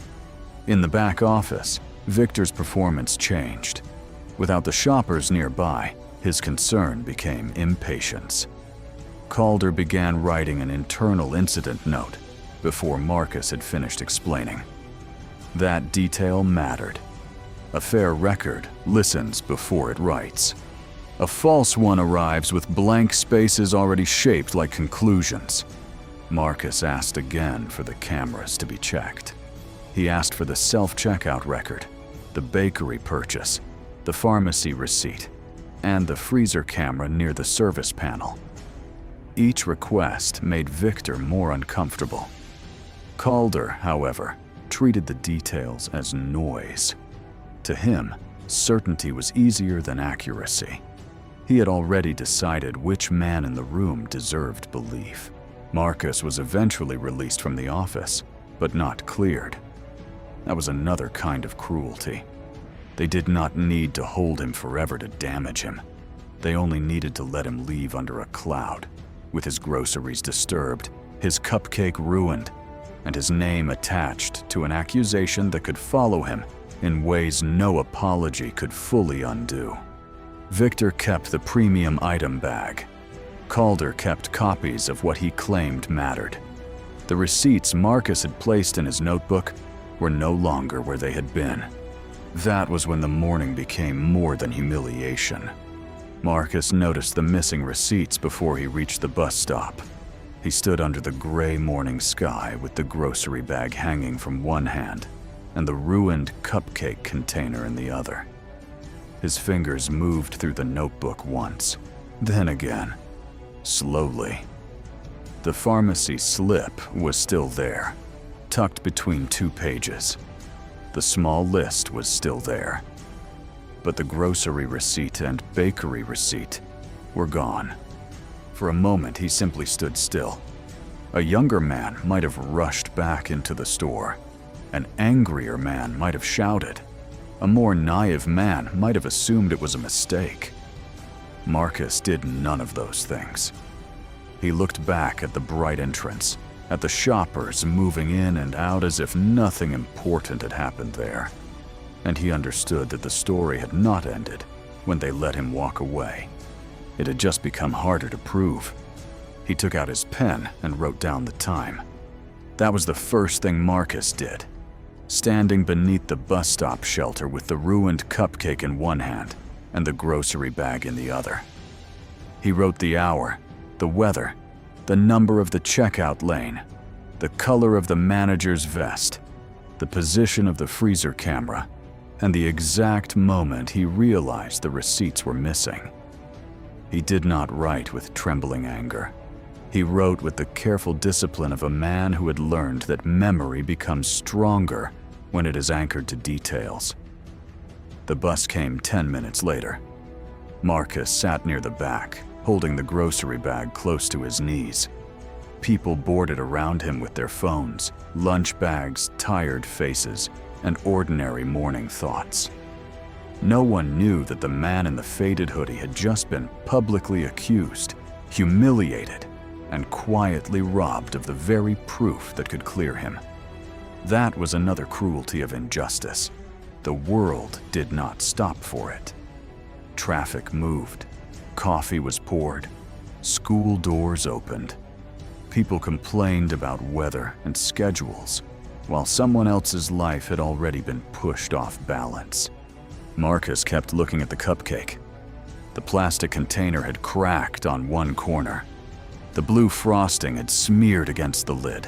In the back office, Victor's performance changed. Without the shoppers nearby, his concern became impatience. Calder began writing an internal incident note before Marcus had finished explaining. That detail mattered. A fair record listens before it writes. A false one arrives with blank spaces already shaped like conclusions. Marcus asked again for the cameras to be checked. He asked for the self-checkout record, the bakery purchase, the pharmacy receipt, and the freezer camera near the service panel. Each request made Victor more uncomfortable. Calder, however, treated the details as noise. To him, certainty was easier than accuracy. He had already decided which man in the room deserved belief. Marcus was eventually released from the office, but not cleared. That was another kind of cruelty. They did not need to hold him forever to damage him. They only needed to let him leave under a cloud, with his groceries disturbed, his cupcake ruined, and his name attached to an accusation that could follow him in ways no apology could fully undo. Victor kept the premium item bag. Calder kept copies of what he claimed mattered. The receipts Marcus had placed in his notebook were no longer where they had been. That was when the morning became more than humiliation. Marcus noticed the missing receipts before he reached the bus stop. He stood under the gray morning sky with the grocery bag hanging from one hand and the ruined cupcake container in the other. His fingers moved through the notebook once, then again, slowly. The pharmacy slip was still there, tucked between 2 pages. The small list was still there. But the grocery receipt and bakery receipt were gone. For a moment, he simply stood still. A younger man might have rushed back into the store. An angrier man might have shouted. A more naive man might have assumed it was a mistake. Marcus did none of those things. He looked back at the bright entrance, at the shoppers moving in and out as if nothing important had happened there. and he understood that the story had not ended when they let him walk away. It had just become harder to prove. He took out his pen and wrote down the time. That was the first thing Marcus did. Standing beneath the bus stop shelter with the ruined cupcake in one hand and the grocery bag in the other. He wrote the hour, the weather, the number of the checkout lane, the color of the manager's vest, the position of the freezer camera, and the exact moment he realized the receipts were missing. He did not write with trembling anger. He wrote with the careful discipline of a man who had learned that memory becomes stronger when it is anchored to details. The bus came 10 minutes later. Marcus sat near the back, holding the grocery bag close to his knees. People boarded around him with their phones, lunch bags, tired faces, and ordinary morning thoughts. No one knew that the man in the faded hoodie had just been publicly accused, humiliated, and quietly robbed of the very proof that could clear him. That was another cruelty of injustice. The world did not stop for it. Traffic moved. Coffee was poured. School doors opened. People complained about weather and schedules, while someone else's life had already been pushed off balance. Marcus kept looking at the cupcake. The plastic container had cracked on one corner. The blue frosting had smeared against the lid,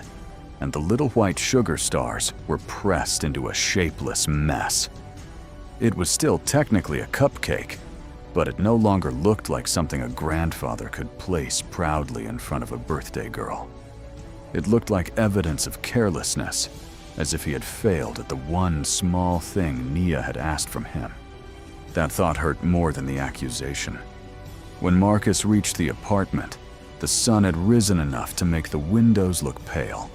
and the little white sugar stars were pressed into a shapeless mess. It was still technically a cupcake, but it no longer looked like something a grandfather could place proudly in front of a birthday girl. It looked like evidence of carelessness, as if he had failed at the one small thing Nia had asked from him. That thought hurt more than the accusation. When Marcus reached the apartment, the sun had risen enough to make the windows look pale.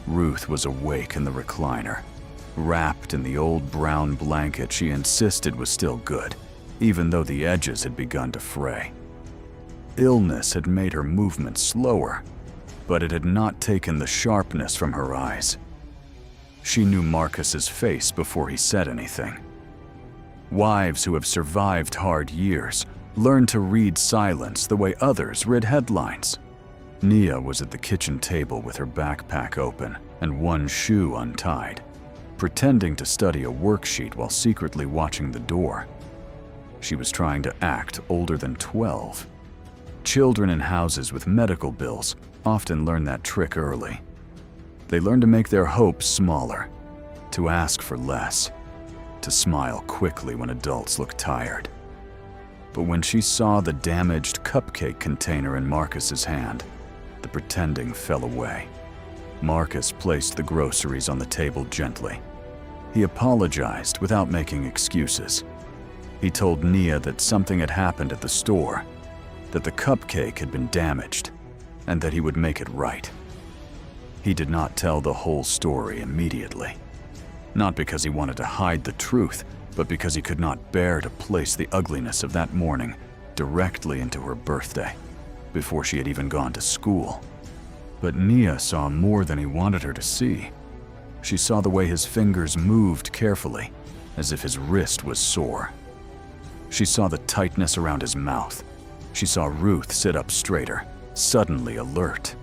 Ruth was awake in the recliner, wrapped in the old brown blanket she insisted was still good, even though the edges had begun to fray. Illness had made her movement slower, but it had not taken the sharpness from her eyes. She knew Marcus's face before he said anything. Wives who have survived hard years learn to read silence the way others read headlines. Nia was at the kitchen table with her backpack open and one shoe untied, pretending to study a worksheet while secretly watching the door. She was trying to act older than 12. Children in houses with medical bills often learn that trick early. They learn to make their hopes smaller, to ask for less, to smile quickly when adults look tired. But when she saw the damaged cupcake container in Marcus's hand, the pretending fell away. Marcus placed the groceries on the table gently. He apologized without making excuses. He told Nia that something had happened at the store, that the cupcake had been damaged, and that he would make it right. He did not tell the whole story immediately. Not because he wanted to hide the truth, but because he could not bear to place the ugliness of that morning directly into her birthday, before she had even gone to school. But Nia saw more than he wanted her to see. She saw the way his fingers moved carefully, as if his wrist was sore. She saw the tightness around his mouth. She saw Ruth sit up straighter, suddenly alert.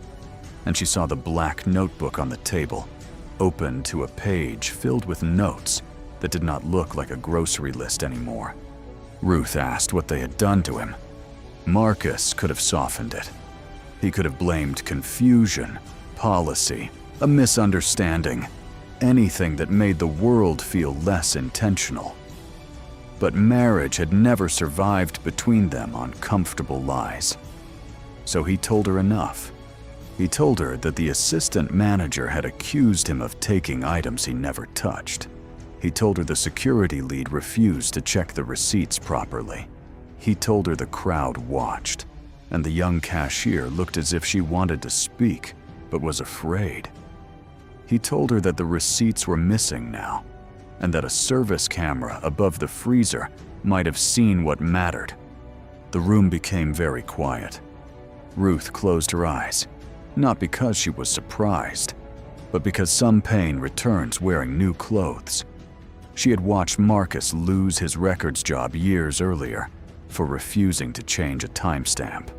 And she saw the black notebook on the table, open to a page filled with notes that did not look like a grocery list anymore. Ruth asked what they had done to him. Marcus could have softened it. He could have blamed confusion, policy, a misunderstanding, anything that made the world feel less intentional. But marriage had never survived between them on comfortable lies. So he told her enough. He told her that the assistant manager had accused him of taking items he never touched. He told her the security lead refused to check the receipts properly. He told her the crowd watched, and the young cashier looked as if she wanted to speak, but was afraid. He told her that the receipts were missing now, and that a service camera above the freezer might have seen what mattered. The room became very quiet. Ruth closed her eyes, not because she was surprised, but because some pain returns wearing new clothes. She had watched Marcus lose his records job years earlier for refusing to change a timestamp.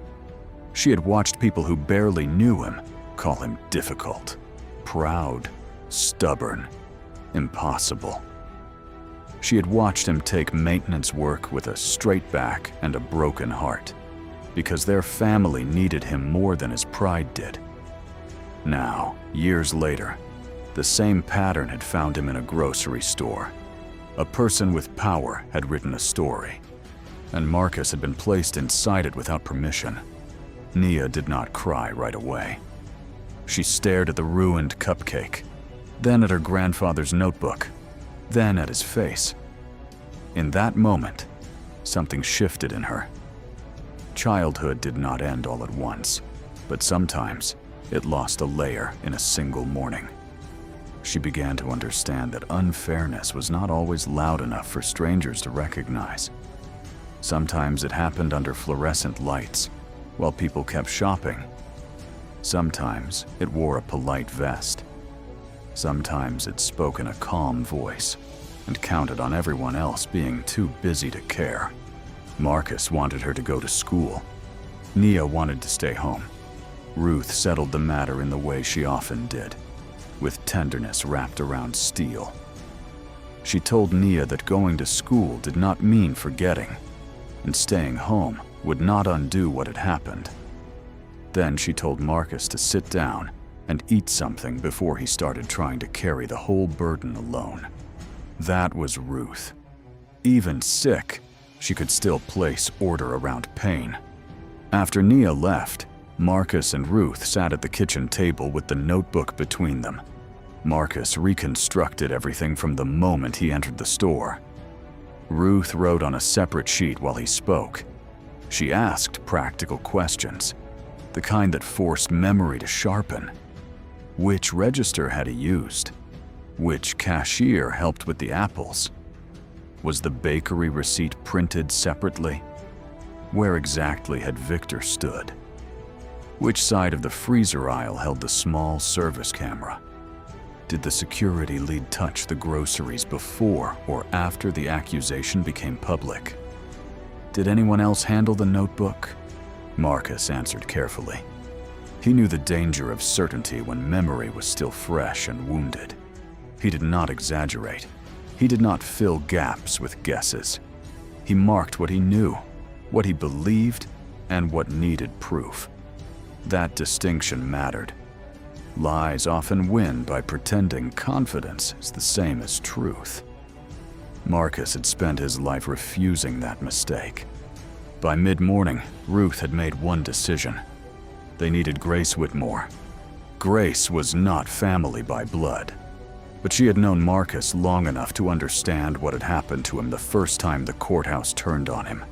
She had watched people who barely knew him call him difficult, proud, stubborn, impossible. She had watched him take maintenance work with a straight back and a broken heart, because their family needed him more than his pride did. Now, years later, the same pattern had found him in a grocery store. A person with power had written a story, and Marcus had been placed inside it without permission. Nia did not cry right away. She stared at the ruined cupcake, then at her grandfather's notebook, then at his face. In that moment, something shifted in her. Childhood did not end all at once, but sometimes it lost a layer in a single morning. She began to understand that unfairness was not always loud enough for strangers to recognize. Sometimes it happened under fluorescent lights, while people kept shopping. Sometimes it wore a polite vest. Sometimes it spoke in a calm voice and counted on everyone else being too busy to care. Marcus wanted her to go to school. Nia wanted to stay home. Ruth settled the matter in the way she often did, with tenderness wrapped around steel. She told Nia that going to school did not mean forgetting, and staying home would not undo what had happened. Then she told Marcus to sit down and eat something before he started trying to carry the whole burden alone. That was Ruth. Even sick, she could still place order around pain. After Nia left, Marcus and Ruth sat at the kitchen table with the notebook between them. Marcus reconstructed everything from the moment he entered the store. Ruth wrote on a separate sheet while he spoke. She asked practical questions, the kind that forced memory to sharpen. Which register had he used? Which cashier helped with the apples? Was the bakery receipt printed separately? Where exactly had Victor stood? Which side of the freezer aisle held the small service camera? Did the security lead touch the groceries before or after the accusation became public? Did anyone else handle the notebook? Marcus answered carefully. He knew the danger of certainty when memory was still fresh and wounded. He did not exaggerate. He did not fill gaps with guesses. He marked what he knew, what he believed, and what needed proof. That distinction mattered. Lies often win by pretending confidence is the same as truth. Marcus had spent his life refusing that mistake. By mid-morning, Ruth had made one decision. They needed Grace Whitmore. Grace was not family by blood, but she had known Marcus long enough to understand what had happened to him the first time the courthouse turned on him.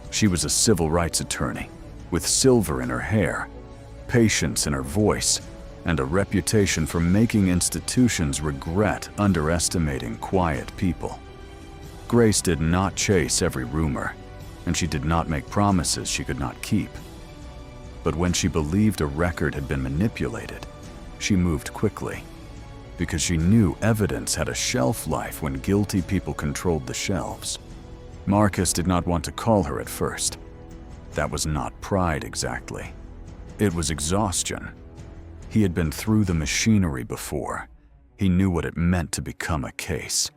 She was a civil rights attorney, with silver in her hair, patience in her voice, and a reputation for making institutions regret underestimating quiet people. Grace did not chase every rumor, and she did not make promises she could not keep. But when she believed a record had been manipulated, she moved quickly, because she knew evidence had a shelf life when guilty people controlled the shelves. Marcus did not want to call her at first. That was not pride exactly. It was exhaustion. He had been through the machinery before. He knew what it meant to become a case.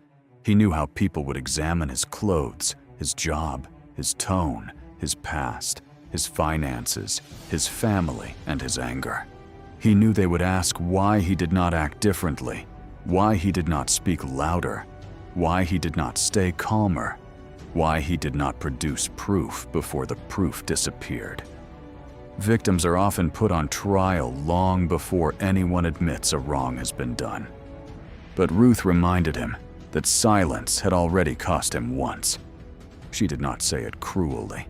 He knew how people would examine his clothes, his job, his tone, his past, his finances, his family, and his anger. He knew they would ask why he did not act differently, why he did not speak louder, why he did not stay calmer, why he did not produce proof before the proof disappeared. Victims are often put on trial long before anyone admits a wrong has been done. But Ruth reminded him that silence had already cost him once. She did not say it cruelly.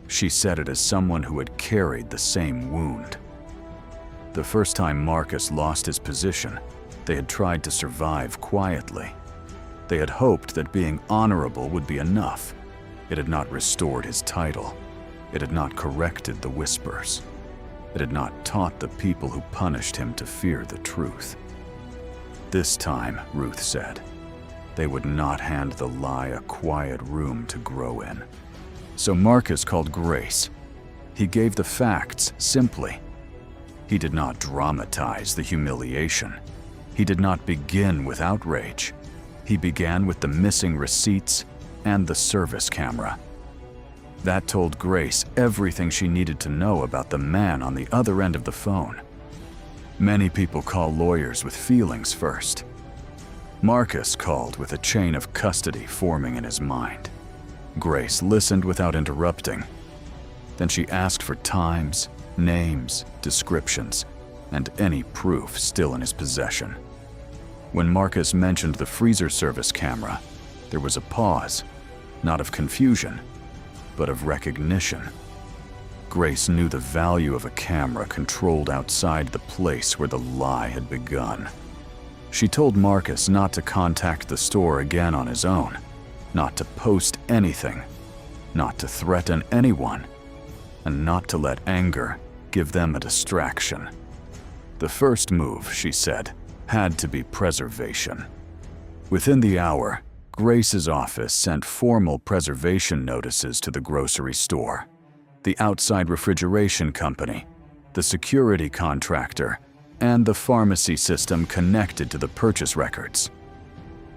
She said it as someone who had carried the same wound. The first time Marcus lost his position, they had tried to survive quietly. They had hoped that being honorable would be enough. It had not restored his title. It had not corrected the whispers. It had not taught the people who punished him to fear the truth. This time, Ruth said, they would not hand the lie a quiet room to grow in. So Marcus called Grace. He gave the facts simply. He did not dramatize the humiliation. He did not begin with outrage. He began with the missing receipts and the service camera. That told Grace everything she needed to know about the man on the other end of the phone. Many people call lawyers with feelings first. Marcus called with a chain of custody forming in his mind. Grace listened without interrupting. Then she asked for times, names, descriptions, and any proof still in his possession. When Marcus mentioned the freezer service camera, there was a pause, not of confusion, but of recognition. Grace knew the value of a camera controlled outside the place where the lie had begun. She told Marcus not to contact the store again on his own, not to post anything, not to threaten anyone, and not to let anger give them a distraction. The first move, she said, had to be preservation. Within the hour, Grace's office sent formal preservation notices to the grocery store, the outside refrigeration company, the security contractor, and the pharmacy system connected to the purchase records.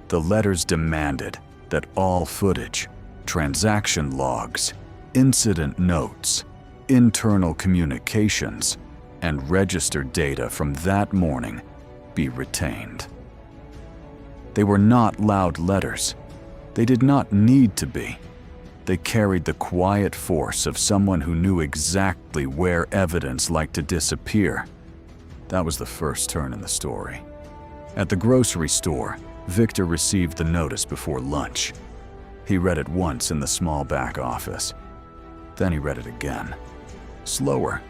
The letters demanded that all footage, transaction logs, incident notes, internal communications, and registered data from that morning be retained. They were not loud letters. They did not need to be. They carried the quiet force of someone who knew exactly where evidence liked to disappear. That was the first turn in the story. At the grocery store, Victor received the notice before lunch. He read it once in the small back office. Then he read it again, slower.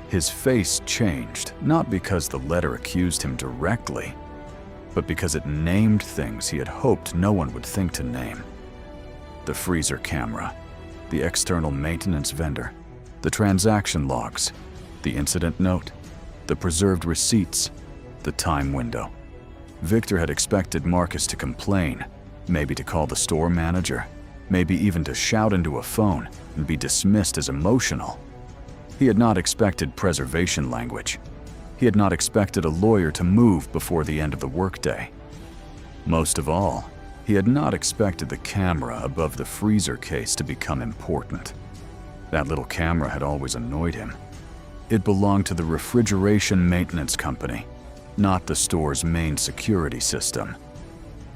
His face changed, not because the letter accused him directly, but because it named things he had hoped no one would think to name. The freezer camera, the external maintenance vendor, the transaction logs, the incident note, the preserved receipts, the time window. Victor had expected Marcus to complain, maybe to call the store manager, maybe even to shout into a phone and be dismissed as emotional. He had not expected preservation language. He had not expected a lawyer to move before the end of the workday. Most of all, he had not expected the camera above the freezer case to become important. That little camera had always annoyed him. It belonged to the refrigeration maintenance company, not the store's main security system.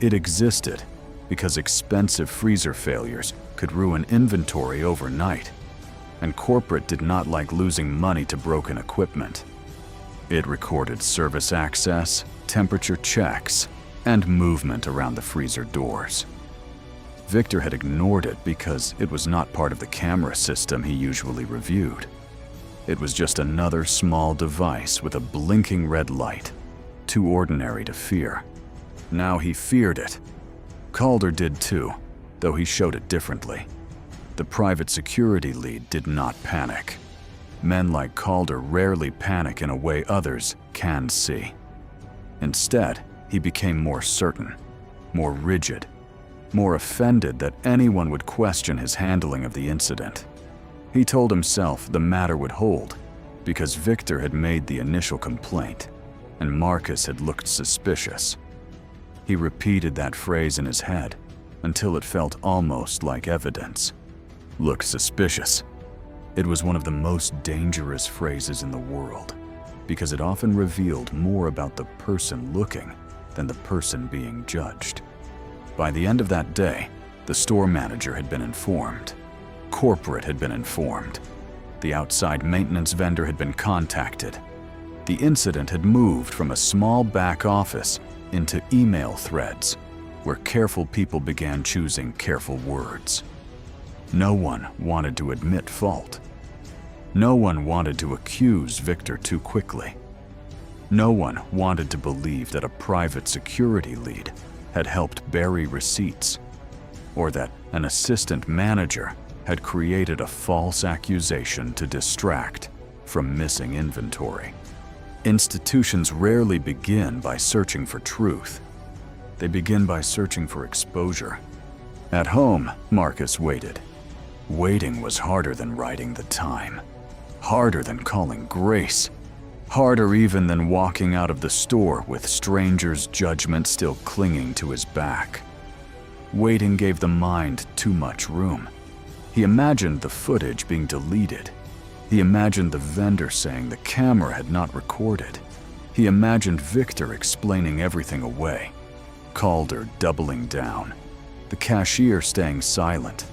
It existed because expensive freezer failures could ruin inventory overnight, and corporate did not like losing money to broken equipment. It recorded service access, temperature checks, and movement around the freezer doors. Victor had ignored it because it was not part of the camera system he usually reviewed. It was just another small device with a blinking red light, too ordinary to fear. Now he feared it. Calder did too, though he showed it differently. The private security lead did not panic. Men like Calder rarely panic in a way others can see. Instead, he became more certain, more rigid, more offended that anyone would question his handling of the incident. He told himself the matter would hold because Victor had made the initial complaint and Marcus had looked suspicious. He repeated that phrase in his head until it felt almost like evidence. Looked suspicious. It was one of the most dangerous phrases in the world because it often revealed more about the person looking than the person being judged. By the end of that day, the store manager had been informed. Corporate had been informed. The outside maintenance vendor had been contacted. The incident had moved from a small back office into email threads, where careful people began choosing careful words. No one wanted to admit fault. No one wanted to accuse Victor too quickly. No one wanted to believe that a private security lead had helped bury receipts, or that an assistant manager had created a false accusation to distract from missing inventory. Institutions rarely begin by searching for truth. They begin by searching for exposure. At home, Marcus waited. Waiting was harder than writing the time. Harder than calling Grace. Harder even than walking out of the store with strangers' judgment still clinging to his back. Waiting gave the mind too much room. He imagined the footage being deleted. He imagined the vendor saying the camera had not recorded. He imagined Victor explaining everything away. Calder doubling down. The cashier staying silent.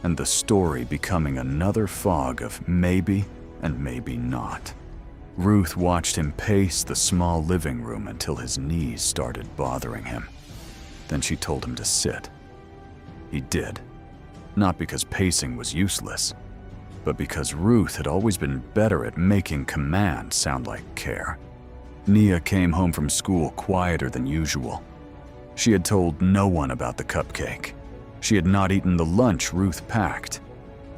And the story becoming another fog of maybe and maybe not. Ruth watched him pace the small living room until his knees started bothering him. Then she told him to sit. He did. Not because pacing was useless, but because Ruth had always been better at making commands sound like care. Nia came home from school quieter than usual. She had told no one about the cupcake. She had not eaten the lunch Ruth packed.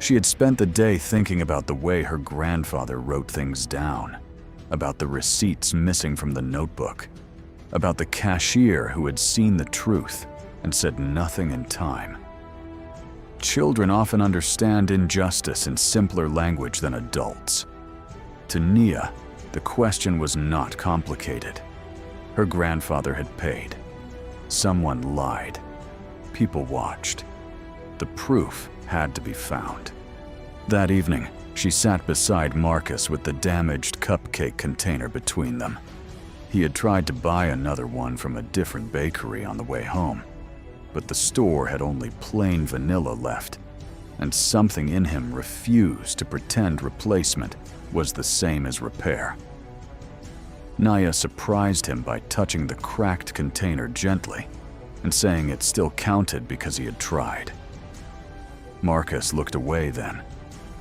She had spent the day thinking about the way her grandfather wrote things down, about the receipts missing from the notebook, about the cashier who had seen the truth and said nothing in time. Children often understand injustice in simpler language than adults. To Nia, the question was not complicated. Her grandfather had paid. Someone lied. People watched. The proof had to be found. That evening, she sat beside Marcus with the damaged cupcake container between them. He had tried to buy another one from a different bakery on the way home, but the store had only plain vanilla left, and something in him refused to pretend replacement was the same as repair. Nia surprised him by touching the cracked container gently and saying it still counted because he had tried. Marcus looked away then,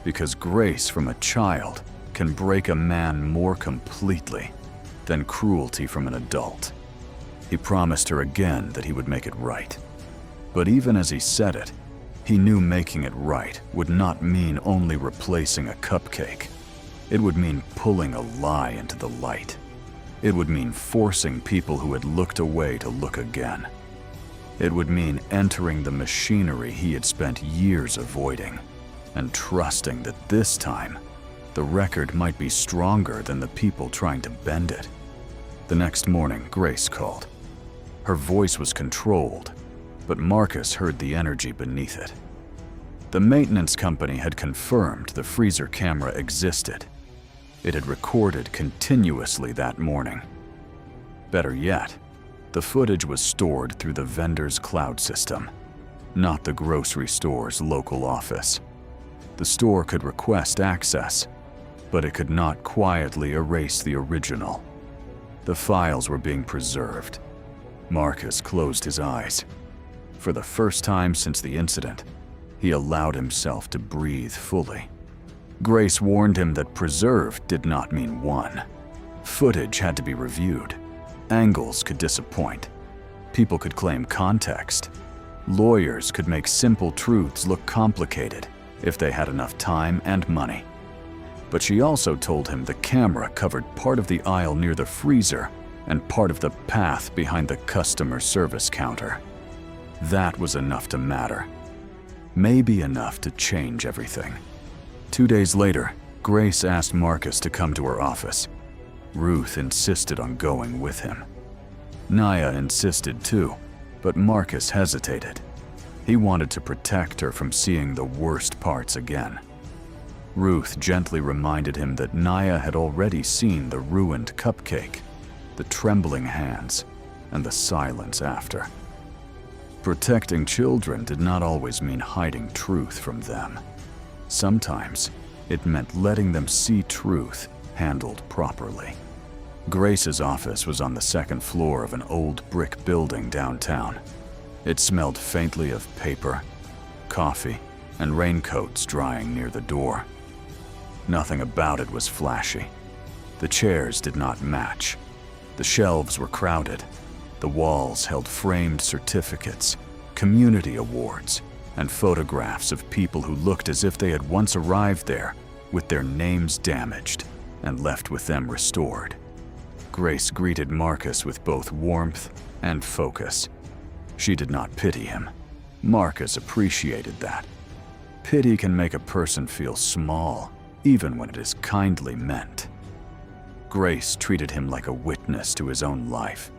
because grace from a child can break a man more completely than cruelty from an adult. He promised her again that he would make it right. But even as he said it, he knew making it right would not mean only replacing a cupcake. It would mean pulling a lie into the light. It would mean forcing people who had looked away to look again. It would mean entering the machinery he had spent years avoiding, and trusting that this time, the record might be stronger than the people trying to bend it. The next morning, Grace called. Her voice was controlled, but Marcus heard the energy beneath it. The maintenance company had confirmed the freezer camera existed. It had recorded continuously that morning. Better yet, the footage was stored through the vendor's cloud system, not the grocery store's local office. The store could request access, but it could not quietly erase the original. The files were being preserved. Marcus closed his eyes. For the first time since the incident, he allowed himself to breathe fully. Grace warned him that preserved did not mean won. Footage had to be reviewed. Angles could disappoint. People could claim context. Lawyers could make simple truths look complicated if they had enough time and money. But she also told him the camera covered part of the aisle near the freezer and part of the path behind the customer service counter. That was enough to matter. Maybe enough to change everything. 2 days later, Grace asked Marcus to come to her office. Ruth insisted on going with him. Nia insisted too, but Marcus hesitated. He wanted to protect her from seeing the worst parts again. Ruth gently reminded him that Nia had already seen the ruined cupcake, the trembling hands, and the silence after. Protecting children did not always mean hiding truth from them. Sometimes, it meant letting them see truth handled properly. Grace's office was on the second floor of an old brick building downtown. It smelled faintly of paper, coffee, and raincoats drying near the door. Nothing about it was flashy. The chairs did not match. The shelves were crowded. The walls held framed certificates, community awards, and photographs of people who looked as if they had once arrived there with their names damaged and left with them restored. Grace greeted Marcus with both warmth and focus, She did not pity him. Marcus appreciated that. Pity can make a person feel small, even when it is kindly meant. Grace treated him like a witness to his own life,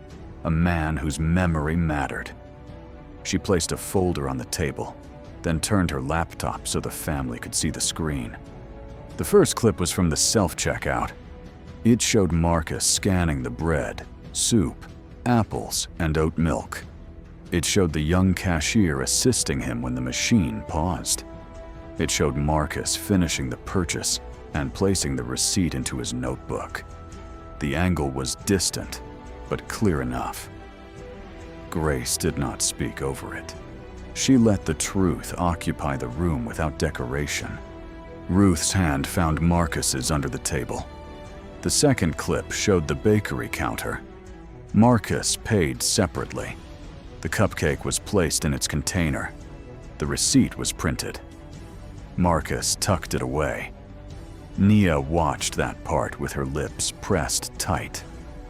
a man whose memory mattered. She placed a folder on the table, then turned her laptop so the family could see the screen. The first clip was from the self-checkout. It showed Marcus scanning the bread, soup, apples, and oat milk. It showed the young cashier assisting him when the machine paused. It showed Marcus finishing the purchase and placing the receipt into his notebook. The angle was distant, but clear enough. Grace did not speak over it. She let the truth occupy the room without decoration. Ruth's hand found Marcus's under the table. The second clip showed the bakery counter. Marcus paid separately. The cupcake was placed in its container. The receipt was printed. Marcus tucked it away. Nia watched that part with her lips pressed tight,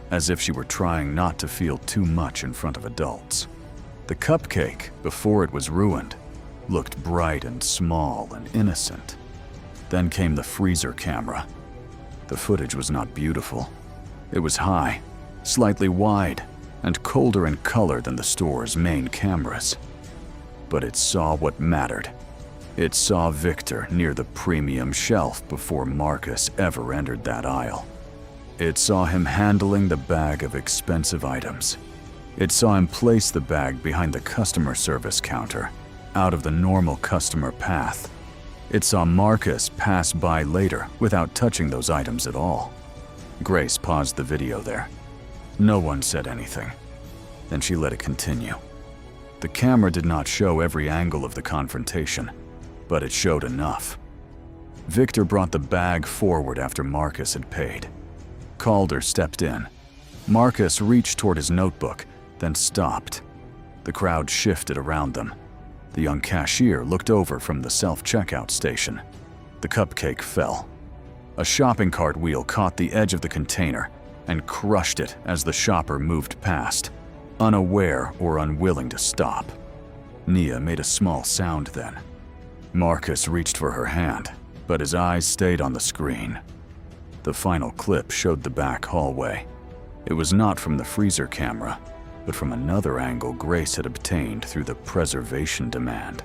as if she were trying not to feel too much in front of adults. The cupcake, before it was ruined, looked bright and small and innocent. Then came the freezer camera. The footage was not beautiful. It was high, slightly wide, and colder in color than the store's main cameras. But it saw what mattered. It saw Victor near the premium shelf before Marcus ever entered that aisle. It saw him handling the bag of expensive items. It saw him place the bag behind the customer service counter, out of the normal customer path. It saw Marcus pass by later without touching those items at all. Grace paused the video there. No one said anything. Then she let it continue. The camera did not show every angle of the confrontation, but it showed enough. Victor brought the bag forward after Marcus had paid. Calder stepped in. Marcus reached toward his notebook, then stopped. The crowd shifted around them. The young cashier looked over from the self-checkout station. The cupcake fell. A shopping cart wheel caught the edge of the container and crushed it as the shopper moved past, unaware or unwilling to stop. Nia made a small sound then. Marcus reached for her hand, but his eyes stayed on the screen. The final clip showed the back hallway. It was not from the freezer camera, but from another angle Grace had obtained through the preservation demand.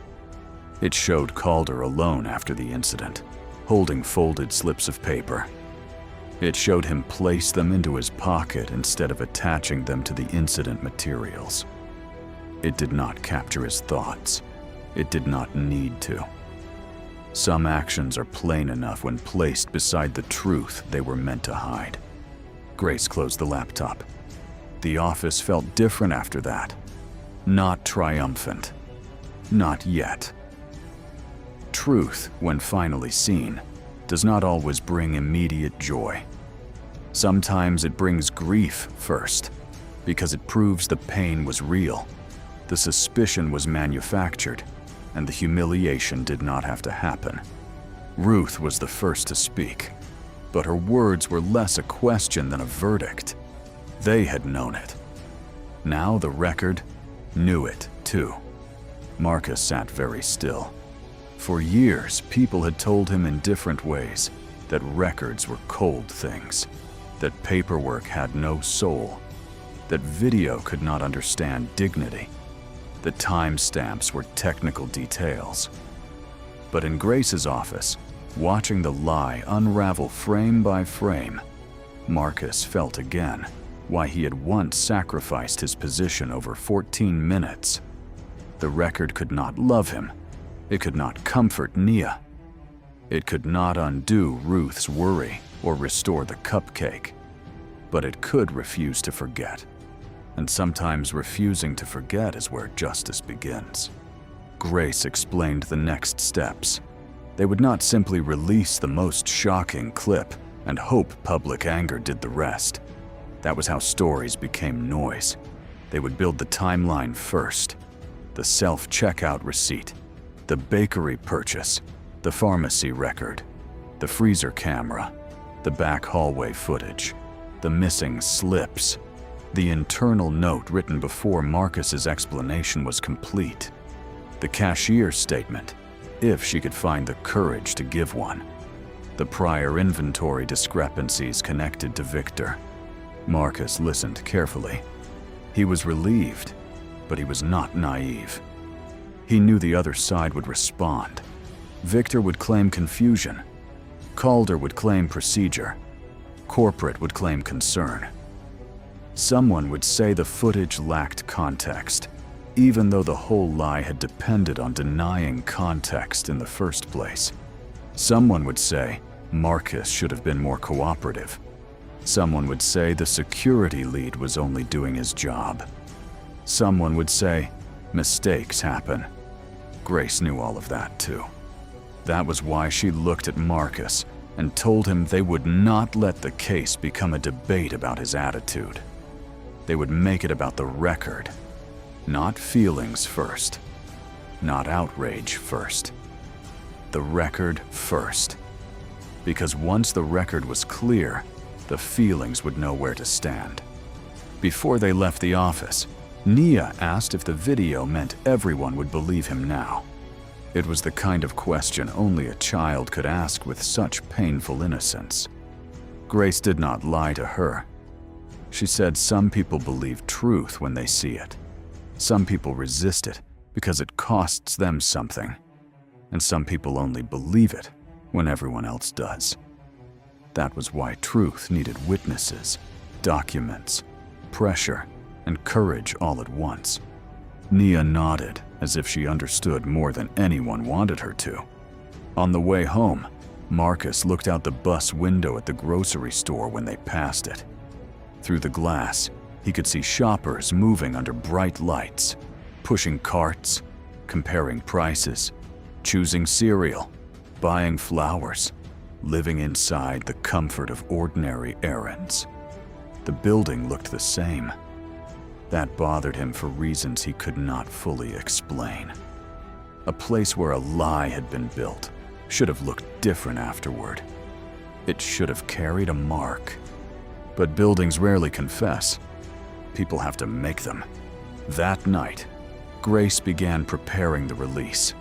It showed Calder alone after the incident, holding folded slips of paper. It showed him place them into his pocket instead of attaching them to the incident materials. It did not capture his thoughts. It did not need to. Some actions are plain enough when placed beside the truth they were meant to hide. Grace closed the laptop. The office felt different after that. Not triumphant. Not yet. Truth, when finally seen, does not always bring immediate joy. Sometimes it brings grief first, because it proves the pain was real, the suspicion was manufactured, and the humiliation did not have to happen. Ruth was the first to speak, but her words were less a question than a verdict. They had known it. Now the record knew it too. Marcus sat very still. For years, people had told him in different ways that records were cold things, that paperwork had no soul, that video could not understand dignity, that timestamps were technical details. But in Grace's office, watching the lie unravel frame by frame, Marcus felt again why he had once sacrificed his position over 14 minutes. The record could not love him. It could not comfort Nia. It could not undo Ruth's worry or restore the cupcake. But it could refuse to forget. And sometimes refusing to forget is where justice begins. Grace explained the next steps. They would not simply release the most shocking clip and hope public anger did the rest. That was how stories became noise. They would build the timeline first. The self-checkout receipt, the bakery purchase, the pharmacy record, the freezer camera, the back hallway footage, the missing slips, The internal note written before Marcus's explanation was complete. The cashier's statement, if she could find the courage to give one. The prior inventory discrepancies connected to Victor. Marcus listened carefully. He was relieved, but he was not naive. He knew the other side would respond. Victor would claim confusion. Calder would claim procedure. Corporate would claim concern. Someone would say the footage lacked context, even though the whole lie had depended on denying context in the first place. Someone would say Marcus should have been more cooperative. Someone would say the security lead was only doing his job. Someone would say mistakes happen. Grace knew all of that too. That was why she looked at Marcus and told him they would not let the case become a debate about his attitude. They would make it about the record, not feelings first, not outrage first. The record first. Because once the record was clear, the feelings would know where to stand. Before they left the office, Nia asked if the video meant everyone would believe him now. It was the kind of question only a child could ask with such painful innocence. Grace did not lie to her. She said some people believe truth when they see it. Some people resist it because it costs them something. And some people only believe it when everyone else does. That was why truth needed witnesses, documents, pressure, and courage all at once. Nia nodded as if she understood more than anyone wanted her to. On the way home, Marcus looked out the bus window at the grocery store when they passed it. Through the glass, he could see shoppers moving under bright lights, pushing carts, comparing prices, choosing cereal, buying flowers, living inside the comfort of ordinary errands. The building looked the same. That bothered him for reasons he could not fully explain. A place where a lie had been built should have looked different afterward. It should have carried a mark. But buildings rarely confess. People have to make them. That night, Grace began preparing the release.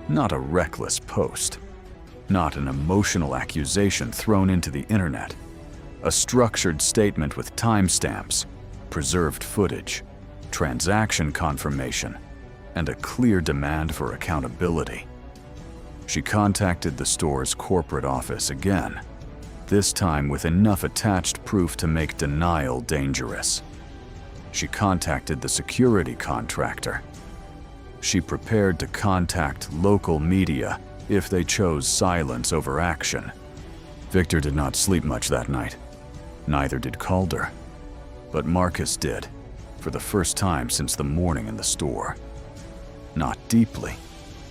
Not a reckless post. Not an emotional accusation thrown into the internet. A structured statement with timestamps, preserved footage, transaction confirmation, and a clear demand for accountability. She contacted the store's corporate office again, this time with enough attached proof to make denial dangerous. She contacted the security contractor. She prepared to contact local media if they chose silence over action. Victor did not sleep much that night. Neither did Calder. But Marcus did, for the first time since the morning in the store. Not deeply,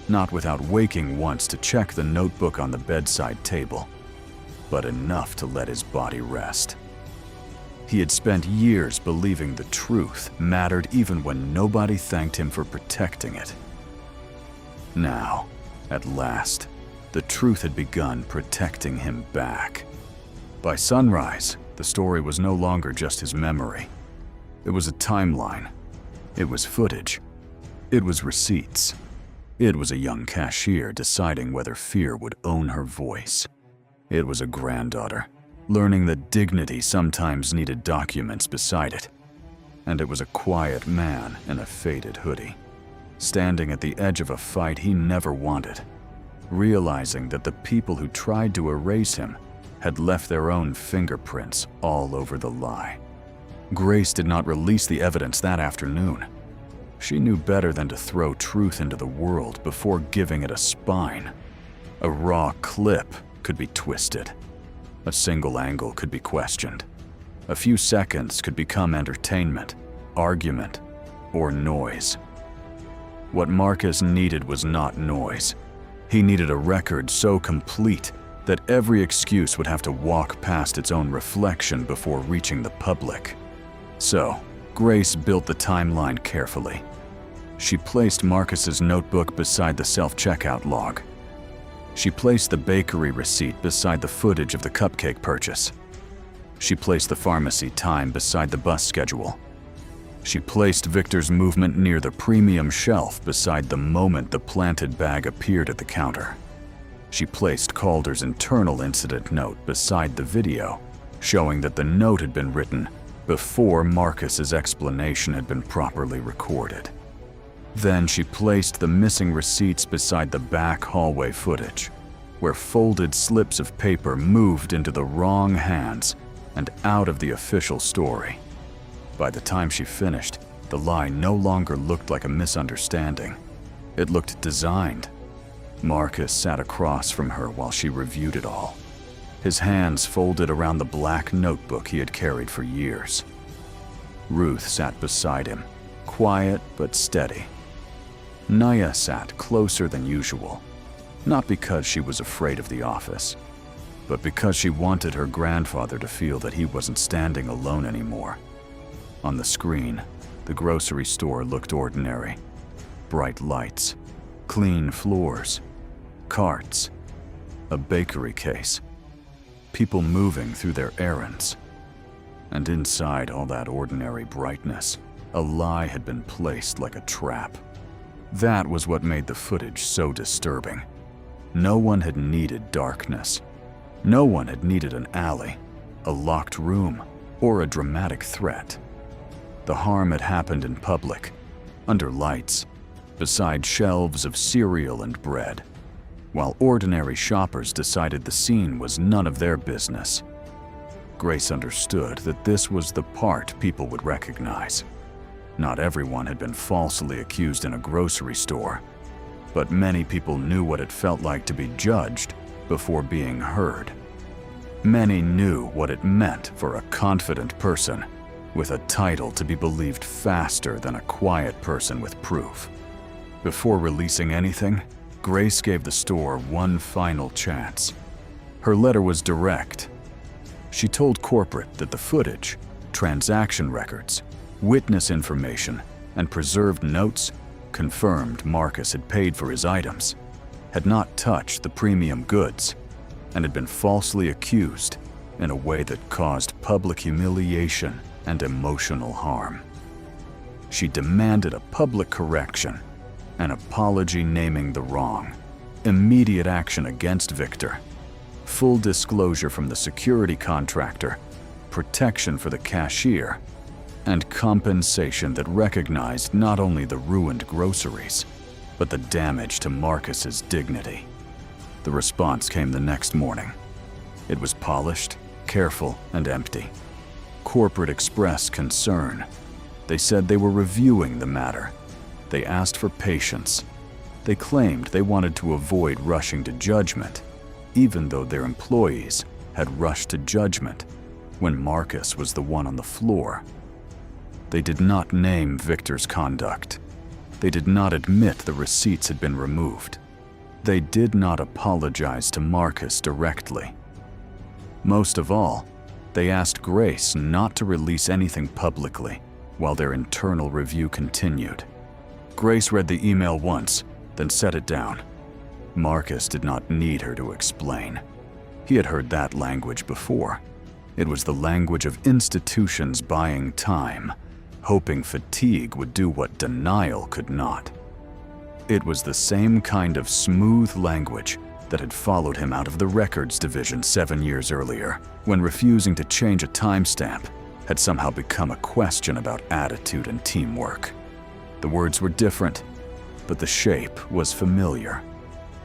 not without waking once to check the notebook on the bedside table, but enough to let his body rest. He had spent years believing the truth mattered even when nobody thanked him for protecting it. Now, at last, the truth had begun protecting him back. By sunrise, the story was no longer just his memory. It was a timeline. It was footage. It was receipts. It was a young cashier deciding whether fear would own her voice. It was a granddaughter, learning that dignity sometimes needed documents beside it. And it was a quiet man in a faded hoodie, standing at the edge of a fight he never wanted, realizing that the people who tried to erase him had left their own fingerprints all over the lie. Grace did not release the evidence that afternoon. She knew better than to throw truth into the world before giving it a spine. A raw clip could be twisted. A single angle could be questioned. A few seconds could become entertainment, argument, or noise. What Marcus needed was not noise. He needed a record so complete that every excuse would have to walk past its own reflection before reaching the public. So, Grace built the timeline carefully. She placed Marcus's notebook beside the self-checkout log. She placed the bakery receipt beside the footage of the cupcake purchase. She placed the pharmacy time beside the bus schedule. She placed Victor's movement near the premium shelf beside the moment the planted bag appeared at the counter. She placed Calder's internal incident note beside the video, showing that the note had been written before Marcus's explanation had been properly recorded. Then she placed the missing receipts beside the back hallway footage, where folded slips of paper moved into the wrong hands and out of the official story. By the time she finished, the lie no longer looked like a misunderstanding. It looked designed. Marcus sat across from her while she reviewed it all, his hands folded around the black notebook he had carried for years. Ruth sat beside him, quiet but steady. Naya sat closer than usual, not because she was afraid of the office, but because she wanted her grandfather to feel that he wasn't standing alone anymore. On the screen, the grocery store looked ordinary. Bright lights, clean floors, carts, a bakery case, people moving through their errands. And inside all that ordinary brightness, a lie had been placed like a trap. That was what made the footage so disturbing. No one had needed darkness. No one had needed an alley, a locked room, or a dramatic threat. The harm had happened in public, under lights, beside shelves of cereal and bread, while ordinary shoppers decided the scene was none of their business. Grace understood that this was the part people would recognize. Not everyone had been falsely accused in a grocery store, but many people knew what it felt like to be judged before being heard. Many knew what it meant for a confident person with a title to be believed faster than a quiet person with proof. Before releasing anything, Grace gave the store one final chance. Her letter was direct. She told corporate that the footage, transaction records, witness information, and preserved notes confirmed Marcus had paid for his items, had not touched the premium goods, and had been falsely accused in a way that caused public humiliation and emotional harm. She demanded a public correction, an apology naming the wrong, immediate action against Victor, full disclosure from the security contractor, protection for the cashier, and compensation that recognized not only the ruined groceries, but the damage to Marcus's dignity. The response came the next morning. It was polished, careful, and empty. Corporate expressed concern. They said they were reviewing the matter. They asked for patience. They claimed they wanted to avoid rushing to judgment, even though their employees had rushed to judgment when Marcus was the one on the floor. They did not name Victor's conduct. They did not admit the receipts had been removed. They did not apologize to Marcus directly. Most of all, they asked Grace not to release anything publicly while their internal review continued. Grace read the email once, then set it down. Marcus did not need her to explain. He had heard that language before. It was the language of institutions buying time, hoping fatigue would do what denial could not. It was the same kind of smooth language that had followed him out of the records division 7 years earlier, when refusing to change a timestamp had somehow become a question about attitude and teamwork. The words were different, but the shape was familiar.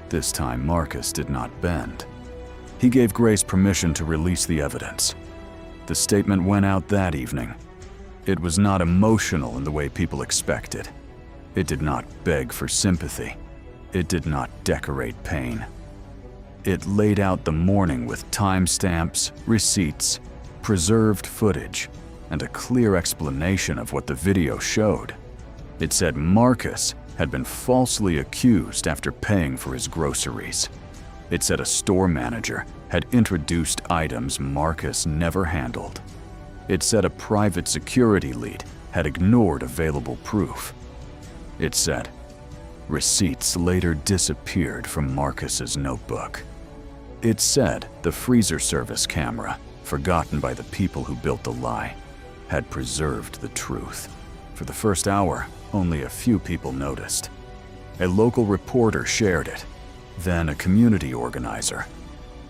This time Marcus did not bend. He gave Grace permission to release the evidence. The statement went out that evening. It was not emotional in the way people expected. It did not beg for sympathy. It did not decorate pain. It laid out the morning with timestamps, receipts, preserved footage, and a clear explanation of what the video showed. It said Marcus had been falsely accused after paying for his groceries. It said a store manager had introduced items Marcus never handled. It said a private security lead had ignored available proof. It said receipts later disappeared from Marcus's notebook. It said the freezer service camera forgotten by the people who built the lie, had preserved the truth. For the first hour, only a few people noticed. A local reporter shared it, then a community organizer,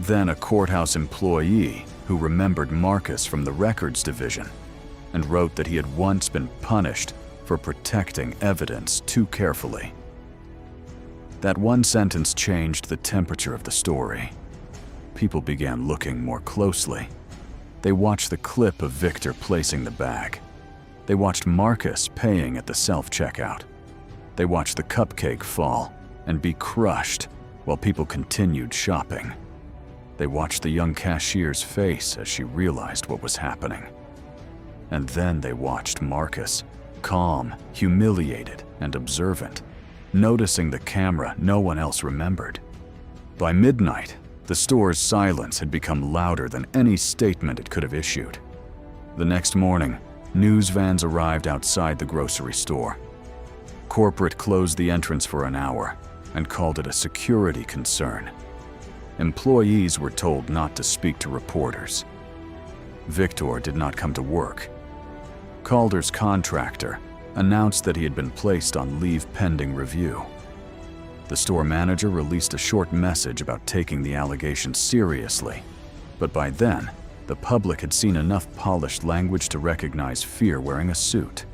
then a courthouse employee who remembered Marcus from the records division and wrote that he had once been punished for protecting evidence too carefully. That one sentence changed the temperature of the story. People began looking more closely. They watched the clip of Victor placing the bag. They watched Marcus paying at the self-checkout. They watched the cupcake fall and be crushed while people continued shopping. They watched the young cashier's face as she realized what was happening. And then they watched Marcus, calm, humiliated, and observant, noticing the camera no one else remembered. By midnight, the store's silence had become louder than any statement it could have issued. The next morning, news vans arrived outside the grocery store. Corporate closed the entrance for an hour and called it a security concern. Employees were told not to speak to reporters. Victor did not come to work. Calder's contractor announced that he had been placed on leave pending review. The store manager released a short message about taking the allegations seriously, but by then, the public had seen enough polished language to recognize fear wearing a suit.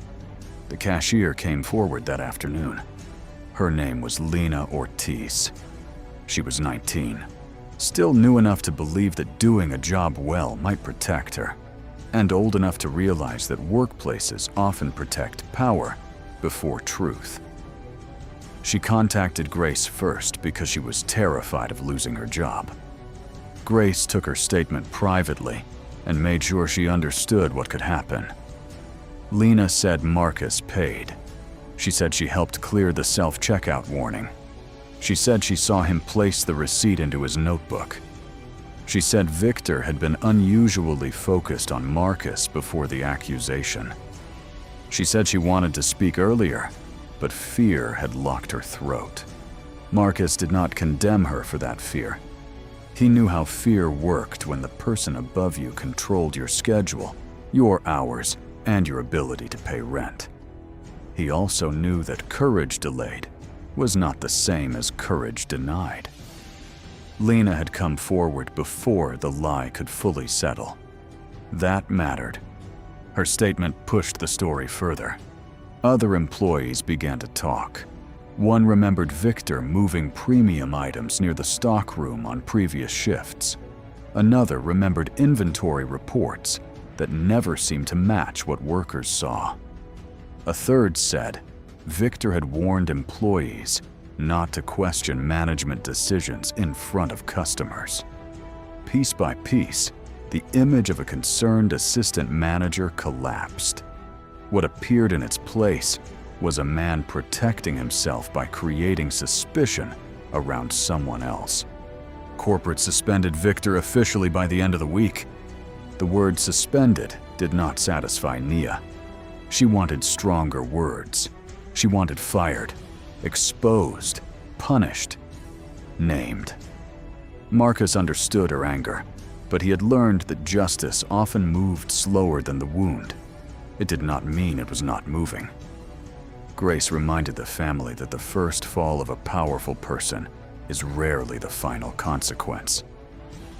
The cashier came forward that afternoon. Her name was Lena Ortiz. She was 19, still new enough to believe that doing a job well might protect her, and old enough to realize that workplaces often protect power before truth. She contacted Grace first because she was terrified of losing her job. Grace took her statement privately and made sure she understood what could happen. Lena said Marcus paid. She said she helped clear the self-checkout warning. She said she saw him place the receipt into his notebook. She said Victor had been unusually focused on Marcus before the accusation. She said she wanted to speak earlier, but fear had locked her throat. Marcus did not condemn her for that fear. He knew how fear worked when the person above you controlled your schedule, your hours, and your ability to pay rent. He also knew that courage delayed was not the same as courage denied. Lena had come forward before the lie could fully settle. That mattered. Her statement pushed the story further. Other employees began to talk. One remembered Victor moving premium items near the stockroom on previous shifts. Another remembered inventory reports that never seemed to match what workers saw. A third said Victor had warned employees not to question management decisions in front of customers. Piece by piece, the image of a concerned assistant manager collapsed. What appeared in its place was a man protecting himself by creating suspicion around someone else. Corporate suspended Victor officially by the end of the week. The word suspended did not satisfy Nia. She wanted stronger words. She wanted fired, exposed, punished, named. Marcus understood her anger, but he had learned that justice often moved slower than the wound. It did not mean it was not moving. Grace reminded the family that the first fall of a powerful person is rarely the final consequence.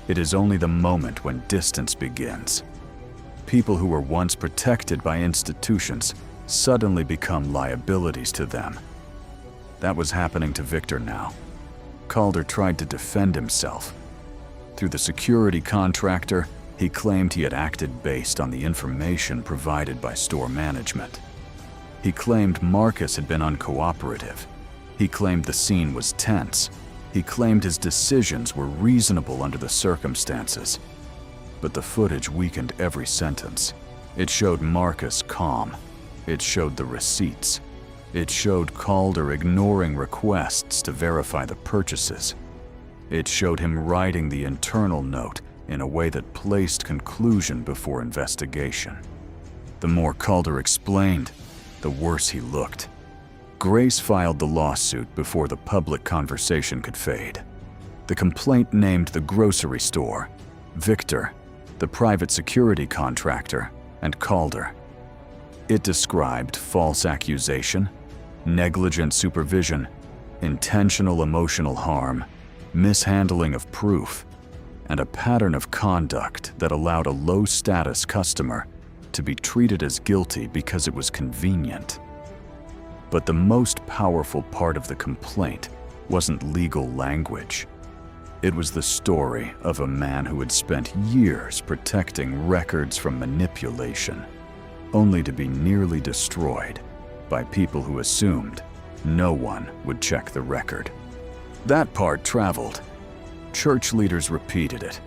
It is only the moment when distance begins. People who were once protected by institutions suddenly become liabilities to them. That was happening to Victor now. Calder tried to defend himself. Through the security contractor, he claimed he had acted based on the information provided by store management. He claimed Marcus had been uncooperative. He claimed the scene was tense. He claimed his decisions were reasonable under the circumstances. But the footage weakened every sentence. It showed Marcus calm. It showed the receipts. It showed Calder ignoring requests to verify the purchases. It showed him writing the internal note in a way that placed conclusion before investigation. The more Calder explained, the worse he looked. Grace filed the lawsuit before the public conversation could fade. The complaint named the grocery store, Victor, the private security contractor, and Calder. It described false accusation, negligent supervision, intentional emotional harm, mishandling of proof, and a pattern of conduct that allowed a low-status customer to be treated as guilty because it was convenient. But the most powerful part of the complaint wasn't legal language. It was the story of a man who had spent years protecting records from manipulation, only to be nearly destroyed by people who assumed no one would check the record. That part traveled. Church leaders repeated it.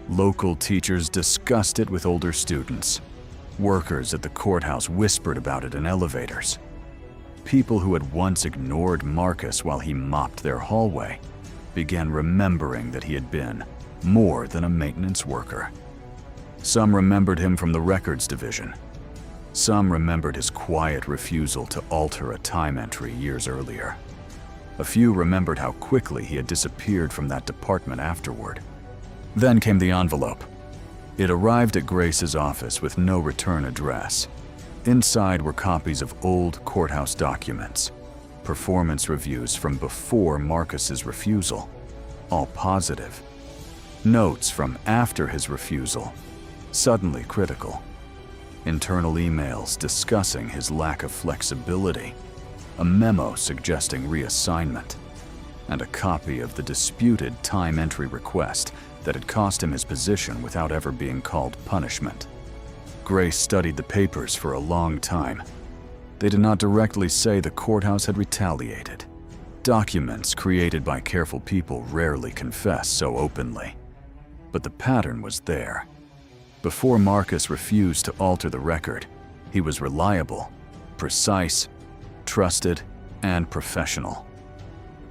Local teachers discussed it with older students. Workers at the courthouse whispered about it in elevators. People who had once ignored Marcus while he mopped their hallway began remembering that he had been more than a maintenance worker. Some remembered him from the records division. Some remembered his quiet refusal to alter a time entry years earlier. A few remembered how quickly he had disappeared from that department afterward. Then came the envelope. It arrived at Grace's office with no return address. Inside were copies of old courthouse documents, performance reviews from before Marcus's refusal, all positive. Notes from after his refusal, suddenly critical. Internal emails discussing his lack of flexibility, a memo suggesting reassignment, and a copy of the disputed time entry request that had cost him his position without ever being called punishment. Grace studied the papers for a long time. They did not directly say the courthouse had retaliated. Documents created by careful people rarely confess so openly. But the pattern was there. Before Marcus refused to alter the record, he was reliable, precise, trusted, and professional.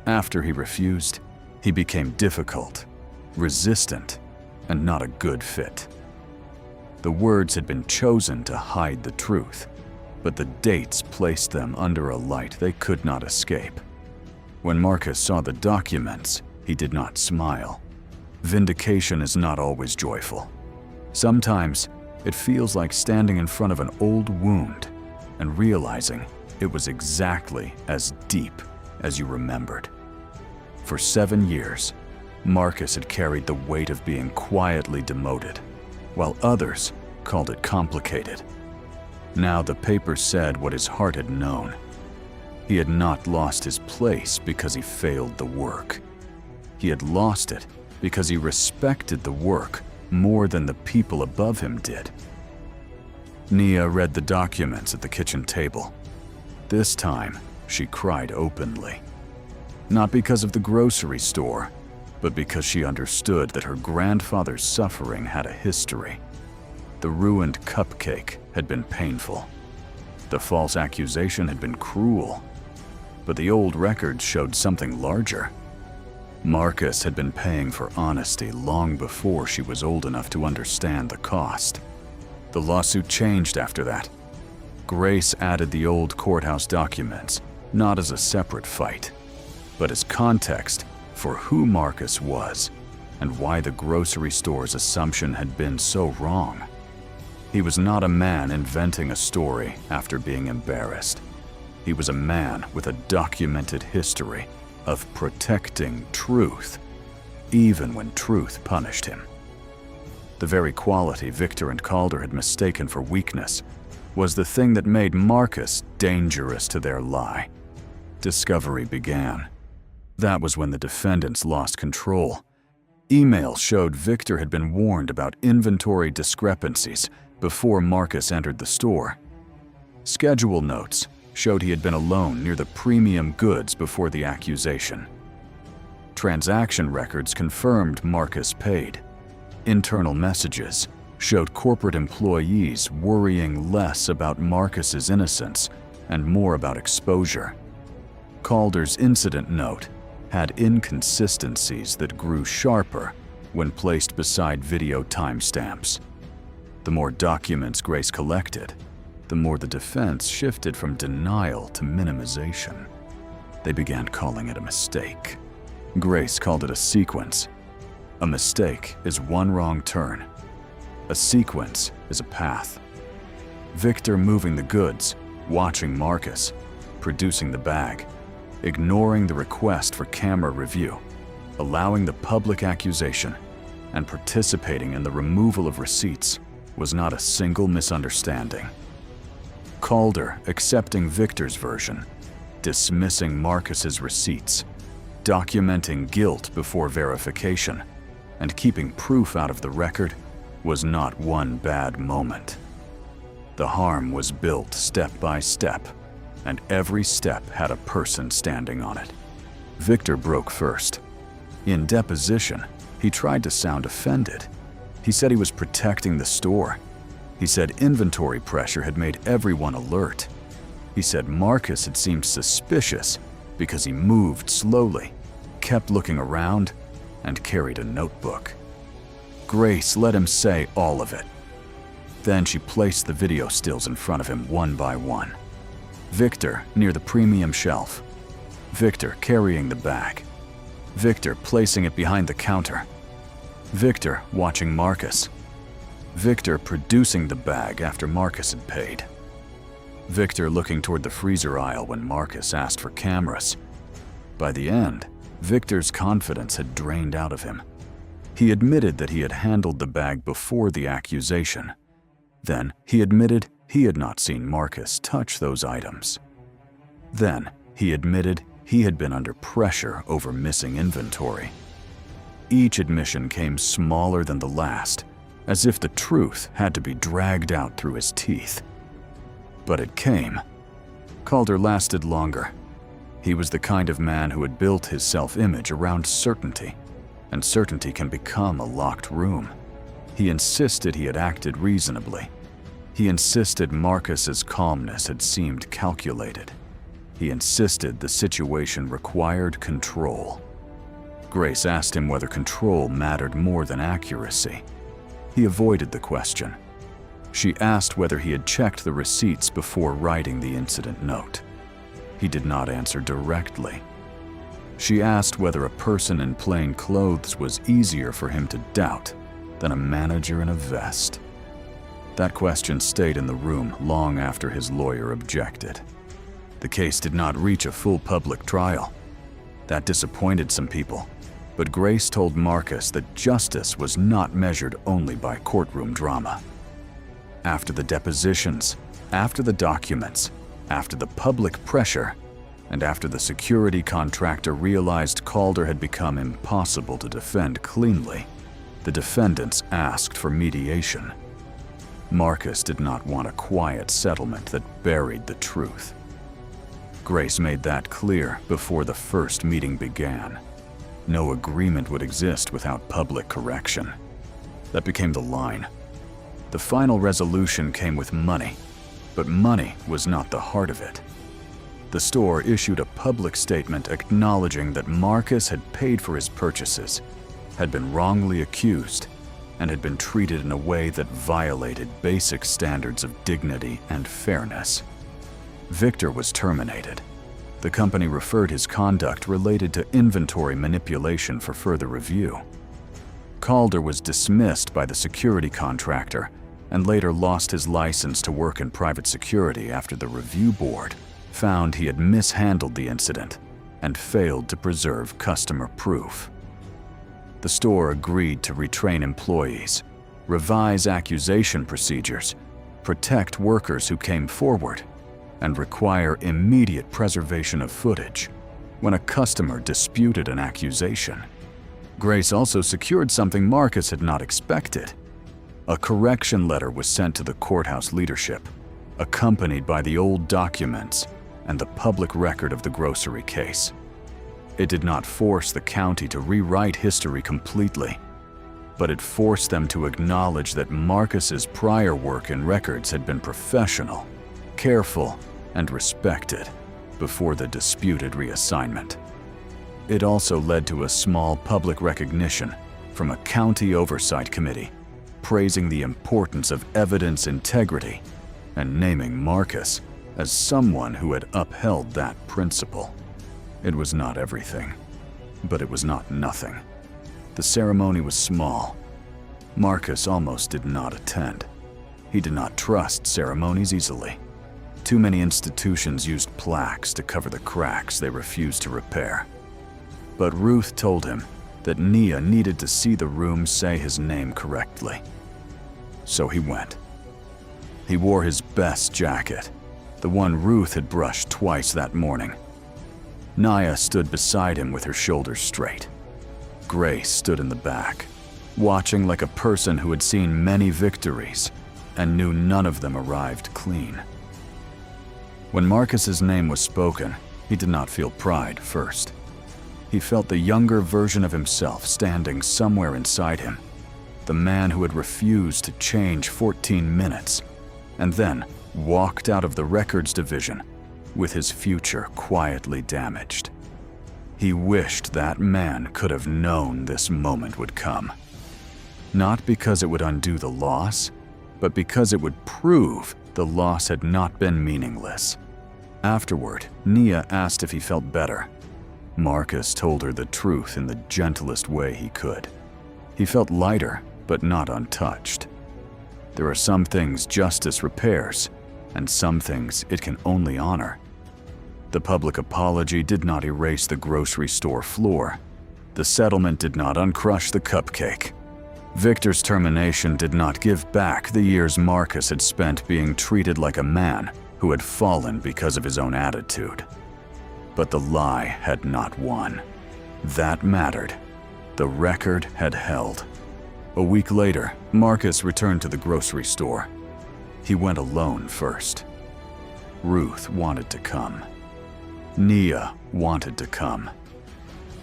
After he refused, he became difficult, resistant, and not a good fit. The words had been chosen to hide the truth, but the dates placed them under a light they could not escape. When Marcus saw the documents, he did not smile. Vindication is not always joyful. Sometimes, it feels like standing in front of an old wound and realizing it was exactly as deep as you remembered. For 7 years, Marcus had carried the weight of being quietly demoted, while others called it complicated. Now the paper said what his heart had known. He had not lost his place because he failed the work. He had lost it because he respected the work more than the people above him did. Nia read the documents at the kitchen table. This time, she cried openly. Not because of the grocery store, but because she understood that her grandfather's suffering had a history. The ruined cupcake had been painful. The false accusation had been cruel. But the old records showed something larger. Marcus had been paying for honesty long before she was old enough to understand the cost. The lawsuit changed after that. Grace added the old courthouse documents, not as a separate fight, but as context for who Marcus was and why the grocery store's assumption had been so wrong. He was not a man inventing a story after being embarrassed. He was a man with a documented history of protecting truth, even when truth punished him. The very quality Victor and Calder had mistaken for weakness was the thing that made Marcus dangerous to their lie. Discovery began. That was when the defendants lost control. Emails showed Victor had been warned about inventory discrepancies before Marcus entered the store. Schedule notes showed he had been alone near the premium goods before the accusation. Transaction records confirmed Marcus paid. Internal messages showed corporate employees worrying less about Marcus's innocence and more about exposure. Calder's incident note had inconsistencies that grew sharper when placed beside video timestamps. The more documents Grace collected, the more the defense shifted from denial to minimization. They began calling it a mistake. Grace called it a sequence. A mistake is one wrong turn. A sequence is a path. Victor moving the goods, watching Marcus, producing the bag, ignoring the request for camera review, allowing the public accusation, and participating in the removal of receipts was not a single misunderstanding. Calder accepting Victor's version, dismissing Marcus's receipts, documenting guilt before verification, and keeping proof out of the record was not one bad moment. The harm was built step by step, and every step had a person standing on it. Victor broke first. In deposition, he tried to sound offended. He said he was protecting the store. He said inventory pressure had made everyone alert. He said Marcus had seemed suspicious because he moved slowly, kept looking around, and carried a notebook. Grace let him say all of it. Then she placed the video stills in front of him one by one. Victor near the premium shelf. Victor carrying the bag. Victor placing it behind the counter. Victor watching Marcus. Victor producing the bag after Marcus had paid. Victor looking toward the freezer aisle when Marcus asked for cameras. By the end, Victor's confidence had drained out of him. He admitted that he had handled the bag before the accusation. Then he admitted he had not seen Marcus touch those items. Then he admitted he had been under pressure over missing inventory. Each admission came smaller than the last, as if the truth had to be dragged out through his teeth. But it came. Calder lasted longer. He was the kind of man who had built his self-image around certainty, and certainty can become a locked room. He insisted he had acted reasonably. He insisted Marcus's calmness had seemed calculated. He insisted the situation required control. Grace asked him whether control mattered more than accuracy. He avoided the question. She asked whether he had checked the receipts before writing the incident note. He did not answer directly. She asked whether a person in plain clothes was easier for him to doubt than a manager in a vest. That question stayed in the room long after his lawyer objected. The case did not reach a full public trial. That disappointed some people, but Grace told Marcus that justice was not measured only by courtroom drama. After the depositions, after the documents, after the public pressure, and after the security contractor realized Calder had become impossible to defend cleanly, the defendants asked for mediation. Marcus did not want a quiet settlement that buried the truth. Grace made that clear before the first meeting began. No agreement would exist without public correction. That became the line. The final resolution came with money, but money was not the heart of it. The store issued a public statement acknowledging that Marcus had paid for his purchases, had been wrongly accused, and had been treated in a way that violated basic standards of dignity and fairness. Victor was terminated. The company referred his conduct related to inventory manipulation for further review. Calder was dismissed by the security contractor and later lost his license to work in private security after the review board found he had mishandled the incident and failed to preserve customer proof. The store agreed to retrain employees, revise accusation procedures, protect workers who came forward, and require immediate preservation of footage when a customer disputed an accusation. Grace also secured something Marcus had not expected. A correction letter was sent to the courthouse leadership, accompanied by the old documents and the public record of the grocery case. It did not force the county to rewrite history completely, but it forced them to acknowledge that Marcus's prior work and records had been professional, careful, and respected before the disputed reassignment. It also led to a small public recognition from a county oversight committee, praising the importance of evidence integrity and naming Marcus as someone who had upheld that principle. It was not everything, but it was not nothing. The ceremony was small, Marcus almost did not attend. He did not trust ceremonies easily. Too many institutions used plaques to cover the cracks they refused to repair. But Ruth told him that Nia needed to see the room say his name correctly. So he went. He wore his best jacket, the one Ruth had brushed twice that morning. Nia stood beside him with her shoulders straight. Grace stood in the back, watching like a person who had seen many victories and knew none of them arrived clean. When Marcus's name was spoken, he did not feel pride first. He felt the younger version of himself standing somewhere inside him, the man who had refused to change 14 minutes, and then walked out of the records division with his future quietly damaged. He wished that man could have known this moment would come. Not because it would undo the loss, but because it would prove the loss had not been meaningless. Afterward, Nia asked if he felt better. Marcus told her the truth in the gentlest way he could. He felt lighter, but not untouched. There are some things justice repairs, and some things it can only honor. The public apology did not erase the grocery store floor. The settlement did not uncrush the cupcake. Victor's termination did not give back the years Marcus had spent being treated like a man who had fallen because of his own attitude. But the lie had not won. That mattered. The record had held. A week later, Marcus returned to the grocery store. He went alone first. Ruth wanted to come. Nia wanted to come.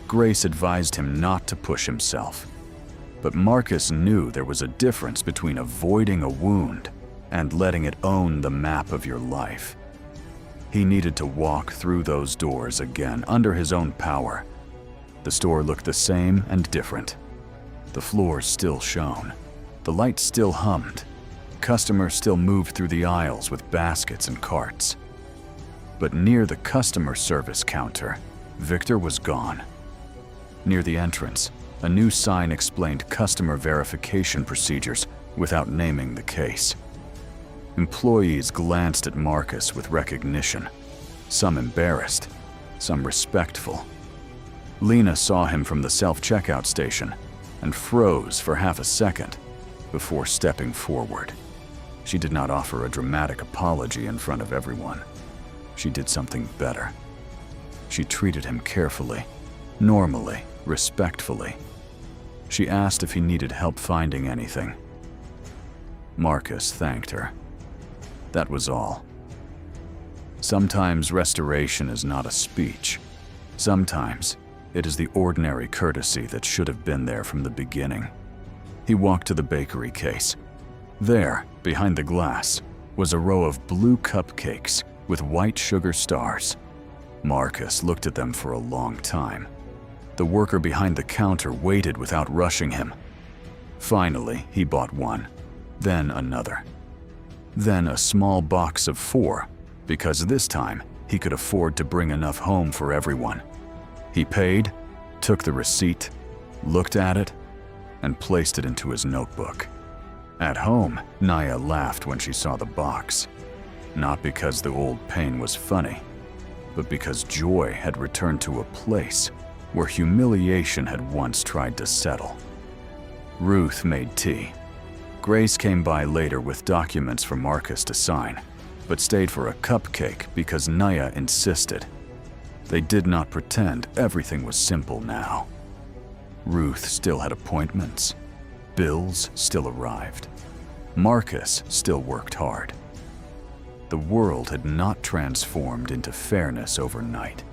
Grace advised him not to push himself. But Marcus knew there was a difference between avoiding a wound and letting it own the map of your life. He needed to walk through those doors again under his own power. The store looked the same and different. The floors still shone. The lights still hummed. Customers still moved through the aisles with baskets and carts. But near the customer service counter, Victor was gone. Near the entrance, a new sign explained customer verification procedures without naming the case. Employees glanced at Marcus with recognition, some embarrassed, some respectful. Lena saw him from the self-checkout station and froze for half a second before stepping forward. She did not offer a dramatic apology in front of everyone. She did something better. She treated him carefully, normally, respectfully. She asked if he needed help finding anything. Marcus thanked her. That was all. Sometimes restoration is not a speech. Sometimes it is the ordinary courtesy that should have been there from the beginning. He walked to the bakery case. There, behind the glass, was a row of blue cupcakes with white sugar stars. Marcus looked at them for a long time. The worker behind the counter waited without rushing him. Finally, he bought one, then another. Then a small box of 4, because this time he could afford to bring enough home for everyone. He paid, took the receipt, looked at it, and placed it into his notebook. At home, Nia laughed when she saw the box. Not because the old pain was funny, but because joy had returned to a place where humiliation had once tried to settle. Ruth made tea. Grace came by later with documents for Marcus to sign, but stayed for a cupcake because Nia insisted. They did not pretend everything was simple now. Ruth still had appointments. Bills still arrived. Marcus still worked hard. The world had not transformed into fairness overnight,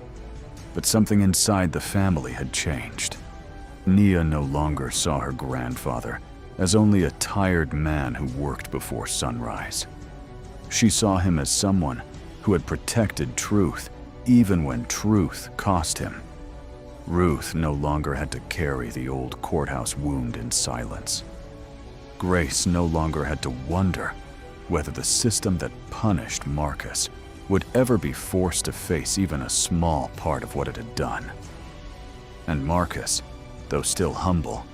but something inside the family had changed. Nia no longer saw her grandfather as only a tired man who worked before sunrise. She saw him as someone who had protected truth even when truth cost him. Ruth no longer had to carry the old courthouse wound in silence. Grace no longer had to wonder whether the system that punished Marcus would ever be forced to face even a small part of what it had done. And Marcus, though still humble,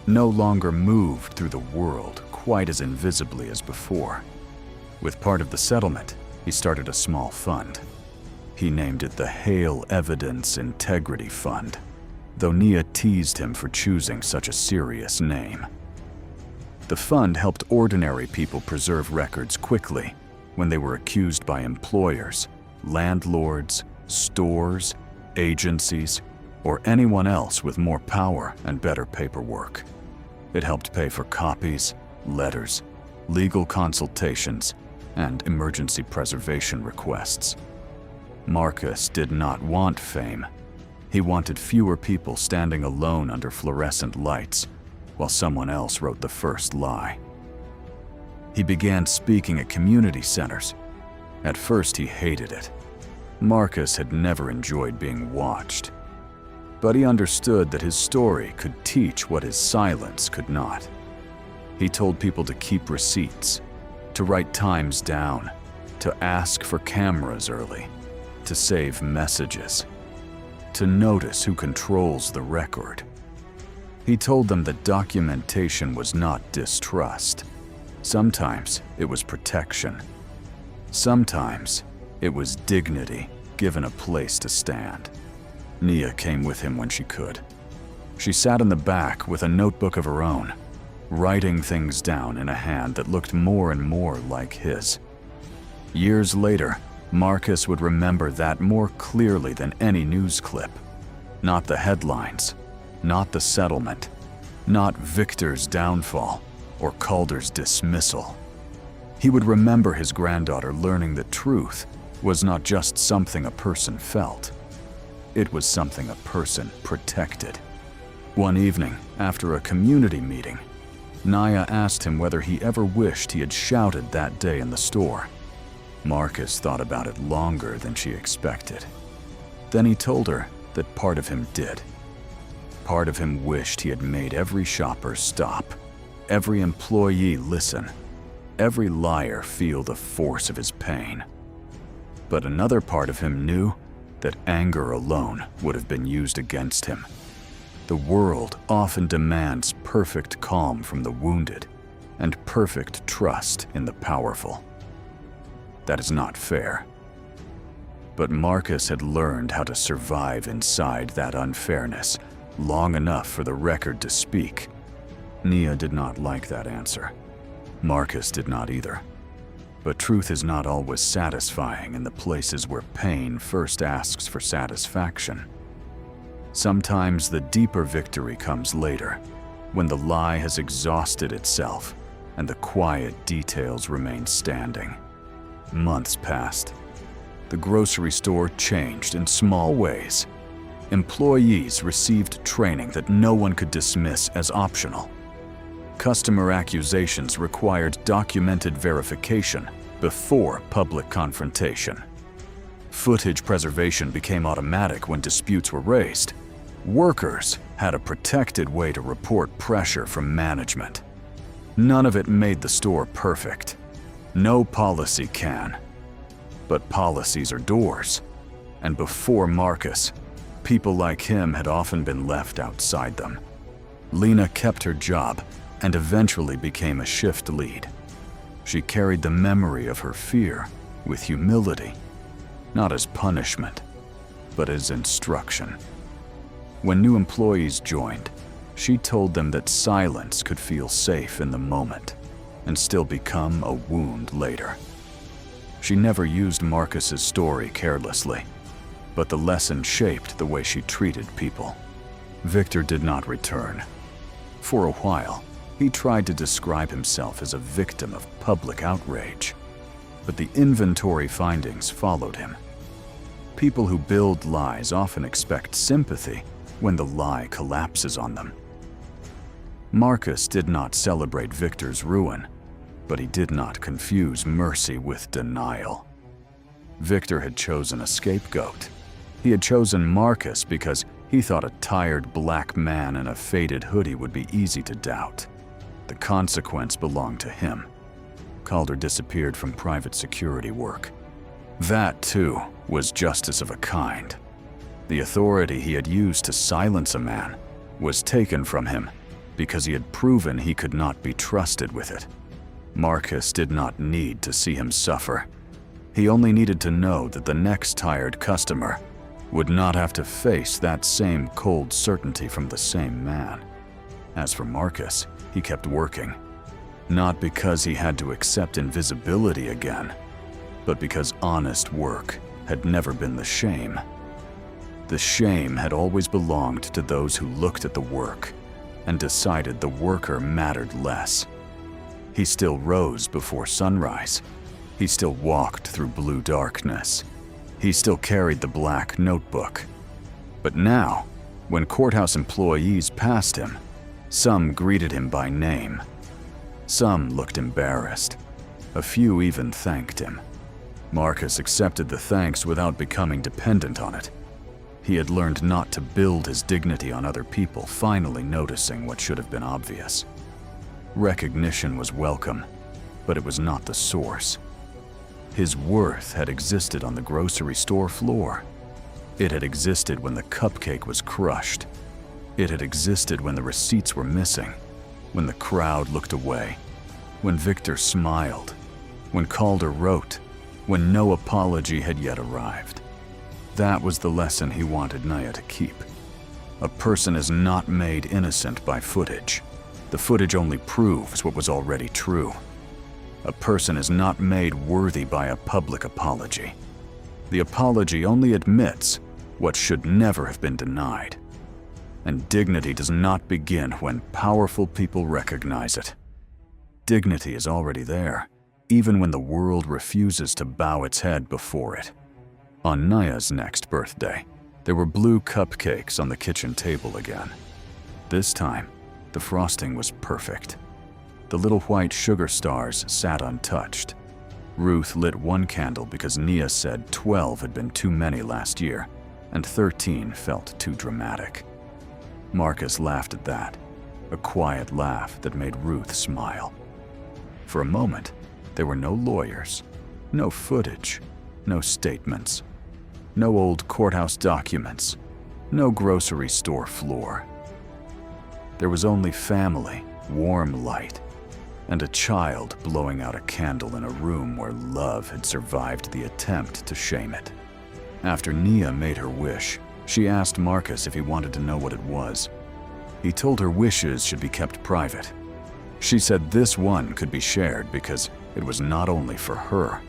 no longer moved through the world quite as invisibly as before. With part of the settlement, he started a small fund. He named it the Hale Evidence Integrity Fund, though Nia teased him for choosing such a serious name. The fund helped ordinary people preserve records quickly when they were accused by employers, landlords, stores, agencies, or anyone else with more power and better paperwork. It helped pay for copies, letters, legal consultations, and emergency preservation requests. Marcus did not want fame. He wanted fewer people standing alone under fluorescent lights while someone else wrote the first lie. He began speaking at community centers. At first, he hated it. Marcus had never enjoyed being watched. But he understood that his story could teach what his silence could not. He told people to keep receipts, to write times down, to ask for cameras early, to save messages, to notice who controls the record. He told them that documentation was not distrust. Sometimes it was protection. Sometimes it was dignity given a place to stand. Nia came with him when she could. She sat in the back with a notebook of her own, writing things down in a hand that looked more and more like his. Years later, Marcus would remember that more clearly than any news clip. Not the headlines, not the settlement, not Victor's downfall or Calder's dismissal. He would remember his granddaughter learning that truth was not just something a person felt. It was something a person protected. One evening, after a community meeting, Nia asked him whether he ever wished he had shouted that day in the store. Marcus thought about it longer than she expected. Then he told her that part of him did. Part of him wished he had made every shopper stop, every employee listen, every liar feel the force of his pain. But another part of him knew that anger alone would have been used against him. The world often demands perfect calm from the wounded and perfect trust in the powerful. That is not fair. But Marcus had learned how to survive inside that unfairness long enough for the record to speak. Nia did not like that answer. Marcus did not either. But truth is not always satisfying in the places where pain first asks for satisfaction. Sometimes the deeper victory comes later, when the lie has exhausted itself and the quiet details remain standing. Months passed. The grocery store changed in small ways. Employees received training that no one could dismiss as optional. Customer accusations required documented verification before public confrontation. Footage preservation became automatic when disputes were raised. Workers had a protected way to report pressure from management. None of it made the store perfect. No policy can. But policies are doors. And before Marcus, people like him had often been left outside them. Lena kept her job and eventually became a shift lead. She carried the memory of her fear with humility, not as punishment, but as instruction. When new employees joined, she told them that silence could feel safe in the moment and still become a wound later. She never used Marcus's story carelessly, but the lesson shaped the way she treated people. Victor did not return. For a while, he tried to describe himself as a victim of public outrage, but the inventory findings followed him. People who build lies often expect sympathy when the lie collapses on them. Marcus did not celebrate Victor's ruin, but he did not confuse mercy with denial. Victor had chosen a scapegoat. He had chosen Marcus because he thought a tired black man in a faded hoodie would be easy to doubt. The consequence belonged to him. Calder disappeared from private security work. That, too, was justice of a kind. The authority he had used to silence a man was taken from him because he had proven he could not be trusted with it. Marcus did not need to see him suffer. He only needed to know that the next tired customer would not have to face that same cold certainty from the same man. As for Marcus, he kept working. Not because he had to accept invisibility again, but because honest work had never been the shame. The shame had always belonged to those who looked at the work and decided the worker mattered less. He still rose before sunrise. He still walked through blue darkness. He still carried the black notebook. But now, when courthouse employees passed him, some greeted him by name. Some looked embarrassed. A few even thanked him. Marcus accepted the thanks without becoming dependent on it. He had learned not to build his dignity on other people finally noticing what should have been obvious. Recognition was welcome, but it was not the source. His worth had existed on the grocery store floor. It had existed when the cupcake was crushed. It had existed when the receipts were missing, when the crowd looked away, when Victor smiled, when Calder wrote, when no apology had yet arrived. That was the lesson he wanted Naya to keep. A person is not made innocent by footage. The footage only proves what was already true. A person is not made worthy by a public apology. The apology only admits what should never have been denied. And dignity does not begin when powerful people recognize it. Dignity is already there, even when the world refuses to bow its head before it. On Naya's next birthday, there were blue cupcakes on the kitchen table again. This time, the frosting was perfect. The little white sugar stars sat untouched. Ruth lit one candle because Nia said 12 had been too many last year, and 13 felt too dramatic. Marcus laughed at that, a quiet laugh that made Ruth smile. For a moment, there were no lawyers, no footage, no statements, no old courthouse documents, no grocery store floor. There was only family, warm light, and a child blowing out a candle in a room where love had survived the attempt to shame it. After Nia made her wish, she asked Marcus if he wanted to know what it was. He told her wishes should be kept private. She said this one could be shared because it was not only for her.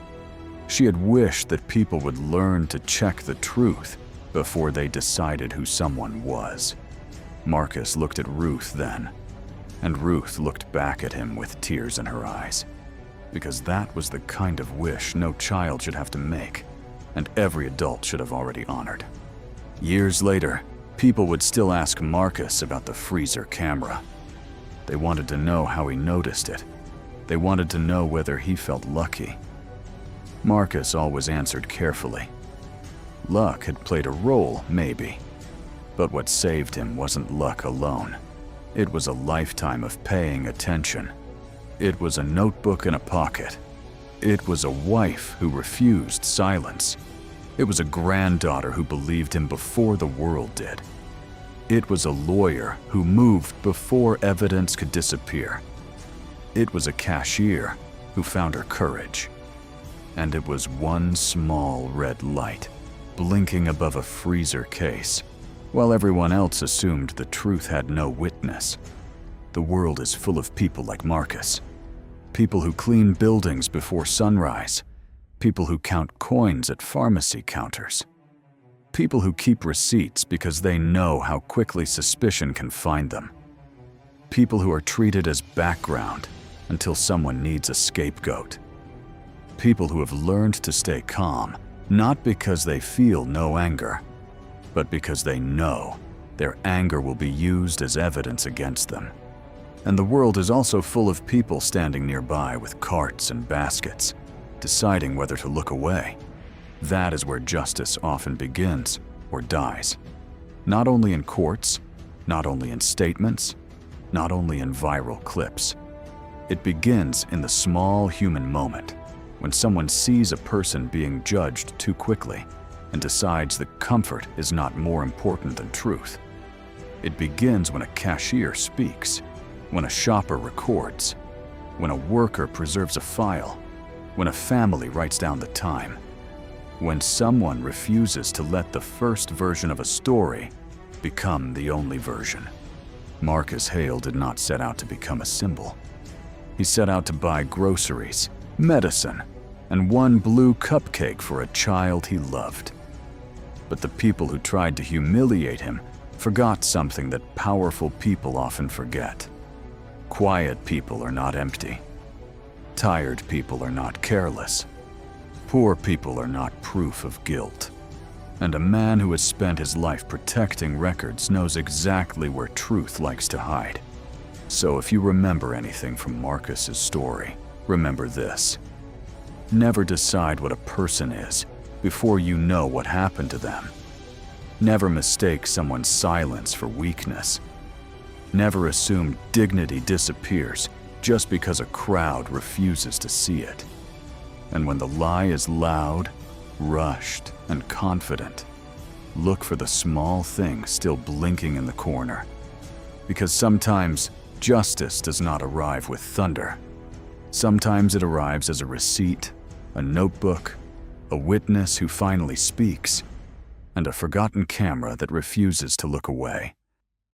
She had wished that people would learn to check the truth before they decided who someone was. Marcus looked at Ruth then, and Ruth looked back at him with tears in her eyes, because that was the kind of wish no child should have to make, and every adult should have already honored. Years later, people would still ask Marcus about the freezer camera. They wanted to know how he noticed it. They wanted to know whether he felt lucky. Marcus always answered carefully. Luck had played a role, maybe, but what saved him wasn't luck alone. It was a lifetime of paying attention. It was a notebook in a pocket. It was a wife who refused silence. It was a granddaughter who believed him before the world did. It was a lawyer who moved before evidence could disappear. It was a cashier who found her courage. And it was one small red light blinking above a freezer case, while everyone else assumed the truth had no witness. The world is full of people like Marcus. People who clean buildings before sunrise. People who count coins at pharmacy counters. People who keep receipts because they know how quickly suspicion can find them. People who are treated as background until someone needs a scapegoat. People who have learned to stay calm, not because they feel no anger, but because they know their anger will be used as evidence against them. And the world is also full of people standing nearby with carts and baskets, deciding whether to look away. That is where justice often begins or dies. Not only in courts, not only in statements, not only in viral clips. It begins in the small human moment, when someone sees a person being judged too quickly and decides that comfort is not more important than truth. It begins when a cashier speaks when a shopper records, when a worker preserves a file, when a family writes down the time, when someone refuses to let the first version of a story become the only version. Marcus Hale did not set out to become a symbol. He set out to buy groceries, medicine, and one blue cupcake for a child he loved. But the people who tried to humiliate him forgot something that powerful people often forget. Quiet people are not empty. Tired people are not careless. Poor people are not proof of guilt. And a man who has spent his life protecting records knows exactly where truth likes to hide. So if you remember anything from Marcus's story, remember this. Never decide what a person is before you know what happened to them. Never mistake someone's silence for weakness. Never assume dignity disappears just because a crowd refuses to see it. And when the lie is loud, rushed, and confident, look for the small thing still blinking in the corner. Because sometimes justice does not arrive with thunder. Sometimes it arrives as a receipt, a notebook, a witness who finally speaks, and a forgotten camera that refuses to look away.